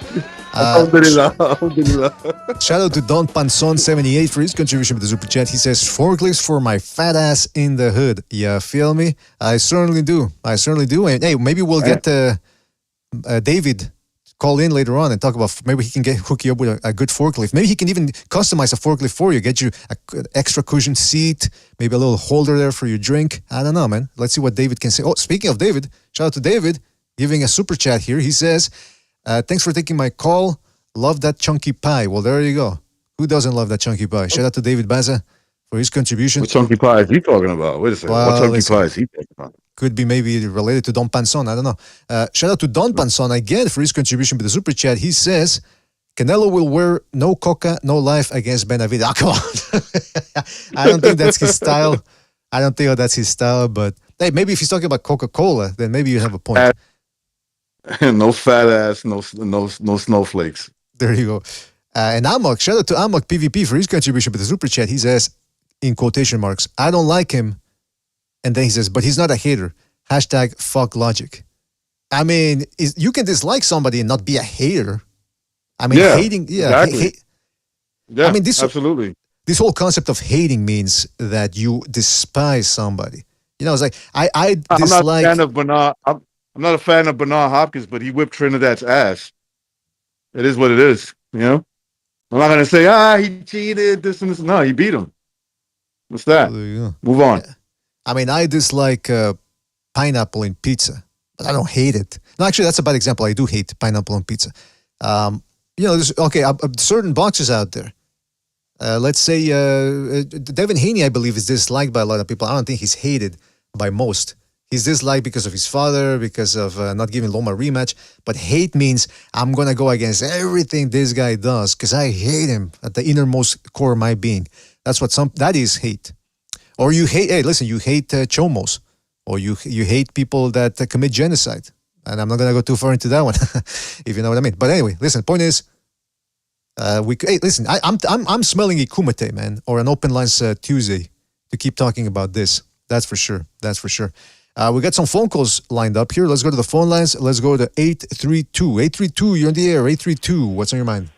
Speaker 9: Shout out to Don Panson 78 for his contribution to the super chat. He says, forklifts for my fat ass in the hood. You feel me? I certainly do. And hey, maybe we'll get David call in later on and talk about, maybe he can hook you up with a good forklift. Maybe he can even customize a forklift for you, get you an extra cushion seat, maybe a little holder there for your drink. I don't know, man. Let's see what David can say. Oh, speaking of David, shout out to David giving a super chat here. He says, thanks for taking my call. Love that chunky pie. Well, there you go. Who doesn't love that chunky pie? Shout out to David Baza for his contribution.
Speaker 14: What chunky pie is he talking about? Wait a second.
Speaker 9: Well,
Speaker 14: what chunky
Speaker 9: listen.
Speaker 14: pie is he talking about?
Speaker 9: Could be maybe related to Don Panson. I don't know. Shout out to Don Panson again for his contribution with the super chat. He says, Canelo will wear no coca, no life against Benavidez. Oh, come on. I don't think that's his style. I don't think that's his style, but hey, maybe if he's talking about Coca-Cola, then maybe you have a point.
Speaker 14: No fat ass, no snowflakes.
Speaker 9: There you go. And Amok, shout out to Amok PvP for his contribution with the super chat. He says, in quotation marks, I don't like him. And then he says, but he's not a hater. Hashtag fuck logic. I mean, you can dislike somebody and not be a hater. I mean, hating,
Speaker 14: exactly.
Speaker 9: I mean,
Speaker 14: absolutely.
Speaker 9: This whole concept of hating means that you despise somebody. You know, it's like I dislike.
Speaker 14: I'm not a fan of Bernard Hopkins, but he whipped Trinidad's ass. It is what it is. You know, I'm not gonna say he cheated this and this. No, he beat him. What's that? Move on.
Speaker 9: I mean, I dislike pineapple in pizza, but I don't hate it. No, actually, that's a bad example. I do hate pineapple on pizza. You know, there's certain boxers out there. Let's say Devin Haney, I believe, is disliked by a lot of people. I don't think he's hated by most. He's disliked because of his father, because of not giving Loma a rematch. But hate means I'm going to go against everything this guy does because I hate him at the innermost core of my being. That's what that is hate. Or you hate, hey, listen, you hate chomos. Or you hate people that commit genocide. And I'm not going to go too far into that one, if you know what I mean. But anyway, listen, point is, hey, listen, I'm smelling a Kumite, man, or an Open Lines Tuesday to keep talking about this. That's for sure. That's for sure. We got some phone calls lined up here. Let's go to the phone lines. Let's go to 832. 832, you're in the air. 832, what's on your mind?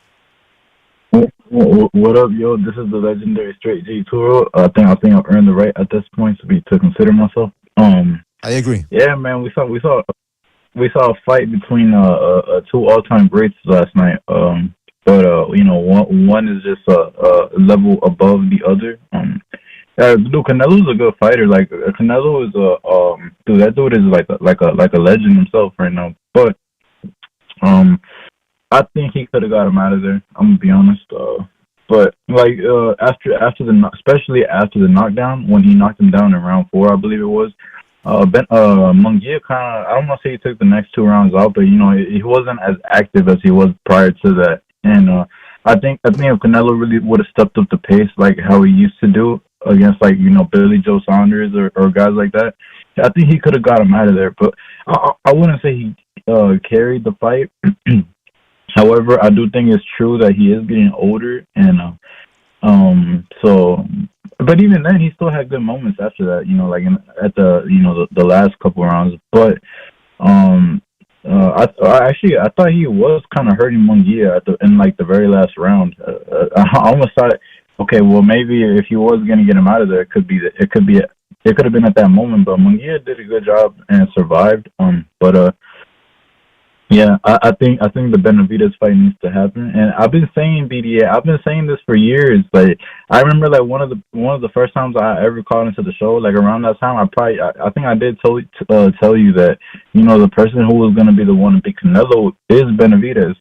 Speaker 18: What up, yo? This is the legendary Straight G Turo. I think I've earned the right at this point to consider myself.
Speaker 9: I agree.
Speaker 18: Yeah, man, we saw a fight between two all-time greats last night. But you know, one is just a level above the other. Dude, Canelo's a good fighter. Like Canelo is dude, that dude is like a legend himself right now. But I think he could have got him out of there. I'm gonna be honest. But like especially after the knockdown, when he knocked him down in round 4, I believe it was. Munguia kind of, I don't want to say he took the next 2 rounds out, but you know he wasn't as active as he was prior to that. And I think if Canelo really would have stepped up the pace like how he used to do against like Billy Joe Saunders or guys like that, I think he could have got him out of there. But I wouldn't say he carried the fight. However, I do think it's true that he is getting older, and so. But even then, he still had good moments after that. Like at the last couple rounds. But I thought he was kind of hurting Munguia in the very last round. I almost thought, okay, well maybe if he was going to get him out of there, it could have been at that moment. But Munguia did a good job and survived. Yeah, I think the Benavidez fight needs to happen, and I've been saying BDA. I've been saying this for years. Like I remember, one of the first times I ever called into the show, like around that time, I think I did tell you that the person who was going to be the one to beat Canelo is Benavidez.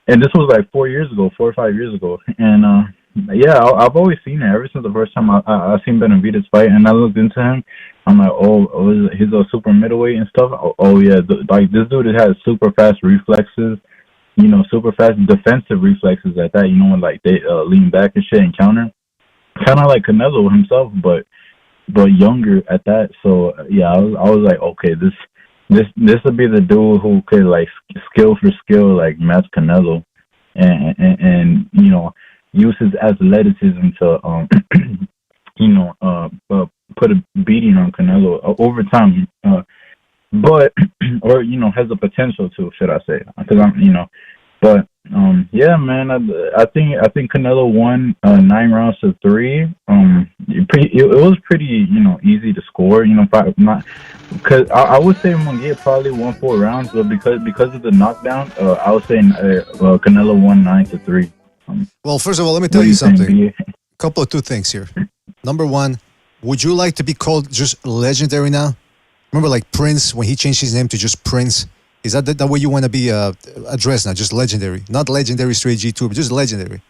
Speaker 18: And this was like 4 or 5 years ago, and yeah, I've always seen it ever since the first time I seen Benavidez fight, and I looked into him. I'm like, he's a super middleweight and stuff. Oh yeah, this dude has super fast reflexes, super fast defensive reflexes at that. When they lean back and shit and counter, kind of like Canelo himself, but younger at that. So yeah, I was like, okay, this would be the dude who could skill for skill match Canelo, and use his athleticism to put a beating on Canelo over time, but or has the potential to, should I say? Because but yeah, man, I think Canelo won 9 rounds to 3. It was pretty easy to score. Because I would say Munguia probably won 4 rounds, but because of the knockdown, I would say Canelo won 9 to 3.
Speaker 9: Well, first of all, let me tell you something. Couple of 2 things here. Number one, would you like to be called just legendary now? Remember like Prince, when he changed his name to just Prince? Is that the way you want to be addressed now? Just legendary. Not legendary straight G2, but just legendary.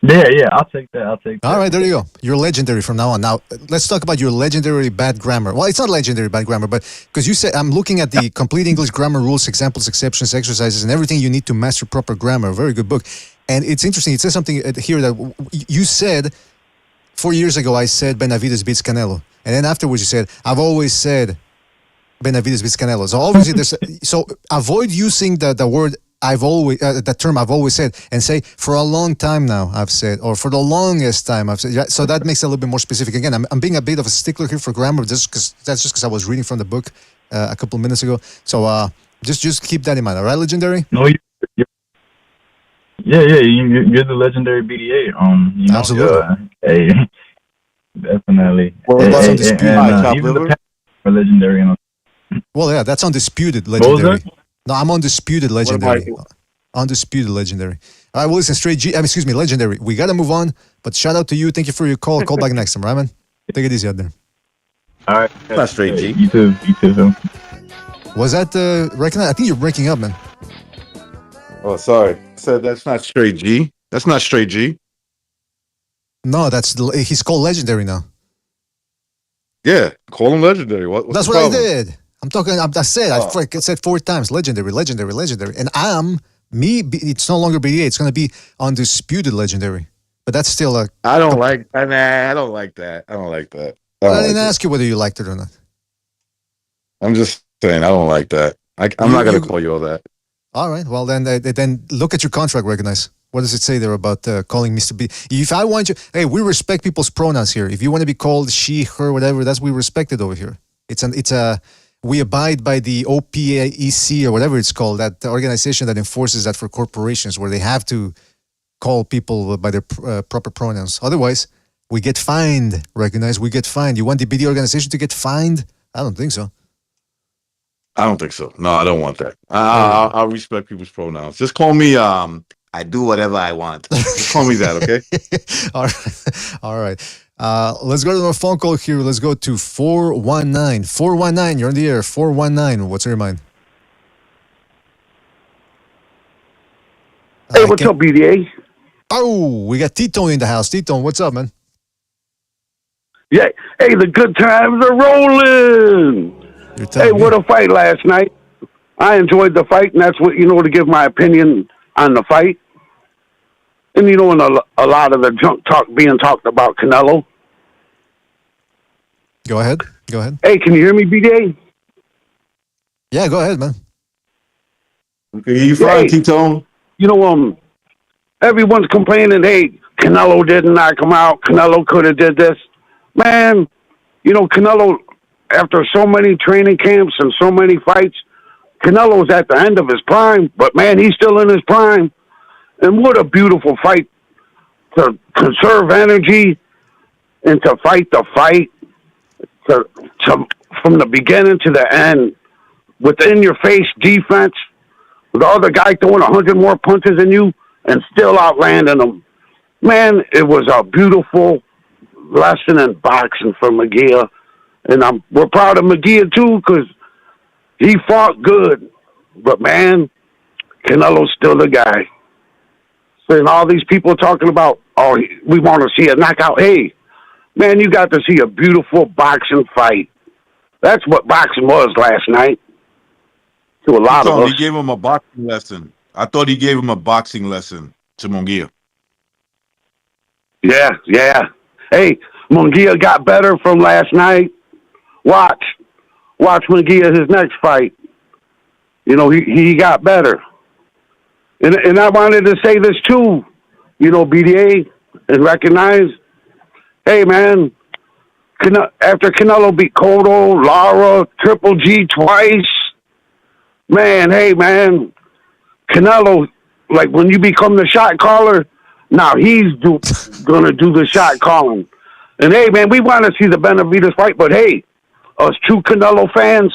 Speaker 18: Yeah, I'll take that.
Speaker 9: All right, there you go. You're legendary from now on. Now, let's talk about your legendary bad grammar. Well, it's not legendary bad grammar, but because you said, I'm looking at the Complete English Grammar Rules, Examples, Exceptions, Exercises, and Everything You Need to Master Proper Grammar. Very good book. And it's interesting. It says something here that you said 4 years ago, I said Benavides beats Canelo. And then afterwards you said, I've always said Benavides beats Canelo. So obviously so avoid using the word I've always, that term I've always said, and say for a long time now I've said, or for the longest time I've said. So that makes it a little bit more specific. Again, I'm being a bit of a stickler here for grammar, just because I was reading from the book a couple of minutes ago. So just keep that in mind. All right, Legendary?
Speaker 18: No, you're the legendary BDA.
Speaker 9: Absolutely.
Speaker 18: Hey, definitely.
Speaker 9: Well, that's undisputed.
Speaker 18: Even the are legendary.
Speaker 9: Well, yeah, that's undisputed legendary. No, I'm undisputed legendary. Undisputed legendary. All right, well, listen, legendary. We got to move on, but shout out to you. Thank you for your call. Call back next time, right, man? Take it easy out there.
Speaker 18: All right.
Speaker 14: That's straight G.
Speaker 18: You too.
Speaker 9: Was that recognized? I think you're breaking up, man.
Speaker 14: Oh, sorry. Said that's not straight G. That's not straight G.
Speaker 9: No, he's called legendary now.
Speaker 14: Yeah, call him legendary. What's
Speaker 9: that's
Speaker 14: the
Speaker 9: what
Speaker 14: problem?
Speaker 9: I did. I'm talking. I said 4 times. Legendary, and it's no longer BDA. It's going to be undisputed legendary. But that's still a.
Speaker 14: I don't like that. I don't like that.
Speaker 9: I didn't ask you whether you liked it or not.
Speaker 14: I'm just saying I don't like that. I'm not going to call you all that.
Speaker 9: All right. Well, then look at your contract. Recognize. What does it say there about calling Mr. B? If I want you, hey, we respect people's pronouns here. If you want to be called she, her, whatever, we respect it over here. We abide by the OPAEC or whatever it's called, that organization that enforces that for corporations, where they have to call people by their proper pronouns. Otherwise, we get fined. Recognize, we get fined. You want the BD organization to get fined? I don't think so.
Speaker 14: I don't think so. No, I don't want that. I'll respect people's pronouns. Just call me. I do whatever I want. Just call me that, okay?
Speaker 9: All right. Let's go to our phone call here. Let's go to 419. 419, you're on the air. 419, what's on your mind?
Speaker 19: Hey, what's up, BDA?
Speaker 9: Oh, we got T-Tone in the house. T-Tone, what's up, man?
Speaker 19: Yeah. Hey, the good times are rolling. Hey, what a fight last night. I enjoyed the fight, and that's what, to give my opinion on the fight. And, and a lot of the junk talk being talked about Canelo.
Speaker 9: Go ahead.
Speaker 19: Hey, can you hear me, BDA?
Speaker 9: Yeah, go ahead, man.
Speaker 14: Okay, you fine, T-Tone?
Speaker 19: Everyone's complaining, hey, Canelo didn't knock him out. Canelo could have did this. Man, Canelo, after so many training camps and so many fights, Canelo's at the end of his prime, but man, he's still in his prime. And what a beautiful fight to conserve energy and to fight the fight to from the beginning to the end with in-your-face defense, with the other guy throwing 100 more punches than you and still outlanding them. Man, it was a beautiful lesson in boxing for Munguia. And we're proud of Munguia, too, because he fought good. But, man, Canelo's still the guy. And all these people talking about, we want to see a knockout. Hey, man, you got to see a beautiful boxing fight. That's what boxing was last night to a lot of us.
Speaker 14: He gave him a boxing lesson. I thought he gave him a boxing lesson to Munguia.
Speaker 19: Yeah. Hey, Munguia got better from last night. Watch Munguia his next fight. He got better. And I wanted to say this too, BDA, and recognize, hey, man, after Canelo beat Cotto, Lara, Triple G twice, man, hey, man, Canelo, like when you become the shot caller, now he's going to do the shot calling. And, hey, man, we want to see the Benavides fight, but, hey, us true Canelo fans,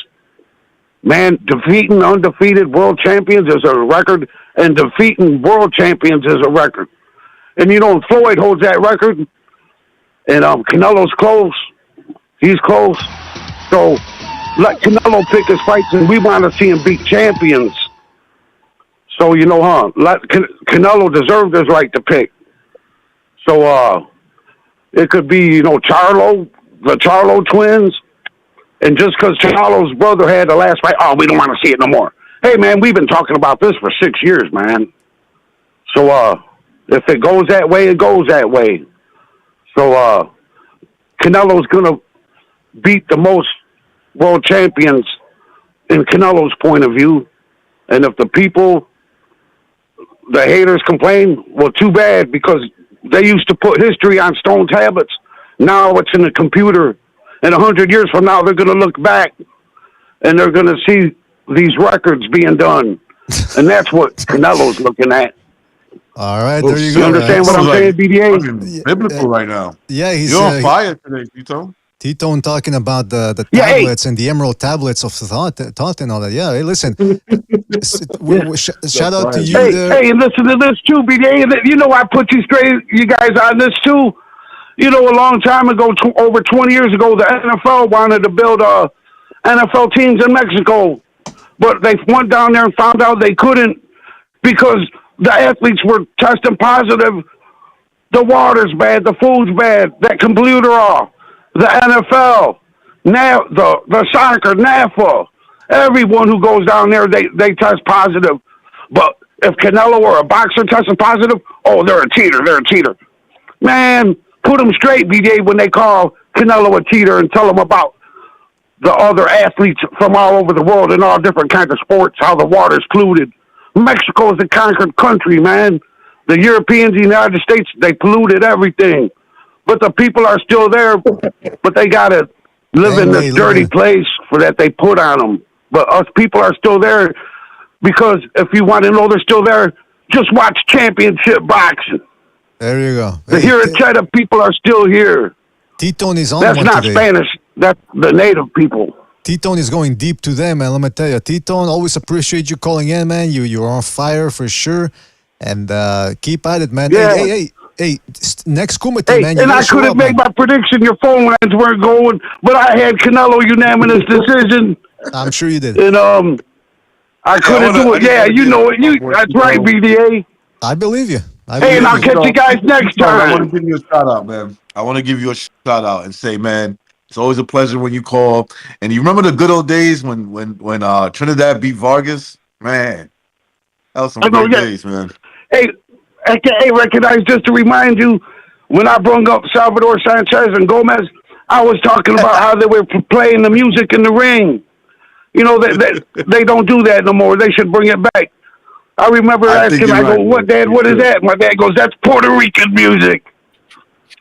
Speaker 19: man, defeating undefeated world champions is a record, and defeating world champions is a record. And, Floyd holds that record, and Canelo's close. He's close. So let Canelo pick his fights, and we want to see him beat champions. So, let Canelo deserved his right to pick. So it could be, Charlo, the Charlo twins. And just because Charlo's brother had the last fight, we don't want to see it no more. Hey, man, we've been talking about this for 6 years, man. So if it goes that way, it goes that way. So Canelo's going to beat the most world champions in Canelo's point of view. And if the people, the haters complain, well, too bad, because they used to put history on stone tablets. Now it's in the computer. And 100 years from now, they're going to look back and they're going to see these records being done. And that's what Canelo's looking at.
Speaker 9: All right, there you go.
Speaker 19: You understand what I'm saying, BDA?
Speaker 14: Biblical right now.
Speaker 9: Yeah,
Speaker 14: You're on fire today, Tito.
Speaker 9: T-Tone talking about the tablets and the emerald tablets of thought and all that. Yeah, hey, listen. Shout out to you.
Speaker 19: Hey, and listen to this too, BDA. I put you guys on this too. A long time ago, over 20 years ago, the NFL wanted to build NFL teams in Mexico. But they went down there and found out they couldn't because the athletes were testing positive. The water's bad. The food's bad. That computer off. The NFL, the soccer, NAFA, everyone who goes down there, they test positive. But if Canelo or a boxer tested positive, they're a cheater. Man, put them straight, BJ, when they call Canelo a cheater and tell them about the other athletes from all over the world in all different kinds of sports, how the water's polluted. Mexico is a conquered country, man. The Europeans, the United States, they polluted everything. But the people are still there, but they got to live in this dirty place for that they put on them. But us people are still there because if you want to know they're still there, just watch championship boxing.
Speaker 9: There you go.
Speaker 19: The Hiracheta people are still here.
Speaker 9: T-Tone is on
Speaker 19: That's
Speaker 9: one
Speaker 19: not
Speaker 9: today.
Speaker 19: Spanish. That's the native people.
Speaker 9: T-Tone is going deep to them, man. Let me tell you. T-Tone, always appreciate you calling in, man. You're on fire for sure. And keep at it, man.
Speaker 19: Yeah.
Speaker 9: Hey, next Kumite, man.
Speaker 19: And I couldn't make my prediction. Your phone lines weren't going, but I had Canelo unanimous decision.
Speaker 9: I'm sure you did.
Speaker 19: And I couldn't do it. Yeah, you know it. That's right, BDA.
Speaker 9: I believe you.
Speaker 19: And I'll catch you guys next time.
Speaker 14: I want to give you a shout out, man. I want to give you a shout out and say, man, it's always a pleasure when you call. And you remember the good old days when Trinidad beat Vargas? Man, that was some good days, man.
Speaker 19: Hey, recognize, just to remind you, when I brought up Salvador Sanchez and Gomez, I was talking about how they were playing the music in the ring. They don't do that no more. They should bring it back. I remember asking, I go, what, Dad, what is that? My dad goes, that's Puerto Rican music.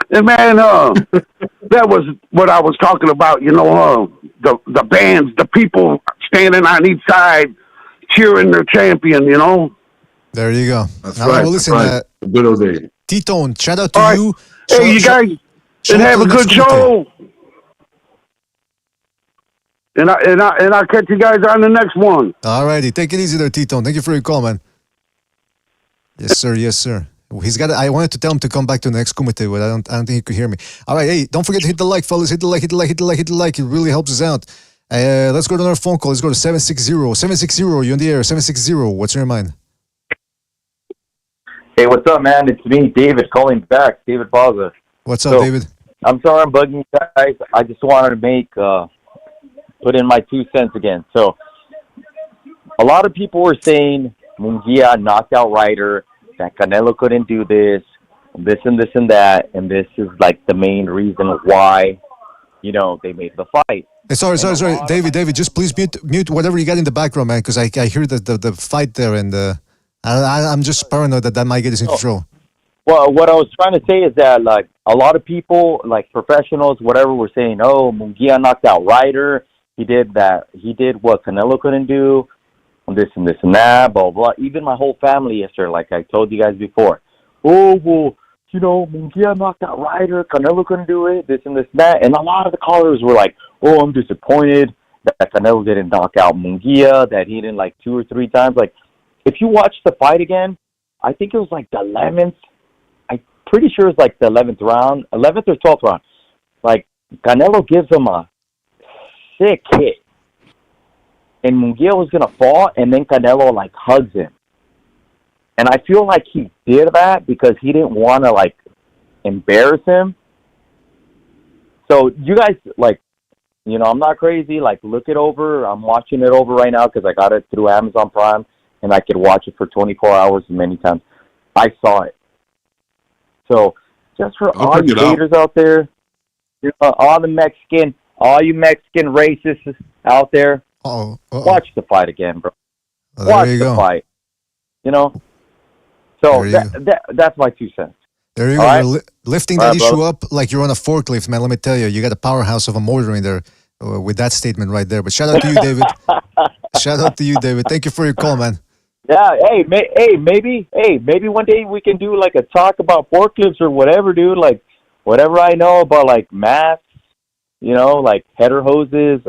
Speaker 19: And, man, that was what I was talking about, the bands, the people standing on each side cheering their champion,
Speaker 9: There you go.
Speaker 14: That's right.
Speaker 9: Well, listen,
Speaker 14: that's right. Good old days.
Speaker 9: T-Tone, shout out to you.
Speaker 19: Hey, you guys, and have a good show. And I'll catch you guys on the next one.
Speaker 9: All righty. Take it easy there, T-Tone. Thank you for your call, man. Yes, sir. Yes, sir. I wanted to tell him to come back to the next Kumite, but I don't think he could hear me. All right. Hey, don't forget to hit the like, fellas. Hit the like. It really helps us out. Let's go to another phone call. Let's go to 760. 760, you're on the air. 760. What's in your mind?
Speaker 15: Hey, what's up, man? It's me, David, calling back. David Baza.
Speaker 9: What's up, David?
Speaker 15: I'm sorry I'm bugging you guys. I just wanted to put in my 2 cents again. So, a lot of people were saying Munguia knocked out Ryder, that Canelo couldn't do this and that, and this is like the main reason why, they made the fight.
Speaker 9: Hey, sorry, David, just please mute whatever you got in the background, man, because I hear the fight there, and I'm just paranoid that might get us in control.
Speaker 15: Well, what I was trying to say is that, like, a lot of people, like professionals, whatever, were saying, Munguia knocked out Ryder. He did what Canelo couldn't do, and this and that, blah, blah. Even my whole family yesterday, like I told you guys before. Munguia knocked out Ryder. Canelo couldn't do it, this and that. And a lot of the callers were like, I'm disappointed that Canelo didn't knock out Munguia, that he didn't, like, 2 or 3 times. Like, if you watch the fight again, I think it was like the 11th. I'm pretty sure it's like the 11th round, 11th or 12th round. Like, Canelo gives him a sick hit. And Munguia was going to fall, and then Canelo, like, hugs him. And I feel like he did that because he didn't want to, like, embarrass him. So you guys, like, you know, I'm not crazy. Like, look it over. I'm watching it over right now because I got it through Amazon Prime, and I could watch it for 24 hours many times. I saw it. So just for all you haters out there, you know, all you Mexican racists out there, watch the fight again, bro. Watch the fight. You know? So that's my 2 cents.
Speaker 9: There you go. You're lifting that issue up like you're on a forklift, man. Let me tell you, you got a powerhouse of a motor in there with that statement right there. But shout out to you, David. Shout out to you, David. Thank you for your call, man.
Speaker 15: Yeah, maybe one day we can do like a talk about forklifts or whatever, dude. Like whatever I know about like maths, you know, like header hoses,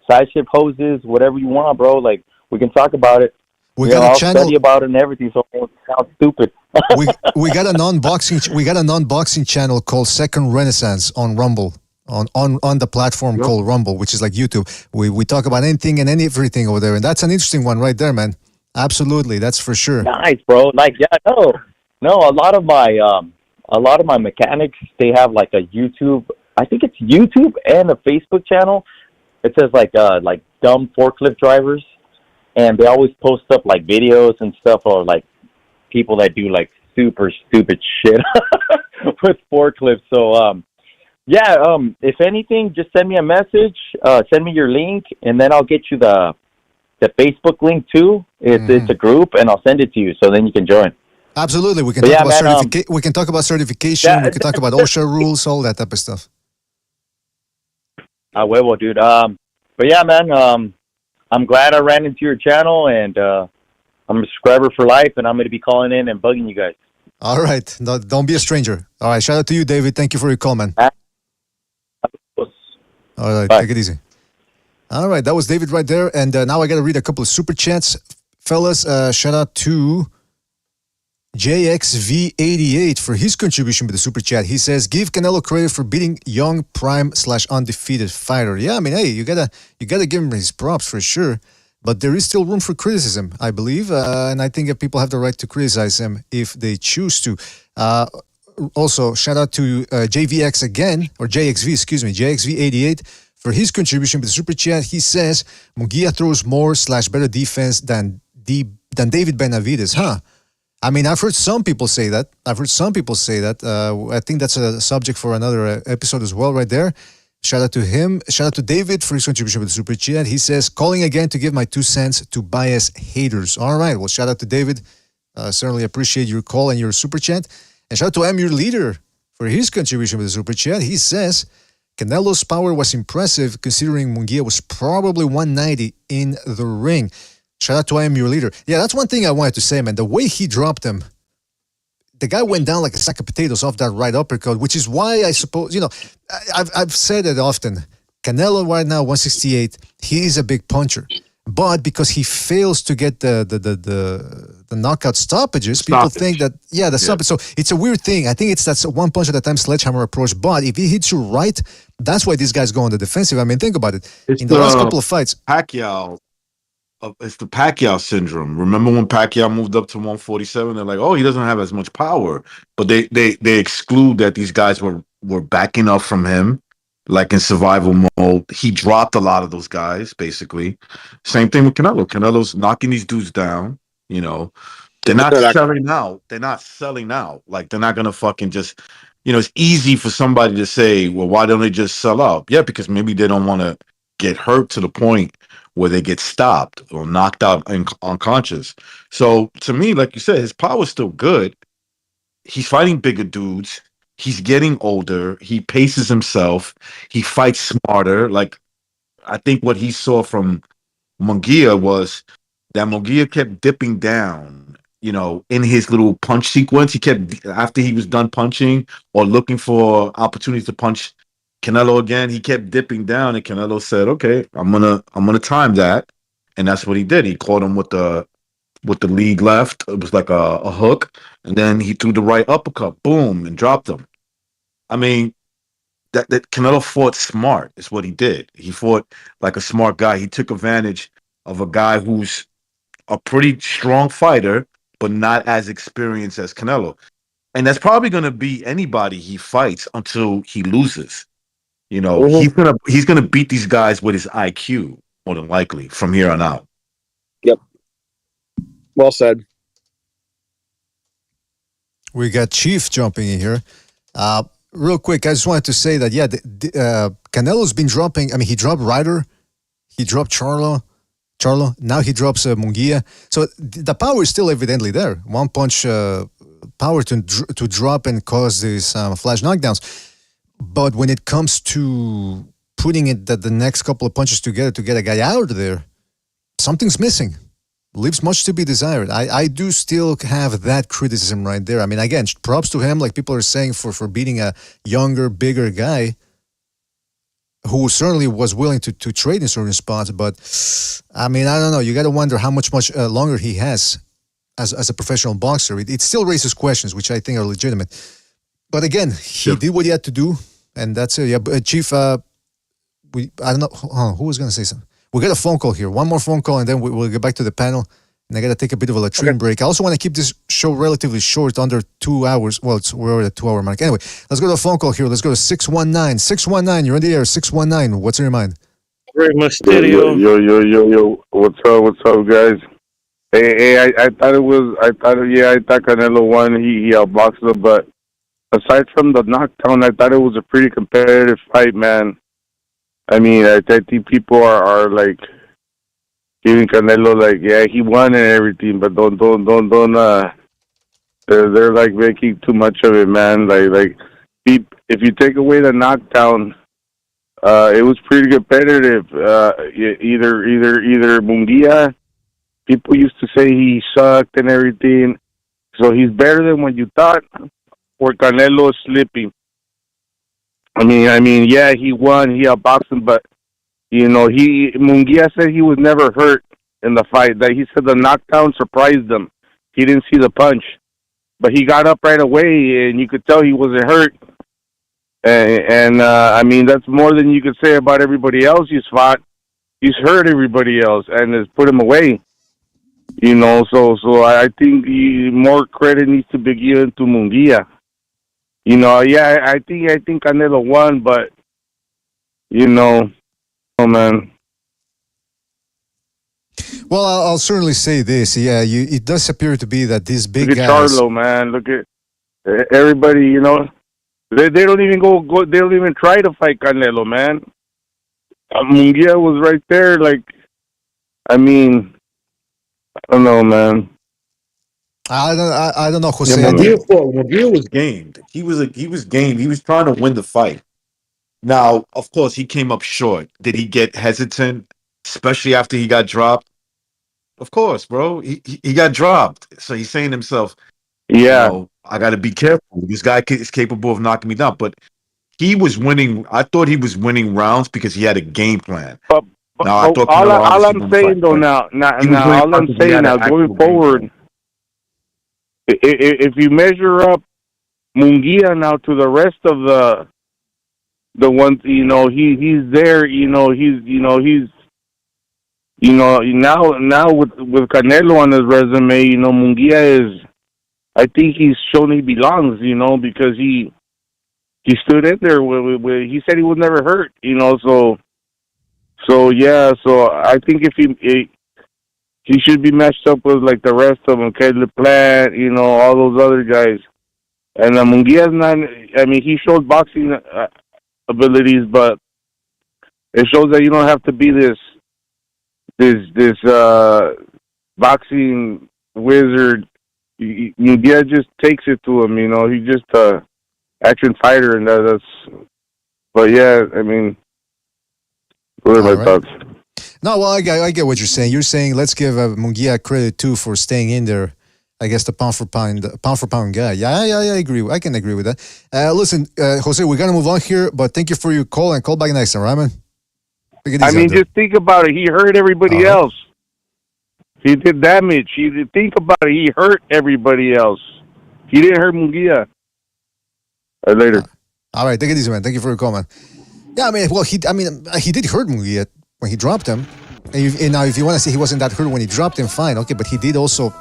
Speaker 15: side ship hoses, whatever you want, bro. Like we can talk about it.
Speaker 9: We got
Speaker 15: I'll
Speaker 9: a channel.
Speaker 15: study about it and everything, so it won't sound stupid.
Speaker 9: we got an unboxing channel called Second Renaissance on Rumble. On the platform called Rumble, which is like YouTube. We talk about anything and everything over there, and that's an interesting one right there, man. Absolutely, that's for sure.
Speaker 15: Nice, bro. Like, yeah, no. A lot of my mechanics, they have like a YouTube. I think it's YouTube and a Facebook channel. It says like dumb forklift drivers, and they always post up like videos and stuff, or like people that do like super stupid shit with forklifts. So if anything, just send me a message, send me your link, and then I'll get you the Facebook link too. It's a group, and I'll send it to you, so then you can join.
Speaker 9: Absolutely, we can talk about we can talk about certification. We can talk about OSHA rules, all that type of stuff.
Speaker 15: Huevo, dude. But yeah, man. I'm glad I ran into your channel, and I'm a subscriber for life, and I'm going to be calling in and bugging you guys.
Speaker 9: All right, no, don't be a stranger. All right, shout out to you, David. Thank you for your call, man. All right, take it easy. All right, that was David right there. And now I got to read a couple of super chats. Fellas, shout out to JXV88 for his contribution with the super chat. He says, give Canelo credit for beating young, prime / undefeated fighter. Yeah, I mean, hey, you gotta give him his props for sure. But there is still room for criticism, I believe. And I think that people have the right to criticize him if they choose to. Also, shout out to JVX again, or JXV, excuse me, JXV88 for his contribution with the super chat. He says, Munguia throws more / better defense than David Benavidez, huh? I mean, I've heard some people say that. I think that's a subject for another episode as well right there. Shout out to him. Shout out to David for his contribution with the super chat. He says, calling again to give my 2 cents to bias haters. All right. Well, shout out to David. Certainly appreciate your call and your super chat. And shout out to Your Leader for his contribution with the super chat. He says, Canelo's power was impressive considering Munguia was probably 190 in the ring. Shout out to Your Leader. Yeah, that's one thing I wanted to say, man. The way he dropped him, the guy went down like a sack of potatoes off that right uppercut, which is why I suppose, I've said it often. Canelo right now, 168, he is a big puncher. But because he fails to get the knockout stoppages, people think that, the stoppage. So it's a weird thing. I think that's one punch at a time sledgehammer approach. But if he hits you right, that's why these guys go on the defensive. I mean, think about it. In the last couple of fights.
Speaker 14: Pacquiao. It's the Pacquiao syndrome. Remember when Pacquiao moved up to 147? They're like, oh, he doesn't have as much power. But they exclude that these guys were backing up from him, like in survival mode. He dropped a lot of those guys, basically. Same thing with Canelo. Canelo's knocking these dudes down. They're not selling out. They're not selling out. Like, they're not going to fucking just, it's easy for somebody to say, well, why don't they just sell out? Yeah, because maybe they don't want to get hurt to the point where they get stopped or knocked out unconscious. So to me, like you said, his power's still good. He's fighting bigger dudes. He's getting older. He paces himself. He fights smarter. Like, I think what he saw from Munguia was that Munguia kept dipping down, in his little punch sequence. He kept, after he was done punching or looking for opportunities to punch Canelo again, he kept dipping down, and Canelo said, okay, I'm gonna time that. And that's what he did. He caught him with the lead left. It was like a hook, and then he threw the right uppercut, boom, and dropped him. I mean, that Canelo fought smart is what he did. He fought like a smart guy. He took advantage of a guy who's a pretty strong fighter, but not as experienced as Canelo. And that's probably going to be anybody he fights until he loses. You know,
Speaker 10: Mhm.
Speaker 14: he's gonna beat these guys with his IQ more than likely from here on out.
Speaker 10: Yep. Well said.
Speaker 9: We got Chief jumping in here. Real quick, I just wanted to say that, yeah, Canelo's been dropping. I mean, he dropped Ryder, he dropped Charlo, now he drops Munguia. So the power is still evidently there. One punch power to drop and cause these flash knockdowns. But when it comes to putting it the next couple of punches together to get a guy out of there, something's missing. Leaves much to be desired. I do still have that criticism right there. I mean, again, props to him, like people are saying, for beating a younger, bigger guy who certainly was willing to trade in certain spots. But, I mean, I don't know. You got to wonder how much longer he has as a professional boxer. It still raises questions, which I think are legitimate. But again, he did what he had to do, and that's it. Yeah, Chief, I don't know. Who was going to say something? We got a phone call here. One more phone call, and then we'll get back to the panel. And I got to take a bit of a latrine break. I also want to keep this show relatively short, under 2 hours. Well, we're at the 2 hour mark. Anyway, let's go to a phone call here. Let's go to 619. 619, you're in the air. 619, what's on your mind?
Speaker 11: Great Mysterio.
Speaker 19: Yo. What's up, guys? Hey, I thought Canelo won. He outboxed him, but aside from the knockdown, I thought it was a pretty competitive fight, man. I mean, I think people are like giving Canelo like, yeah, he won and everything, but don't they're like making too much of it, man. Like if you take away the knockdown, it was pretty competitive. Either Munguia, people used to say he sucked and everything, so he's better than what you thought, or Canelo is slipping. I mean, yeah, he won, he outboxed him, but Munguia said he was never hurt in the fight. That he said the knockdown surprised him. He didn't see the punch, but he got up right away, and you could tell he wasn't hurt. And I mean, that's more than you could say about everybody else he's fought. He's hurt everybody else and has put him away. So I think more credit needs to be given to Munguia. Yeah, I think Canelo won, but oh man.
Speaker 9: Well, I'll certainly say this. Yeah, it does appear to be that these big
Speaker 19: look at
Speaker 9: guys.
Speaker 19: Charlo, man. Look at everybody. They don't even go. They don't even try to fight Canelo, man. Munguia was right there. Like, I mean, I don't know, man.
Speaker 9: I don't know, Jose.
Speaker 14: Yeah, Munguia was gamed. He was game. He was trying to win the fight. Now, of course, he came up short. Did he get hesitant, especially after he got dropped? Of course, bro. He got dropped. So he's saying to himself,
Speaker 19: yeah,
Speaker 14: I got to be careful. This guy is capable of knocking me down. But he was winning. I thought he was winning rounds because he had a game plan.
Speaker 19: But
Speaker 14: now, I thought
Speaker 19: all I'm saying, though, now, all I'm saying now, going forward, if you measure up Munguia now to the rest of the ones, he's there, he's now with Canelo on his resume, Munguia is, I think he's shown he belongs, because he stood in there he said he was never hurt, so I think if he should be matched up with like the rest of them, Caleb Plant, all those other guys. And Munguia's not. I mean, he shows boxing abilities, but it shows that you don't have to be this boxing wizard. Munguia just takes it to him. He's just a action fighter, and that's. But yeah, I mean, what are my thoughts?
Speaker 9: No, well, I get what you're saying. You're saying let's give Munguia credit too for staying in there. I guess the pound for pound guy. Yeah, I agree. I can agree with that. Listen, Jose, we gotta move on here, but thank you for your call and call back next time, right, man?
Speaker 19: I mean, just think about it. He hurt everybody else. He did damage. Think about it. He hurt everybody else. He didn't hurt Munguia. Later.
Speaker 9: All right, take it easy, man. Thank you for your call, man. Yeah, I mean, well, he did hurt Munguia when he dropped him. And now, if you want to say he wasn't that hurt when he dropped him, fine, okay. But he did also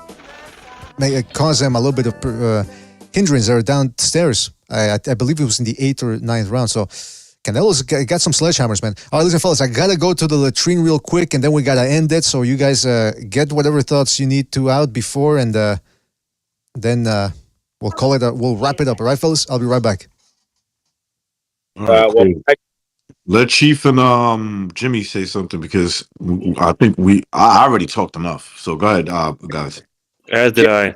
Speaker 9: cause him a little bit of hindrance that are downstairs. I believe it was in the 8th or 9th round. So Canelo's got some sledgehammers, man. All right, listen, fellas, I gotta go to the latrine real quick, and then we gotta end it. So you guys get whatever thoughts you need to out before, and then we'll call it. We'll wrap it up. All right, fellas. I'll be right back.
Speaker 14: Let Chief and Jimmy say something because I think I already talked enough. So go ahead, guys.
Speaker 11: As did I.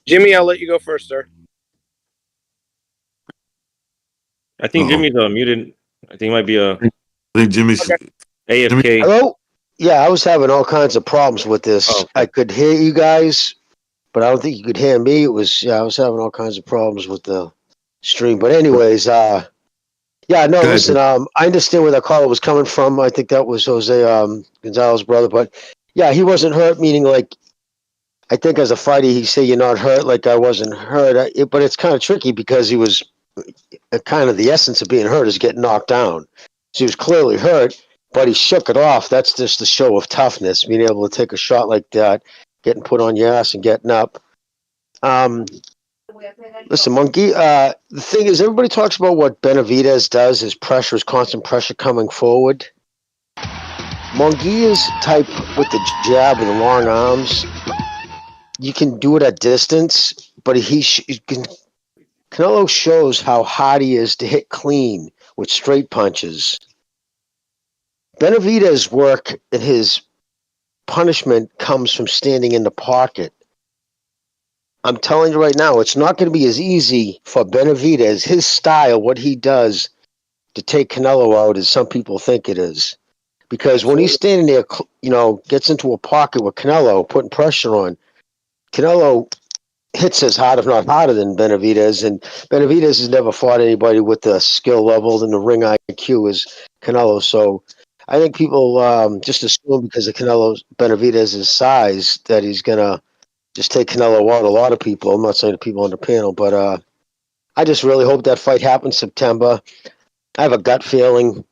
Speaker 20: Jimmy, I'll let you go first, sir.
Speaker 11: I think Jimmy's muted. I think he might be
Speaker 14: I think Jimmy's
Speaker 11: AFK.
Speaker 10: Hello? Yeah, I was having all kinds of problems with this.
Speaker 11: Oh.
Speaker 10: I could hear you guys, but I don't think you could hear me. I was having all kinds of problems with the stream. But anyways, listen, I understand where that caller was coming from. I think that was Jose Gonzalez's brother. But yeah, he wasn't hurt, meaning like, I think as a fighter, he said you're not hurt, like I wasn't hurt. But it's kind of tricky because he was kind of the essence of being hurt is getting knocked down. So he was clearly hurt, but he shook it off. That's just the show of toughness, being able to take a shot like that, getting put on your ass and getting up. Listen, Monkey, the thing is, everybody talks about what Benavidez does, his pressure, his constant pressure coming forward. Munguia's type with the jab and the long arms, you can do it at distance, but Canelo shows how hard he is to hit clean with straight punches. Benavidez' work and his punishment comes from standing in the pocket. I'm telling you right now, it's not going to be as easy for Benavidez, his style, what he does to take Canelo out as some people think it is. Because when he's standing there, gets into a pocket with Canelo, putting pressure on, Canelo hits as hard, if not harder, than Benavidez. And Benavidez has never fought anybody with the skill level and the ring IQ as Canelo. So I think people just assume because of Benavidez's size that he's going to just take Canelo out. A lot of people, I'm not saying the people on the panel, but I just really hope that fight happens September. I have a gut feeling.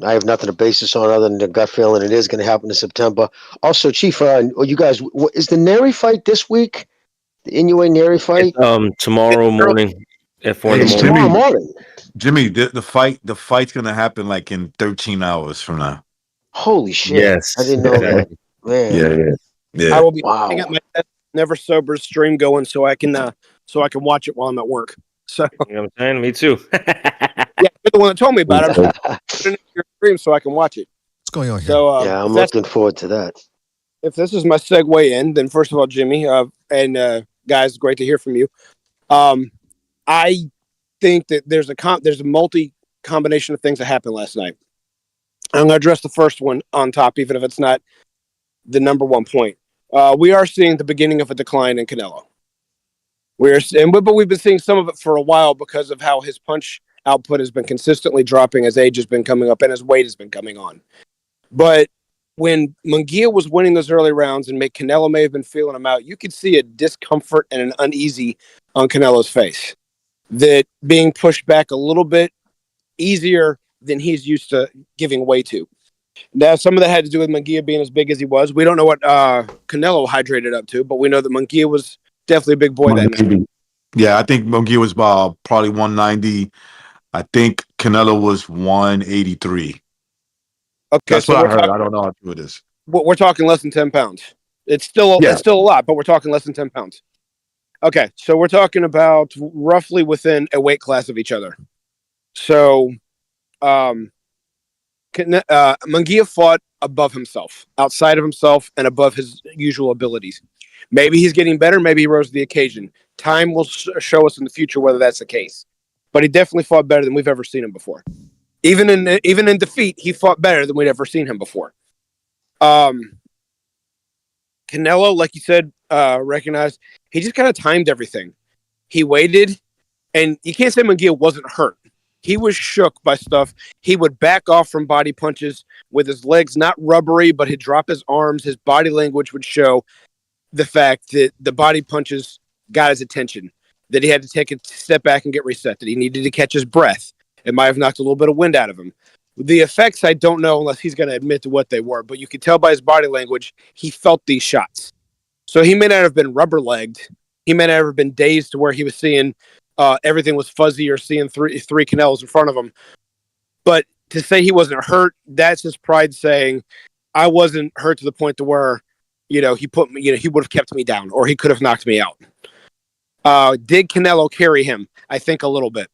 Speaker 10: I have nothing to base this on other than the gut feeling it is going to happen in September. Also, Chief, you guys, is the Nery fight this week? The Inoue Nery fight?
Speaker 11: Tomorrow morning at 4 in the morning.
Speaker 10: Tomorrow morning.
Speaker 14: Jimmy, the fight's gonna happen like in 13 hours from now.
Speaker 10: Holy shit!
Speaker 11: Yes,
Speaker 10: I didn't know that. Man,
Speaker 14: yeah.
Speaker 20: I will be at my Never Sober stream going so I can watch it while I'm at work. So
Speaker 11: you know what I'm saying? Me too.
Speaker 20: Yeah, you're the one that told me about it. I'm putting it in your stream so I can watch it.
Speaker 9: What's going on here?
Speaker 20: So
Speaker 10: I'm looking forward to that.
Speaker 20: If this is my segue in, then first of all, Jimmy, and guys, great to hear from you. I think that there's a multi combination of things that happened last night. I'm going to address the first one on top, even if it's not the number one point. We are seeing the beginning of a decline in Canelo. But we've been seeing some of it for a while because of how his punch output has been consistently dropping as age has been coming up and as weight has been coming on. But when Munguia was winning those early rounds and Canelo may have been feeling him out, you could see a discomfort and an uneasy on Canelo's face. That being pushed back a little bit easier than he's used to giving way to. Now, some of that had to do with Munguia being as big as he was. We don't know what Canelo hydrated up to, but we know that Munguia was definitely a big boy that night.
Speaker 14: Yeah, I think Munguia was probably 190. I think Canelo was 183.
Speaker 20: Okay,
Speaker 14: that's
Speaker 20: so
Speaker 14: what I heard. I don't know how true it is.
Speaker 20: We're talking less than 10 pounds. It's still a lot, but we're talking less than 10 pounds. Okay, so we're talking about roughly within a weight class of each other. So, Munguia fought above himself, outside of himself, and above his usual abilities. Maybe he's getting better. Maybe he rose to the occasion. Time will show us in the future whether that's the case. But he definitely fought better than we've ever seen him before. Even in defeat, he fought better than we'd ever seen him before. Canelo, like you said, recognized he just kind of timed everything. He waited, and you can't say Munguia wasn't hurt. He was shook by stuff. He would back off from body punches with his legs not rubbery, but he'd drop his arms. His body language would show the fact that the body punches got his attention, that he had to take a step back and get reset, that he needed to catch his breath. It might have knocked a little bit of wind out of him. The effects, I don't know unless he's going to admit to what they were, but you could tell by his body language, he felt these shots. So he may not have been rubber-legged. He may not have been dazed to where he was seeing everything was fuzzy or seeing three Canelos in front of him. But to say he wasn't hurt, that's his pride saying, I wasn't hurt to the point to where, he put me, he would have kept me down or he could have knocked me out. Did Canelo carry him? I think a little bit.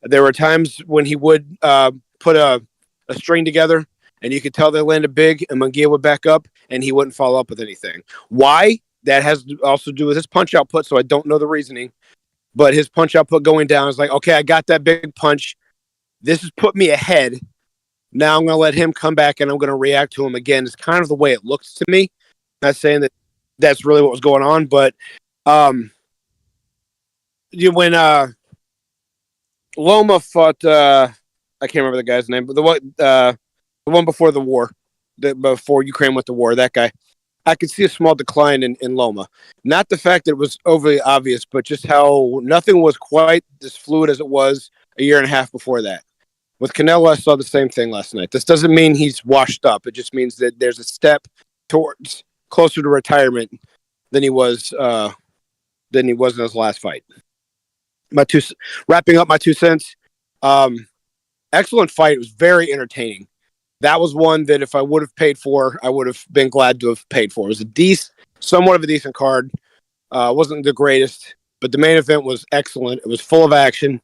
Speaker 20: There were times when he would put a string together and you could tell they landed big and Munguia would back up and he wouldn't follow up with anything. Why? That has to also do with his punch output, so I don't know the reasoning. But his punch output going down is like, okay, I got that big punch. This has put me ahead. Now I'm going to let him come back and I'm going to react to him again. It's kind of the way it looks to me. Not saying that that's really what was going on, but when Loma fought, I can't remember the guy's name, but the one before the war, before Ukraine went to war, that guy, I could see a small decline in Loma. Not the fact that it was overly obvious, but just how nothing was quite as fluid as it was a year and a half before that. With Canelo, I saw the same thing last night. This doesn't mean he's washed up. It just means that there's a step towards closer to retirement than he was in his last fight. Wrapping up my 2 cents. Excellent fight. It was very entertaining. That was one that if I would have paid for, I would have been glad to have paid for. It was somewhat of a decent card. Wasn't the greatest, but the main event was excellent. It was full of action.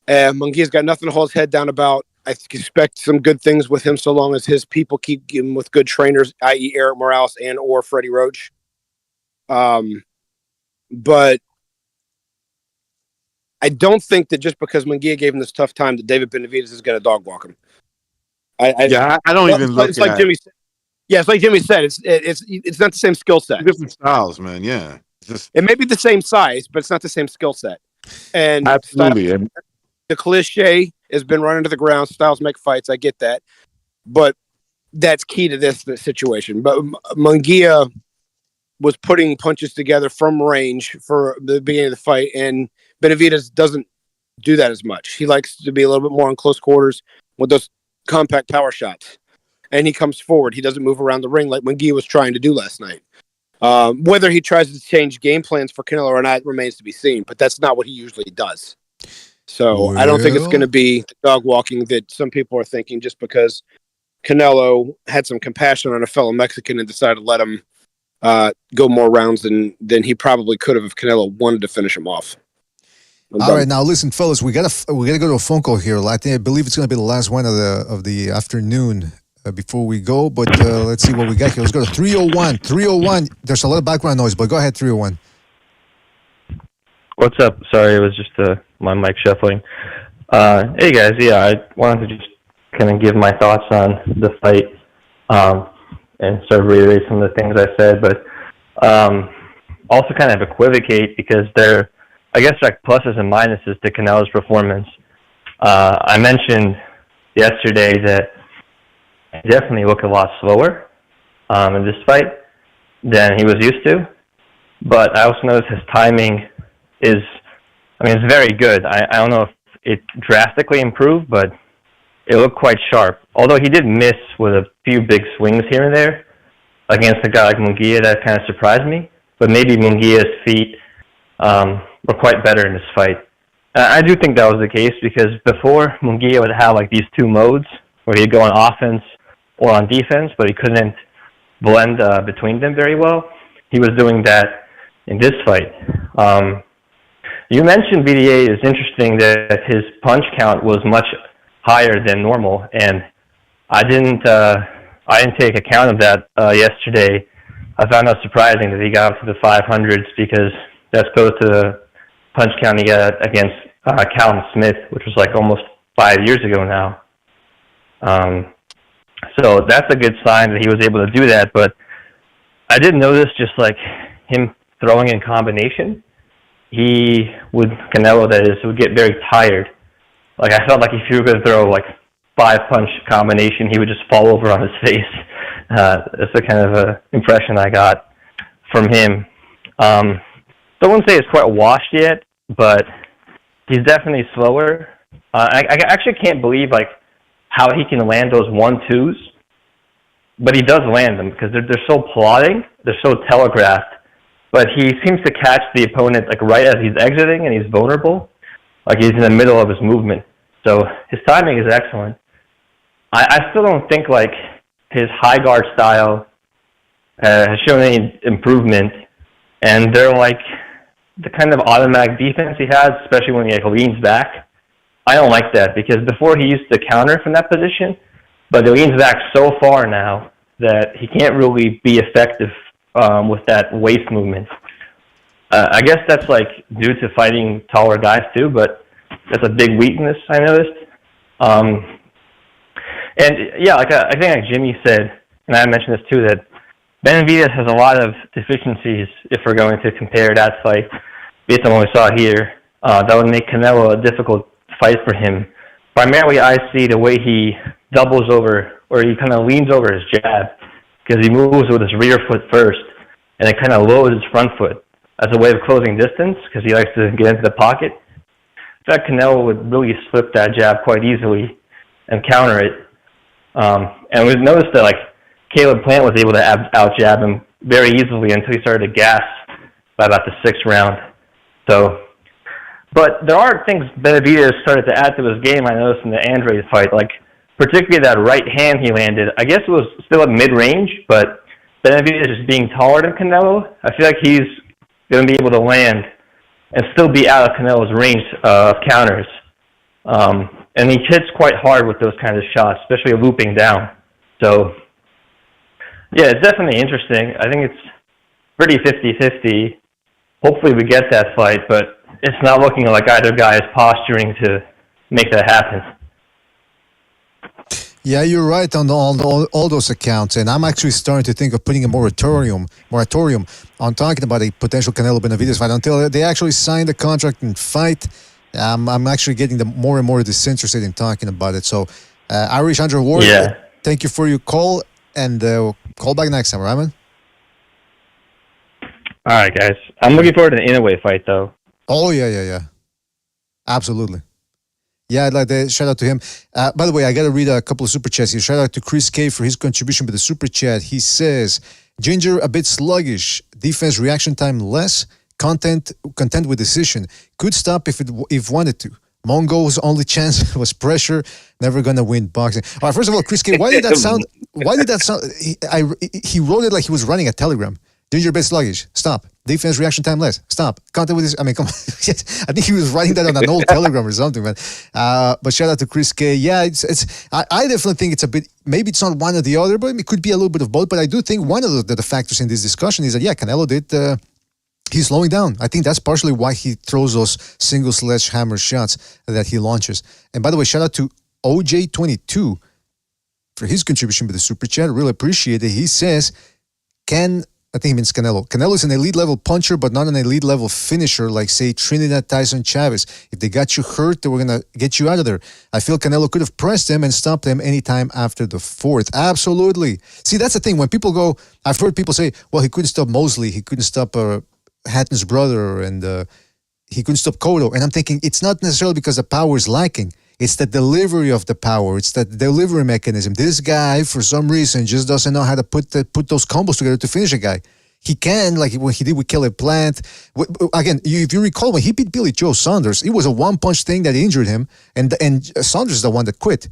Speaker 20: Munguia's got nothing to hold his head down about. I expect some good things with him so long as his people keep him with good trainers, i.e. Eric Morales and or Freddie Roach. But I don't think that just because Munguia gave him this tough time that David Benavidez is going to dog walk him.
Speaker 14: I don't even look
Speaker 20: it's like Jimmy said. Yeah, it's like Jimmy said. It's not the same skill set.
Speaker 14: Different styles, man. Yeah,
Speaker 20: it may be the same size, but it's not the same skill set. And
Speaker 14: absolutely,
Speaker 20: the cliche has been run into the ground. Styles make fights. I get that, but that's key to this situation. But Munguia was putting punches together from range for the beginning of the fight, and Benavidez doesn't do that as much. He likes to be a little bit more in close quarters with those compact power shots, and he comes forward. He doesn't move around the ring like Munguia was trying to do last night. Whether he tries to change game plans for Canelo or not remains to be seen, but that's not what he usually does. So I don't think it's going to be the dog walking that some people are thinking just because Canelo had some compassion on a fellow Mexican and decided to let him go more rounds than he probably could have if Canelo wanted to finish him off.
Speaker 9: All right, now listen, fellas, we gotta go to a phone call here. I believe it's gonna be the last one of the afternoon before we go. But let's see what we got here. Let's go to 301. 301. There's a lot of background noise, but go ahead, 301.
Speaker 21: What's up? Sorry, it was just my mic shuffling. Hey guys, yeah, I wanted to just kind of give my thoughts on the fight and sort of reiterate some of the things I said, but also kind of equivocate because they're, I guess, like pluses and minuses to Canelo's performance. I mentioned yesterday that he definitely looked a lot slower in this fight than he was used to, but I also noticed his timing is, it's very good. I don't know if it drastically improved, but it looked quite sharp. Although he did miss with a few big swings here and there against a guy like Munguia, that kind of surprised me. But maybe Munguia's feet were quite better in this fight. I do think that was the case because before Munguia would have like these two modes where he'd go on offense or on defense, but he couldn't blend between them very well. He was doing that in this fight. You mentioned BDA is interesting that his punch count was much higher than normal, and I didn't take account of that yesterday. I found it surprising that he got up to the 500s because that's close to the punch count he got against Callum Smith, which was like almost 5 years ago now. So that's a good sign that he was able to do that, but I did notice just like him throwing in combination, Canelo that is, would get very tired. Like I felt like if you were going to throw like 5-punch combination, he would just fall over on his face. That's the kind of impression I got from him. I wouldn't say it's quite washed yet, but he's definitely slower. I actually can't believe like how he can land those 1-2s, but he does land them because they're so plodding, they're so telegraphed but he seems to catch the opponent like right as he's exiting and he's vulnerable, like he's in the middle of his movement. So his timing is excellent. I still don't think like his high guard style has shown any improvement, and they're like the kind of automatic defense he has, especially when he like leans back. I don't like that because before he used to counter from that position, but he leans back so far now that he can't really be effective with that waist movement. I guess that's like due to fighting taller guys too, but that's a big weakness I noticed. And yeah, like I think like Jimmy said, and I mentioned this too, that Benavidez has a lot of deficiencies if we're going to compare that fight based on what we saw here. That would make Canelo a difficult fight for him. Primarily, I see the way he doubles over, or he kind of leans over his jab, because he moves with his rear foot first, and it kind of lowers his front foot as a way of closing distance, because he likes to get into the pocket. In fact, Canelo would really slip that jab quite easily and counter it. And we've noticed that like Caleb Plant was able to out-jab him very easily until he started to gas by about the 6th round. So, but there are things Benavidez started to add to his game, I noticed in the Andrade fight, like particularly that right hand he landed. I guess it was still at mid-range, but Benavidez just being taller than Canelo, I feel like he's going to be able to land and still be out of Canelo's range of counters. And he hits quite hard with those kinds of shots, especially looping down. So, yeah, it's definitely interesting. I think it's pretty 50-50. Hopefully we get that fight, but it's not looking like either guy is posturing to make that happen.
Speaker 9: Yeah, you're right on all those accounts, and I'm actually starting to think of putting a moratorium on talking about a potential Canelo Benavidez fight until they actually sign the contract and fight. I'm actually getting more and more disinterested in talking about it. So, Irish Andrew Ward, thank you for your call, and call back next time, right, man?
Speaker 21: All right, guys. I'm looking forward to the Inoue fight, though.
Speaker 9: Oh, yeah. Absolutely. Yeah, I'd like to shout out to him. By the way, I got to read a couple of super chats here. Shout out to Chris K for his contribution with the super chat. He says, Ginger a bit sluggish, defense reaction time less, content with decision. Could stop if wanted to. Mongo's only chance was pressure. Never gonna win boxing. All right, first of all, Chris K, why did that sound? He wrote it like he was running a telegram. Ginger a bit sluggish. Stop. Defense reaction time less. Stop. Contact with this. I mean, come on. I think he was writing that on an old telegram or something, man. But shout out to Chris K. Yeah, I definitely think it's a bit, maybe it's not one or the other, but it could be a little bit of both. But I do think one of the factors in this discussion is that, yeah, Canelo did, he's slowing down. I think that's partially why he throws those single sledgehammer shots that he launches. And by the way, shout out to OJ22 for his contribution with the super chat. Really appreciate it. He says, I think he means Canelo. Canelo is an elite level puncher, but not an elite level finisher like, say, Trinidad Tyson Chavez. If they got you hurt, they were going to get you out of there. I feel Canelo could have pressed them and stopped them anytime after the 4th. Absolutely. See, that's the thing. When people go, I've heard people say, well, he couldn't stop Mosley. He couldn't stop Hatton's brother, and he couldn't stop Cotto. And I'm thinking, it's not necessarily because the power is lacking. It's the delivery of the power. It's the delivery mechanism. This guy, for some reason, just doesn't know how to put those combos together to finish a guy. He can, like what he did with Caleb Plant. Again, if you recall, when he beat Billy Joe Saunders, it was a one-punch thing that injured him, and Saunders is the one that quit.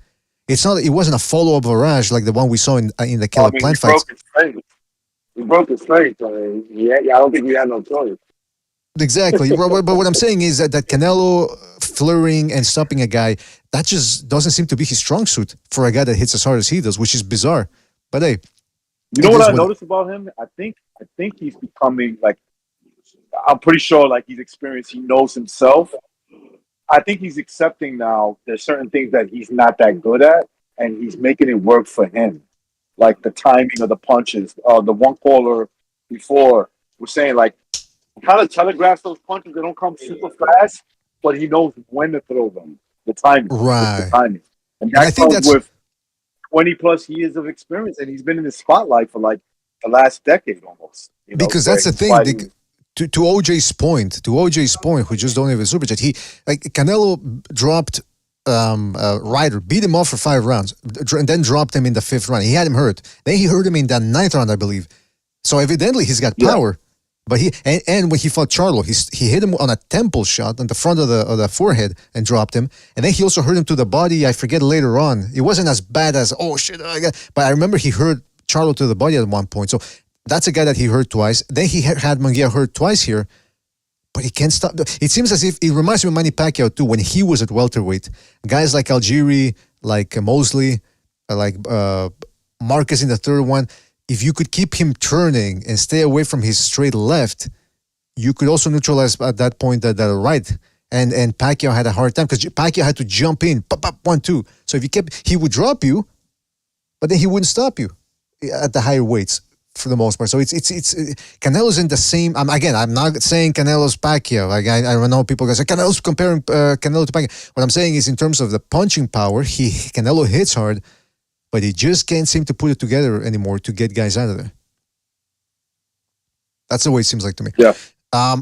Speaker 9: It wasn't a follow-up barrage like the one we saw in the Caleb Plant fight.
Speaker 19: He broke his face. I don't think he had no choice.
Speaker 9: Exactly. But what I'm saying is that Canelo flurrying and stopping a guy, that just doesn't seem to be his strong suit for a guy that hits as hard as he does, which is bizarre. But hey,
Speaker 3: you know what I noticed about him? I think he's becoming like, I'm pretty sure like he's experienced, he knows himself. I think he's accepting now there's certain things that he's not that good at, and he's making it work for him. Like the timing of the punches. The one caller before was saying like, kind of telegraphs those punches. They don't come super fast, but he knows when to throw them. The timing.
Speaker 9: Right.
Speaker 3: The timing. And that comes with 20 plus years of experience, and he's been in the spotlight for like the last decade almost.
Speaker 9: Because that's the thing. To OJ's point, who just don't have a super chat, Canelo dropped Ryder, beat him off for 5 rounds, and then dropped him in the 5th round. He had him hurt. Then he hurt him in the 9th round, I believe. So evidently he's got power. But and when he fought Charlo, he hit him on a temple shot on the front of the forehead and dropped him. And then he also hurt him to the body. I forget later on. It wasn't as bad as, oh shit, but I remember he hurt Charlo to the body at one point. So that's a guy that he hurt twice. Then he had Munguia hurt twice here, but he can't stop. It seems as if it reminds me of Manny Pacquiao too when he was at welterweight. Guys like Algieri, like Mosley, like Marquez in the third one. If you could keep him turning and stay away from his straight left, you could also neutralize at that point that right. And Pacquiao had a hard time because Pacquiao had to jump in, pop, 1-2. So if you kept, he would drop you, but then he wouldn't stop you at the higher weights for the most part. So it's Canelo's in the same. I'm not saying Canelo's Pacquiao. Like I know people go say Canelo's comparing Canelo to Pacquiao. What I'm saying is in terms of the punching power, Canelo hits hard. But he just can't seem to put it together anymore to get guys out of there. That's the way it seems like to me.
Speaker 3: Yeah.
Speaker 9: Also,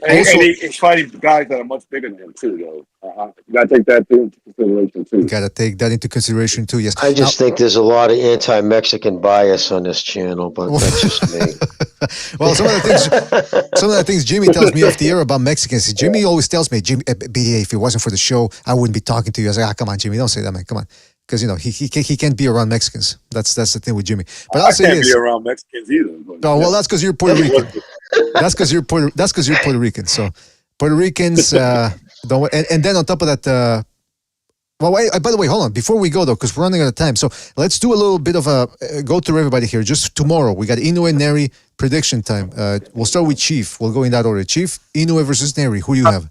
Speaker 3: and he's fighting guys that are much bigger than him too, though. You gotta take that into consideration too.
Speaker 9: Gotta take that into consideration too. Yes.
Speaker 10: I just think there's a lot of anti-Mexican bias on this channel, but that's just me.
Speaker 9: Well, some of the things Jimmy tells me off the air about Mexicans. Jimmy always tells me, Jimmy, BDA, if it wasn't for the show, I wouldn't be talking to you. I was like, come on, Jimmy, don't say that, man. Come on. Because he can't be around Mexicans. That's the thing with Jimmy. But I'll say
Speaker 3: can't
Speaker 9: this.
Speaker 3: be around Mexicans either.
Speaker 9: Oh well, that's because you're Puerto Rican. That's because you're Puerto Rican. So Puerto Ricans don't. And then on top of that, by the way, hold on. Before we go though, because we're running out of time. So let's do a little bit of a go through everybody here. Just tomorrow, we got Inoue and Nery prediction time. We'll start with Chief. We'll go in that order. Chief, Inoue versus Nery. Who do you have?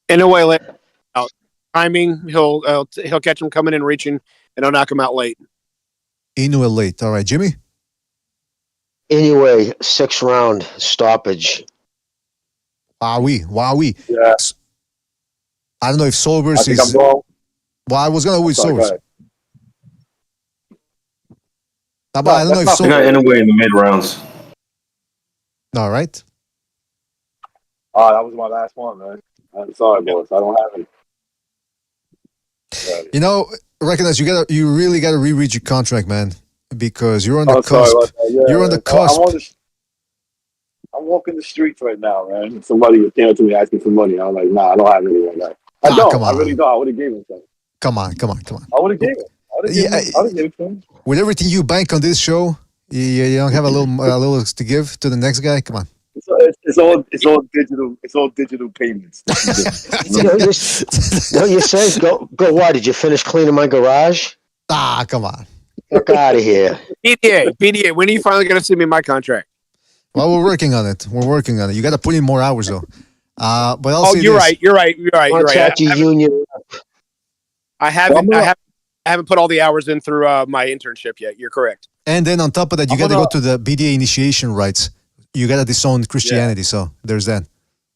Speaker 20: Inoue out. Timing, he'll catch him coming in, reaching, and he'll knock him out late.
Speaker 9: Inoue late. All right, Jimmy?
Speaker 10: Inoue, 6th round stoppage.
Speaker 9: Wowie.
Speaker 3: Yeah.
Speaker 9: I don't know if Sobers
Speaker 3: I think
Speaker 9: is...
Speaker 3: I'm wrong.
Speaker 9: Well, I was going to go with Sobers. I don't know if
Speaker 11: I
Speaker 9: Sobers...
Speaker 11: got Inoue in the mid-rounds.
Speaker 9: All right.
Speaker 3: That was my last one, man. I'm sorry, boys. I don't have it.
Speaker 9: You know, recognize you really gotta reread your contract, man, because you're on the cusp. You're on the cusp.
Speaker 3: I'm walking the streets right now, man. Somebody came up to me asking for money. I was like, nah, I don't have any right now. I don't.
Speaker 9: Come on,
Speaker 3: I really don't. I would have gave him something.
Speaker 9: Come on.
Speaker 3: I would have gave him. I would have given it to him.
Speaker 9: With everything you bank on this show, you don't have a little to give to the next guy. Come on.
Speaker 3: It's all digital. It's all digital payments.
Speaker 10: You say go. Why did you finish cleaning my garage?
Speaker 9: Come on.
Speaker 10: Look out of here.
Speaker 20: BDA. When are you finally going to see me my contract?
Speaker 9: Well, we're working on it. You got to put in more hours though. But I'll say
Speaker 20: you're
Speaker 9: this.
Speaker 20: right. You're right. I haven't put all the hours in through my internship yet. You're correct.
Speaker 9: And then on top of that, you got to go to the BDA initiation rites. You got to disown Christianity, so there's that.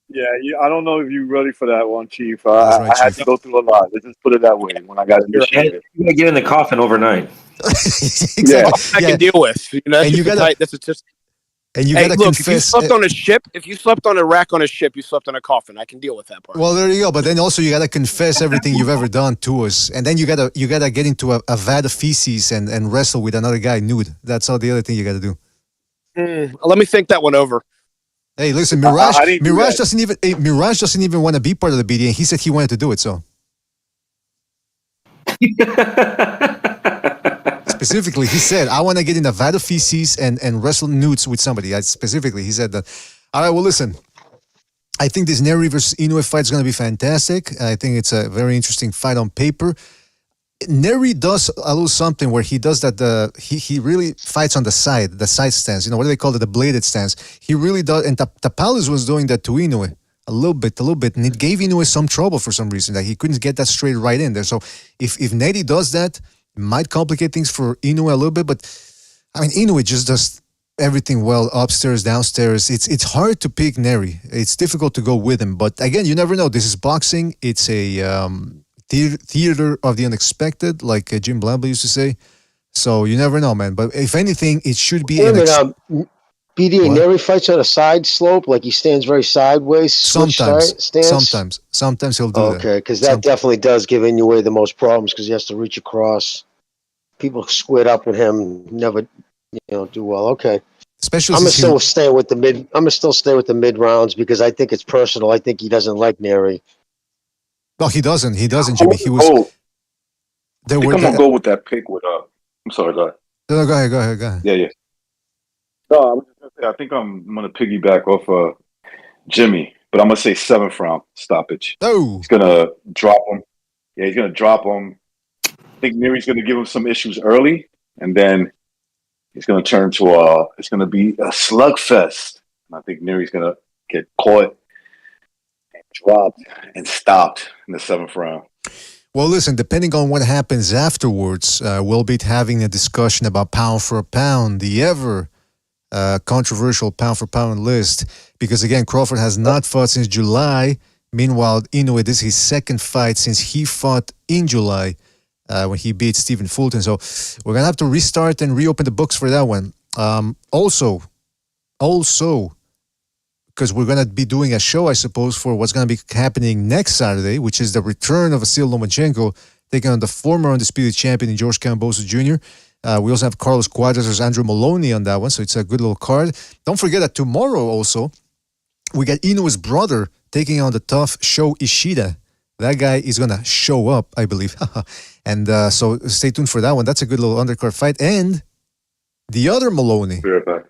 Speaker 3: Yeah, I don't know if you're ready for that one, Chief. I had to go through a lot. Let's just put it that way. When I got initiated,
Speaker 11: you gotta get in the coffin overnight.
Speaker 9: Exactly.
Speaker 20: I can deal with.
Speaker 9: And you gotta confess.
Speaker 20: If you slept on a ship, if you slept on a rack on a ship, you slept on a coffin. I can deal with that part.
Speaker 9: Well, there you go. But then also you gotta confess everything you've ever done to us, and then you gotta get into a vat of feces and wrestle with another guy nude. That's all the other thing you gotta do.
Speaker 20: Let me think that one over.
Speaker 9: Hey, listen, Mirage doesn't even want to be part of the BDA. He said he wanted to do it, so. Specifically, he said, I want to get in a vat of feces and wrestle nudes with somebody. Specifically, he said that. All right, well, listen. I think this Nery versus Inoue fight is going to be fantastic. I think it's a very interesting fight on paper. Nery does a little something where he does that. He really fights on the side stance. You know, what do they call it? The bladed stance. He really does. And Tapales was doing that to Inoue a little bit. And it gave Inoue some trouble for some reason. Like he couldn't get that straight right in there. So if Nery does that, it might complicate things for Inoue a little bit. But I mean, Inoue just does everything well, upstairs, downstairs. It's hard to pick Nery. It's difficult to go with him. But again, you never know. This is boxing. It's a theater of the unexpected, like Jim Blamble used to say. So you never know, man. But if anything, it should be
Speaker 10: BDA Nery fights on a side slope, like he stands very sideways.
Speaker 9: Sometimes he'll do that.
Speaker 10: Okay, because that definitely does give Inoue the most problems because he has to reach across. People squid up with him, never, do well. Okay.
Speaker 9: Especially
Speaker 10: I'm gonna
Speaker 9: since
Speaker 10: still stay with the mid. I'm gonna still stay with the mid rounds because I think it's personal. I think he doesn't like Nery.
Speaker 9: No, he doesn't. He doesn't, Jimmy. He was.
Speaker 3: I think I'm gonna go with that pick with I'm sorry, go ahead.
Speaker 9: No, go ahead.
Speaker 3: Yeah. No, I was just gonna say I think I'm gonna piggyback off Jimmy, but I'm gonna say 7th round stoppage.
Speaker 9: Oh,
Speaker 3: he's gonna drop him. Yeah, he's gonna drop him. I think Nery's gonna give him some issues early, and then it's gonna turn to it's gonna be a slugfest. And I think Nery's gonna get caught and dropped and stopped in the 7th round.
Speaker 9: well, listen, depending on what happens afterwards, we'll be having a discussion about pound for pound, the ever controversial pound for pound list. Because again, Crawford has not fought since July. Meanwhile, Inoue, this is his second fight since he fought in July when he beat Stephen Fulton. So we're going to have to restart and reopen the books for that one. Also, because we're going to be doing a show, I suppose, for what's going to be happening next Saturday, which is the return of Vasil Lomachenko taking on the former undisputed champion in George Kambosos Jr. We also have Carlos Cuadras versus Andrew Maloney on that one, so it's a good little card. Don't forget that tomorrow also, we got Inoue's brother taking on the tough Sho Ishida. That guy is going to show up, I believe. And so stay tuned for that one. That's a good little undercard fight. And the other Maloney, the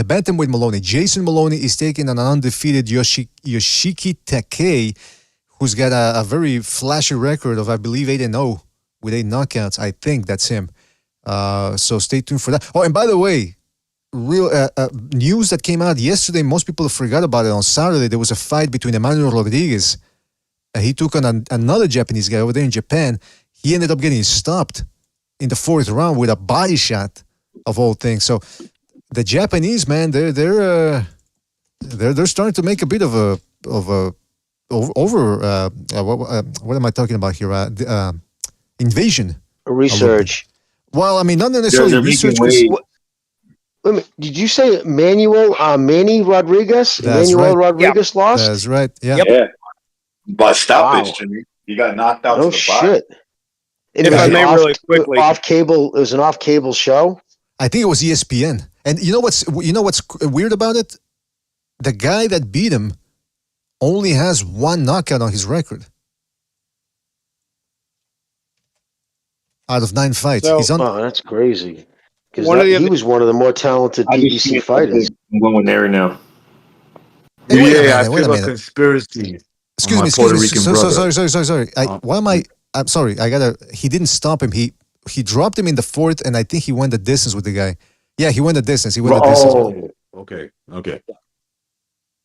Speaker 9: bantamweight Maloney, Jason Maloney is taking on an undefeated Yoshiki Takei, who's got a very flashy record of, I believe, 8-0 with 8 knockouts. I think that's him. So stay tuned for that. Oh, and by the way, real news that came out yesterday, most people forgot about it. On Saturday, there was a fight between Emmanuel Rodriguez. He took on another Japanese guy over there in Japan. He ended up getting stopped in the 4th round with a body shot, of all things. So the Japanese, man, they're starting to make a bit of a what am I talking about here? Invasion.
Speaker 10: A research.
Speaker 9: Well, I mean, not necessarily research.
Speaker 10: Wait a minute, did you say Manny Rodriguez?
Speaker 9: That's
Speaker 10: Manuel
Speaker 9: right.
Speaker 10: Rodriguez lost?
Speaker 9: That's right. Yeah.
Speaker 3: Yep. Yeah. By stoppage, Jimmy. He got knocked out to the
Speaker 10: shit.
Speaker 3: body.
Speaker 10: If I may, really quickly, it was an off-cable show.
Speaker 9: I think it was ESPN. And you know what's weird about it? The guy that beat him only has 1 knockout on his record out of 9 fights.
Speaker 10: So, that's crazy. Because he was one of the more talented PBC fighters.
Speaker 11: I'm going with Nery now.
Speaker 14: Hey, I feel a conspiracy.
Speaker 9: Excuse me. Sorry. Why am I? I'm sorry. He didn't stop him. He dropped him in the 4th, and I think he went the distance with the guy. Yeah, he went the distance.
Speaker 14: Okay.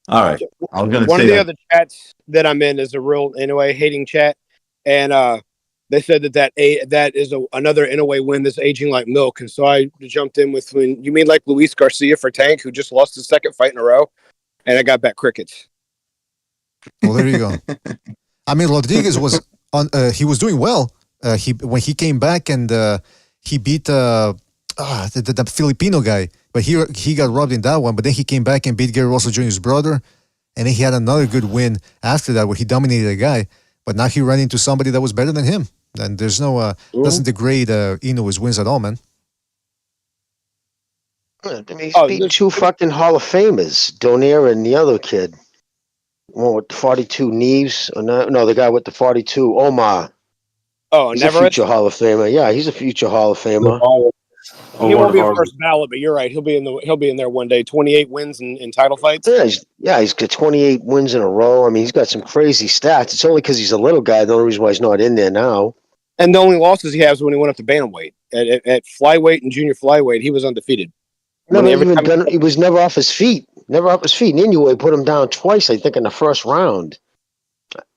Speaker 14: All right. I was going to say
Speaker 20: one of the other chats that I'm in is a real Inoue hating chat, and they said that is another Inoue win that's aging like milk, and so I jumped in with, when you mean like Luis Garcia for Tank, who just lost his 2nd fight in a row, and I got back crickets.
Speaker 9: Well, there you go. I mean, Rodriguez was on. He was doing well. When he came back and he beat the Filipino guy, but he got robbed in that one. But then he came back and beat Gary Russell Jr.'s brother, and then he had another good win after that where he dominated a guy. But now he ran into somebody that was better than him, and there's no doesn't degrade Inoue's wins at all, man.
Speaker 10: I mean, he's beat 2 fucking Hall of Famers, Donaire and the other kid. One with 42 knees. No, the guy with the 42, Omar.
Speaker 20: Oh,
Speaker 10: he's
Speaker 20: never
Speaker 10: a future Hall of Famer. Yeah, he's a future Hall of Famer.
Speaker 20: He won't be a first ballot, but you're right. He'll be in there one day. 28 wins in title fights.
Speaker 10: Yeah, he's got 28 wins in a row. I mean, he's got some crazy stats. It's only because he's a little guy. The only reason why he's not in there now.
Speaker 20: And the only losses he has when he went up to bantamweight. At flyweight and junior flyweight, he was undefeated.
Speaker 10: He was never off his feet. Never off his feet. And Inoue put him down twice, I think, in the 1st round.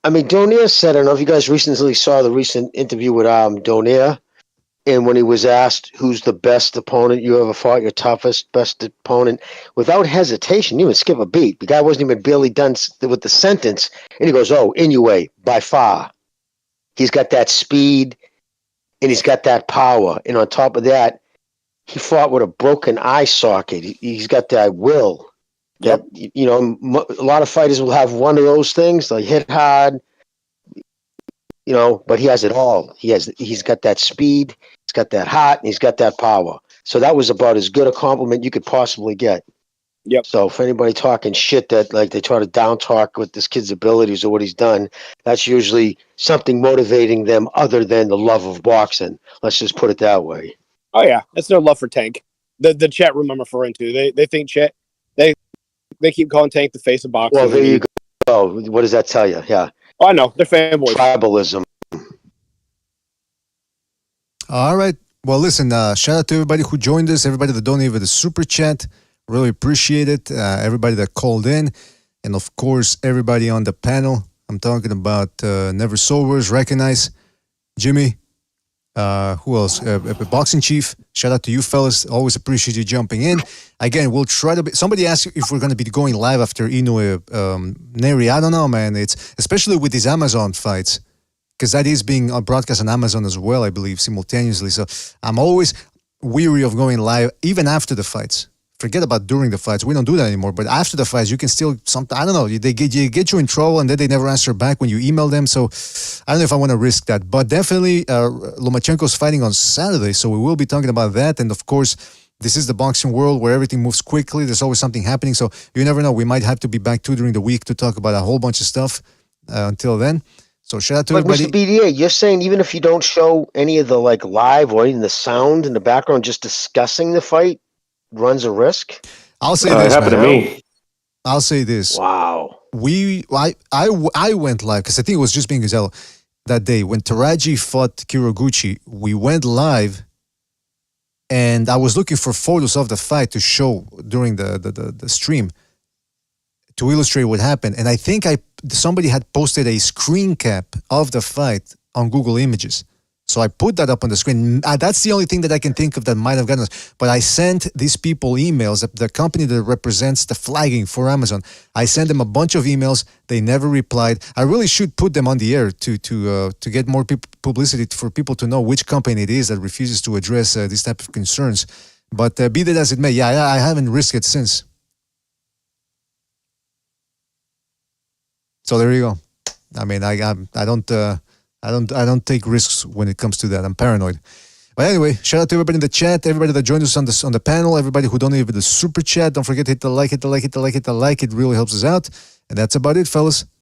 Speaker 10: I mean, Donaire said, I don't know if you guys recently saw the recent interview with Donaire, and when he was asked who's the best opponent you ever fought, your toughest, best opponent, without hesitation, he didn't even skip a beat. The guy wasn't even barely done with the sentence, and he goes, Inoue, by far. He's got that speed, and he's got that power. And on top of that, he fought with a broken eye socket. He's got that will. That, you know, a lot of fighters will have one of those things. They hit hard, but he has it all. He's got that speed, he's got that heart, and he's got that power. So that was about as good a compliment you could possibly get.
Speaker 20: Yep.
Speaker 10: So if anybody talking shit that like they try to down talk with this kid's abilities or what he's done, that's usually something motivating them other than the love of boxing. Let's just put it that way.
Speaker 20: Oh yeah, that's their love for Tank. The chat room I'm referring to. They think chat. They keep calling Tank the face of boxing.
Speaker 10: Well, there you go. What does that tell you? Yeah.
Speaker 20: Oh, I know they're fanboys.
Speaker 10: Tribalism.
Speaker 9: All right. Well, listen. Shout out to everybody who joined us. Everybody that donated the super chat. Really appreciate it. Everybody that called in, and of course everybody on the panel. I'm talking about Never Sobers, Recognize, Jimmy. Who else? Boxing Chief. Shout out to you fellas. Always appreciate you jumping in. Again, we'll try to be. Somebody asked if we're going to be going live after Inoue, Nery. I don't know, man. It's especially with these Amazon fights, because that is being broadcast on Amazon as well, I believe, simultaneously. So I'm always weary of going live, even after the fights. Forget about during the fights. We don't do that anymore. But after the fights, you can still I don't know. They get you in trouble, and then they never answer back when you email them. So I don't know if I want to risk that. But definitely, Lomachenko's fighting on Saturday, so we will be talking about that. And of course, this is the boxing world where everything moves quickly. There's always something happening. So you never know. We might have to be back too during the week to talk about a whole bunch of stuff. Until then, so shout out to everybody.
Speaker 10: Mr. BDA, you're saying even if you don't show any of the like live or even the sound in the background, just discussing the fight runs a risk?
Speaker 9: I'll say this,
Speaker 11: it happened to me.
Speaker 9: I'll say this.
Speaker 10: Wow.
Speaker 9: I went live because I think it was just being Gazelle that day when Taraji fought Kiroguchi. We went live, and I was looking for photos of the fight to show during the stream to illustrate what happened. And I think somebody had posted a screen cap of the fight on Google Images. So I put that up on the screen. That's the only thing that I can think of that might have gotten us. But I sent these people emails, the company that represents the flagging for Amazon. I sent them a bunch of emails. They never replied. I really should put them on the air to get more publicity for people to know which company it is that refuses to address these type of concerns. But be that as it may, I haven't risked it since. So there you go. I mean, I don't take risks when it comes to that. I'm paranoid. But anyway, shout out to everybody in the chat, everybody that joined us on the panel, everybody who donated with the super chat. Don't forget to hit the like. It really helps us out. And that's about it, fellas.